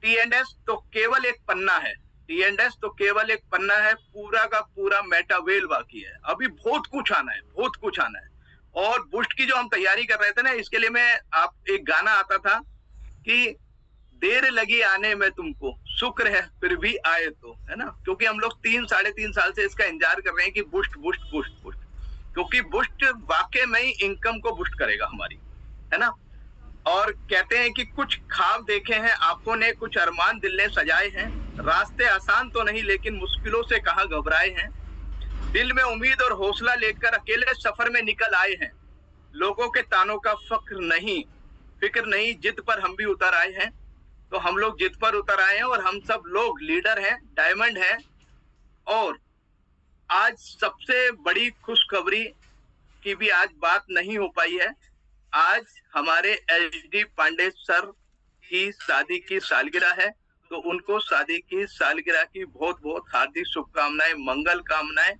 T&S तो केवल एक पन्ना है, T&S तो केवल एक पन्ना है, पूरा का पूरा मेटावेल बाकी है, अभी बहुत कुछ आना है, बहुत कुछ आना है। और बूस्ट की जो हम तैयारी कर रहे थे ना, इसके लिए मैं एक गाना आता था कि देर लगी आने में तुमको, शुक्र है फिर भी आए तो, है ना। क्योंकि हम लोग 3-3.5 साल से इसका इंतजार कर रहे हैं कि बूस्ट बूस्ट बूस्ट बूस्ट, क्योंकि बूस्ट वाकई में ही इनकम को बूस्ट करेगा हमारी, है ना। और कहते हैं कि कुछ ख्वाब देखे हैं आंखों ने, कुछ अरमान दिल ने सजाए हैं, रास्ते आसान तो नहीं लेकिन मुश्किलों से कहाँ घबराए हैं, दिल में उम्मीद और हौसला लेकर अकेले सफर में निकल आए हैं, लोगों के तानों का फिक्र नहीं, जिद पर हम भी उतर आए हैं। तो हम लोग जिद पर उतर आए हैं और हम सब लोग लीडर हैं, डायमंड हैं। और आज सबसे बड़ी खुशखबरी की भी आज बात नहीं हो पाई है, आज हमारे HD पांडे सर की शादी की सालगिरह है, तो उनको शादी की सालगिरह की बहुत बहुत हार्दिक शुभकामनाएं, मंगल कामनाएं,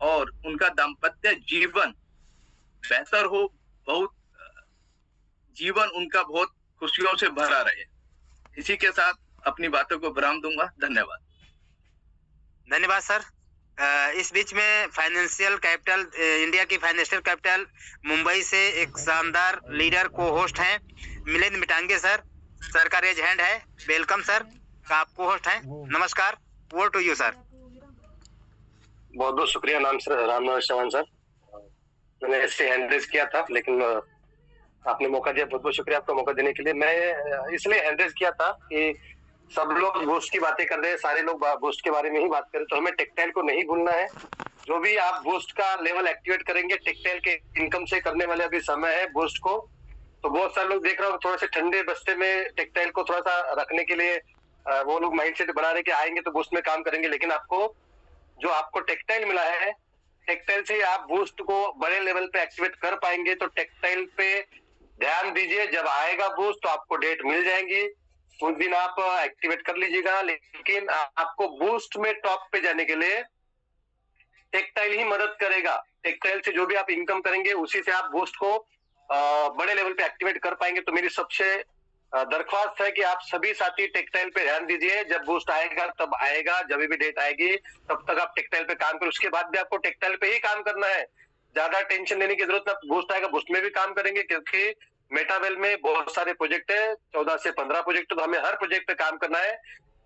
और उनका दाम्पत्य जीवन बेहतर हो, बहुत जीवन उनका बहुत खुशियों से भरा रहे। इसी के साथ अपनी बातों को विराम दूंगा। धन्यवाद। धन्यवाद सर। इस बीच में फाइनेंशियल कैपिटल, इंडिया की फाइनेंशियल कैपिटल मुंबई से एक शानदार लीडर को होस्ट हैं मिलिंद मिटांगे सर। सर का रेज हैंड है, वेलकम सर, आप को होस्ट हैं। नमस्कार, ओवर टू यू सर। बहुत बहुत शुक्रिया रामनगर चौहान सर, मैंने ऐसे हैंड रेज किया था लेकिन आपने मौका दिया, बहुत बहुत शुक्रिया आपका मौका देने के लिए। मैं इसलिए हैंड रेज किया था कि सब लोग बूस्ट की बातें कर रहे हैं, सारे लोग बूस्ट के बारे में ही बात करें, तो हमें टेक्सटाइल को नहीं भूलना है। जो भी आप बूस्ट का लेवल एक्टिवेट करेंगे, टेक्सटाइल के इनकम से करने वाले अभी समय है बूस्ट को, तो बहुत सारे लोग देख रहे हो थोड़ा से ठंडे बस्ते में टेक्सटाइल को थोड़ा सा रखने के लिए वो लोग माइंडसेट बना रहे कि आएंगे तो बूस्ट में काम करेंगे, लेकिन आपको टेक्सटाइल मिला है, टेक्सटाइल से आप बूस्ट को बड़े लेवल पे एक्टिवेट कर पाएंगे। तो टेक्सटाइल पे ध्यान दीजिए, जब आएगा बूस्ट तो आपको डेट मिल जाएंगी, उस दिन आप एक्टिवेट कर लीजिएगा। लेकिन आपको बूस्ट में टॉप पे जाने के लिए टेक्सटाइल ही मदद करेगा। टेक्सटाइल से जो भी आप इनकम करेंगे उसी से आप बूस्ट को बड़े लेवल पे एक्टिवेट कर पाएंगे। तो मेरी सबसे दरख्वास्त है कि आप सभी साथी टेक्सटाइल पे ध्यान दीजिए, जब बूस्ट आएगा तब आएगा, जब भी डेट आएगी तब तक आप टेक्सटाइल पे काम करें, उसके बाद भी आपको टेक्सटाइल पे ही काम करना है, ज्यादा टेंशन लेने की जरूरत नहीं। बूस्ट आएगा, बूस्ट में भी काम करेंगे, क्योंकि मेटावेल में बहुत सारे प्रोजेक्ट है, 14 से 15 प्रोजेक्ट, तो हमें हर प्रोजेक्ट पे काम करना है।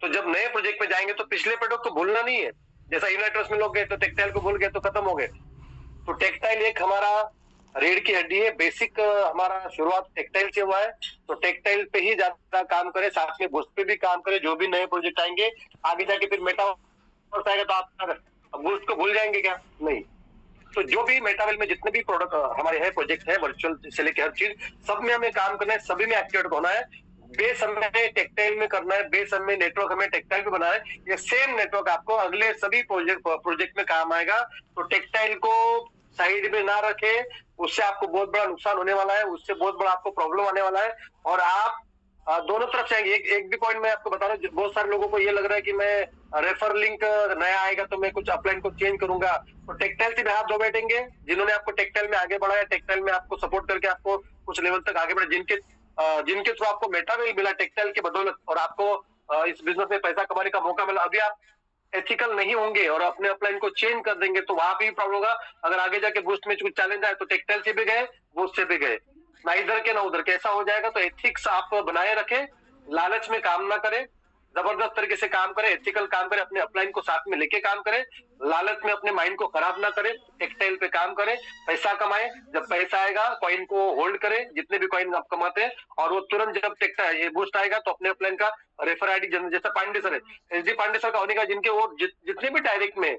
तो जब नए प्रोजेक्ट पे जाएंगे तो पिछले प्रोजेक्ट को भूलना नहीं है। जैसा यूनाइटर्स में लोग गए तो टेक्सटाइल को भूल गए तो खत्म हो गए। तो टेक्सटाइल एक हमारा रीढ़ की हड्डी है, बेसिक हमारा शुरुआत टेक्सटाइल से हुआ है, तो टेक्सटाइल पे ही ज्यादा काम करें, साथ में बूस्ट पे भी काम करें। जो भी नए प्रोजेक्ट आएंगे आगे जाके फिर मेटावर्स आएगा तो आप बूस्ट को भूल जाएंगे क्या? नहीं। तो जो भी मेटावेल में जितने भी प्रोडक्ट हमारे है, प्रोजेक्ट है, वर्चुअल से लेकर हर चीज, सब में हमें काम करना है, सभी में एक्टिवेट होना है। बेस हमें टेक्सटाइल में करना है, बेस हमें नेटवर्क हमें टेक्सटाइल पे बनाना है। ये सेम नेटवर्क आपको अगले सभी प्रोजेक्ट में काम आएगा। तो टेक्सटाइल को साइड में ना रखे, उससे आपको बहुत बड़ा नुकसान होने वाला है, उससे बहुत बड़ा आपको प्रॉब्लम आने वाला है। और आप दोनों तरफ से आएंगे। एक भी पॉइंट मैं आपको बता रहा हूँ, बहुत सारे लोगों को ये लग रहा है कि मैं रेफर लिंक नया आएगा तो मैं कुछ अपलाइन को चेंज करूंगा, तो टेक्सटाइल से भी हाथ धो बैठेंगे। जिन्होंने आपको टेक्सटाइल में आगे बढ़ाया, टेक्सटाइल में आपको सपोर्ट करके आपको कुछ लेवल तक आगे बढ़ा, जिनके थ्रू आपको मेटावेल मिला टेक्सटाइल की बदौलत, और आपको इस बिजनेस में पैसा कमाने का मौका मिला, अभी आप एथिकल नहीं होंगे और अपने अपलाइन को चेंज कर देंगे तो वहां भी प्रॉब्लम होगा। अगर आगे जाके बूस्ट में कुछ चैलेंज आए तो टेक्सटाइल से भी गए, बूस्ट से भी गए, ना इधर के ना उधर के, ऐसा हो जाएगा। तो एथिक्स आप बनाए रखें, लालच में काम ना करें, जबरदस्त तरीके से काम करें, एथिकल काम करें, अपने अपलाइन को साथ में लेके काम करें, लालच में अपने माइंड को खराब ना करें, टेक्सटाइल पे काम करें, पैसा कमाएं। जब पैसा आएगा कॉइन को होल्ड करें, जितने भी कॉइन आप कमाते हैं, और वो तुरंत जब टेक्सटाइल ये बूस्ट आएगा तो अपने अपलाइन का रेफर आईडी, जैसा पांडे सर है, SD पांडे सर का होने का, जिनके वो जितने भी डायरेक्ट में,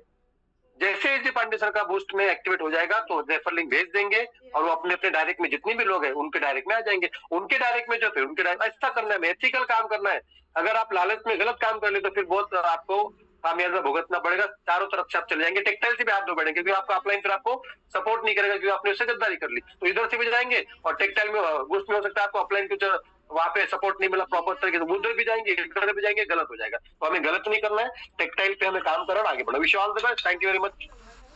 जैसे SD पांडे सर का बूस्ट में एक्टिवेट हो जाएगा तो रेफर लिंक भेज देंगे और वो अपने अपने डायरेक्ट में जितने भी लोग हैं उनके डायरेक्ट में आ जाएंगे। उनके डायरेक्ट में जो फिर उनके डायरेक्ट, ऐसा करना है, एथिकल काम करना है। अगर आप लालच में गलत काम कर ले तो फिर बहुत आपको खामियाजा भुगतना पड़ेगा। चारों तरफ से आप चले जाएंगे, टेक्सटाइल से भी हाथ धो बैठेंगे, क्योंकि आपका अपलाइन फिर आपको सपोर्ट नहीं करेगा, क्योंकि आपने उससे गद्दारी कर ली। तो इधर से भी जाएंगे और टेक्सटाइल में बूस्ट में हो सकता है आपको अपलाइन कुछ वहां पे सपोर्ट नहीं मिला प्रॉपर तरीके से, उधर भी जाएंगे, इधर भी जाएंगे, गलत हो जाएगा। तो हमें गलत नहीं करना है, टेक्सटाइल पे हमें काम करना, आगे बढ़ना। Wish you all the best, thank you very much.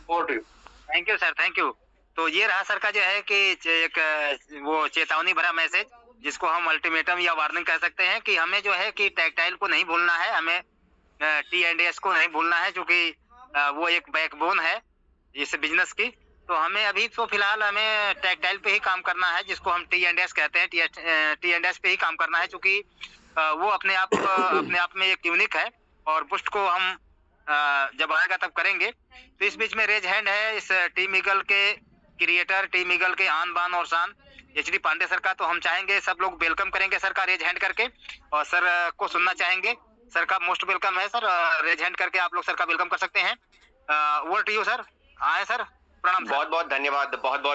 Thank you sir, thank you. तो ये रहा सर का जो है कि एक वो चेतावनी भरा मैसेज, जिसको हम अल्टीमेटम या वार्निंग कह सकते हैं, कि हमें जो है कि टेक्सटाइल को नहीं भूलना है, हमें T&S को नहीं भूलना है, क्योंकि वो एक बैकबोन है इस बिजनेस की। तो हमें अभी तो फिलहाल हमें टेक्सटाइल पे ही काम करना है, जिसको हम T&S कहते हैं। T&S पे ही काम करना है, क्योंकि वो अपने आप में एक यूनिक है, और बुस्ट को हम जब आएगा तब करेंगे। तो इस बीच में रेज हैंड है इस टीम ईगल के क्रिएटर, टीम ईगल के आन बान और शान HD पांडे सर का। तो हम चाहेंगे सब लोग वेलकम करेंगे सर का रेज हैंड करके, और सर को सुनना चाहेंगे। सर का मोस्ट वेलकम है सर, रेज हैंड करके आप लोग सर का वेलकम कर सकते हैं। ओवर टू यू सर, आए सर, प्रणाम। बहुत बहुत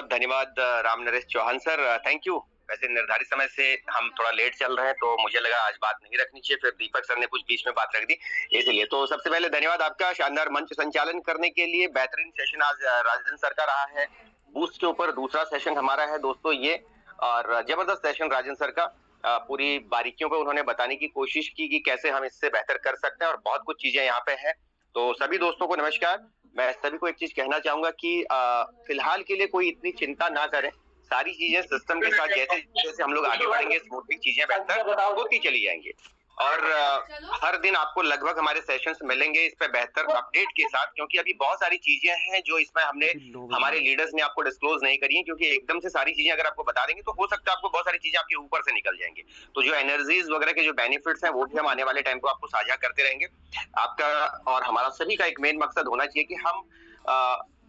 धन्यवाद Ram Naresh Chauhan sir, thank you. वैसे निर्धारित समय से हम थोड़ा लेट चल रहे हैं, तो मुझे लगा आज बात नहीं रखनी चाहिए, फिर दीपक सर ने कुछ बीच में बात रख दी, इसलिए। तो सबसे पहले धन्यवाद आपका शानदार मंच संचालन करने के लिए। बेहतरीन सेशन आज राजन सर का रहा है। बूस्ट के ऊपर दूसरा सेशन हमारा है दोस्तों ये, और जबरदस्त सेशन राजन सर का। पूरी बारीकियों पे उन्होंने बताने की कोशिश की कि कैसे हम इससे बेहतर कर सकते हैं, और बहुत कुछ चीजें यहाँ पे है। तो सभी दोस्तों को नमस्कार। मैं सभी को एक चीज कहना चाहूंगा कि फिलहाल के लिए कोई इतनी चिंता ना करें, सारी चीजें सिस्टम के साथ जैसे जैसे हम लोग आगे बढ़ेंगे, स्मूथली चीजें बेहतर होती चली जाएंगी। और हर दिन आपको लगभग हमारे सेशंस मिलेंगे इस पे बेहतर अपडेट के साथ, क्योंकि अभी बहुत सारी चीजें हैं जो इसमें हमने हमारे लीडर्स ने आपको डिस्क्लोज नहीं करी है, क्योंकि एकदम से सारी चीजें अगर आपको बता देंगे तो हो सकता है आपको बहुत सारी चीजें आपके ऊपर से निकल जाएंगी। तो जो एनर्जीज वगैरह के जो बेनिफिट्स हैं वो भी हम आने वाले टाइम को आपको साझा करते रहेंगे। आपका और हमारा सभी का एक मेन मकसद होना चाहिए कि हम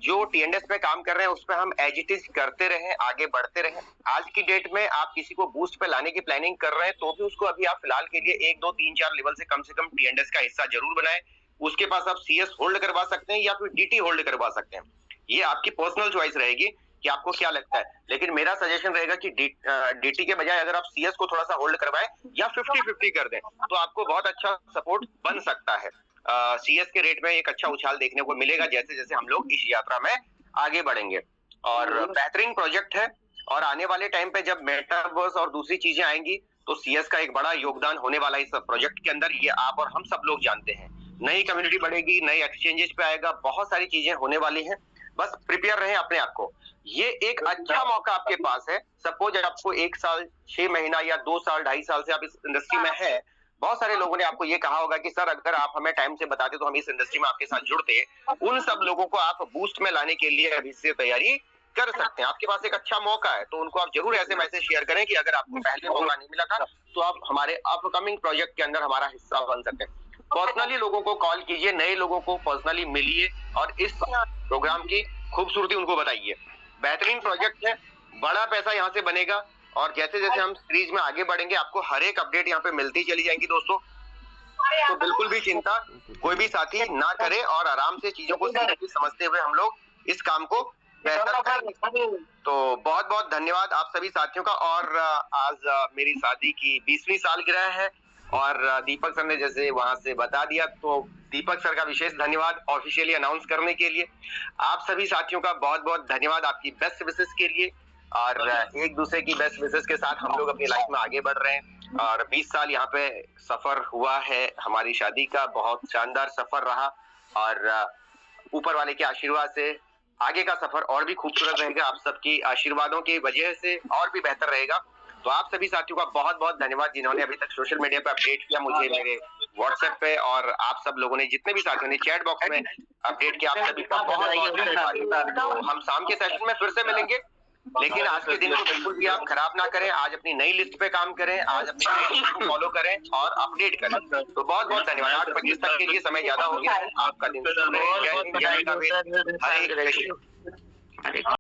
जो T&S पे काम कर रहे हैं उस पे हम एज इट इज करते रहें, आगे बढ़ते रहें। आज की डेट में आप किसी को बूस्ट पे लाने की प्लानिंग कर रहे हैं तो भी उसको अभी आप फिलहाल के लिए 1, 2, 3, 4 लेवल से कम T&S का हिस्सा जरूर बनाएं। उसके पास आप CS होल्ड करवा सकते हैं या फिर DT होल्ड करवा सकते हैं, ये आपकी पर्सनल चॉइस रहेगी कि आपको क्या लगता है। लेकिन मेरा सजेशन रहेगा कि DT के बजाय अगर आप CS को थोड़ा सा होल्ड करवाएं या 50-50 कर दें तो आपको बहुत अच्छा सपोर्ट बन सकता है। CS के रेट में एक अच्छा उछाल देखने को मिलेगा जैसे जैसे हम लोग इस यात्रा में आगे बढ़ेंगे। और बेहतरीन प्रोजेक्ट है, और आने वाले टाइम पे जब मेटावर्स और दूसरी चीजें आएंगी तो CS का एक बड़ा योगदान होने वाला है इस प्रोजेक्ट के अंदर, ये आप और हम सब लोग जानते हैं। नई कम्युनिटी बढ़ेगी, नई एक्सचेंजेस पे आएगा, बहुत सारी चीजें होने वाली हैं। बस प्रिपेयर रहें अपने आप को, ये एक अच्छा मौका आपके पास है। सपोज आपको 1 साल 6 महीना या 2 साल 2.5 साल से आप इस इंडस्ट्री में है, बहुत सारे लोगों ने आपको ये कहा होगा कि सर अगर आप हमें टाइम से बताते तो हम इस इंडस्ट्री में आपके साथ जुड़ते। उन सब लोगों को आप बूस्ट में लाने के लिए अभी से तैयारी कर सकते हैं। आपके पास एक अच्छा मौका है, तो उनको आप जरूर ऐसे मैसेज शेयर करें कि अगर आपको पहले मौका नहीं मिला था तो आप हमारे अपकमिंग प्रोजेक्ट के अंदर हमारा हिस्सा बन सकते हैं। पर्सनली लोगों को कॉल कीजिए, नए लोगों को पर्सनली मिलिए और इस प्रोग्राम की खूबसूरती उनको बताइए। बेहतरीन प्रोजेक्ट है, बड़ा पैसा यहाँ से बनेगा, और जैसे जैसे हम सीरीज में आगे बढ़ेंगे आपको हर एक अपडेट यहाँ पे मिलती चली जाएंगी दोस्तों। तो बिल्कुल भी चिंता कोई भी साथी ना करे, और आराम से चीजों को समझते हुए हम लोग इस काम को बेहतर करेंगे। तो बहुत बहुत धन्यवाद आप सभी साथियों का। और आज मेरी शादी की 20वीं सालगिरह है, और दीपक सर ने जैसे वहां से बता दिया, तो दीपक सर का विशेष धन्यवाद ऑफिशियली अनाउंस करने के लिए। आप सभी साथियों का बहुत बहुत धन्यवाद आपकी बेस्ट विशेष के लिए, और एक दूसरे की बेस्ट विशेष के साथ हम लोग अपनी लाइफ में आगे बढ़ रहे हैं। और 20 साल यहाँ पे सफर हुआ है हमारी शादी का, बहुत शानदार सफर रहा, और ऊपर वाले के आशीर्वाद से आगे का सफर और भी खूबसूरत रहेगा। आप सबकी आशीर्वादों की वजह से और भी बेहतर रहेगा। तो आप सभी साथियों का बहुत बहुत धन्यवाद जिन्होंने अभी तक सोशल मीडिया पे अपडेट किया मुझे, मेरे व्हाट्सएप पे, और आप सब लोगों ने जितने भी साथियों ने चैट बॉक्स में अपडेट किया, आप सभी का बहुत बहुत धन्यवाद। तो हम शाम के सेशन में फिर से मिलेंगे, लेकिन आज के दिन को बिल्कुल भी आप खराब ना करें। आज अपनी नई लिस्ट पे काम करें, आज अपनी लिस्ट को फॉलो करें और अपडेट करें। तो बहुत बहुत धन्यवाद। 8:25 तक के लिए समय ज्यादा हो गया, आपका दिन शुभ रहे। जय हिंद, जय कावेरी, हरे कृष्ण।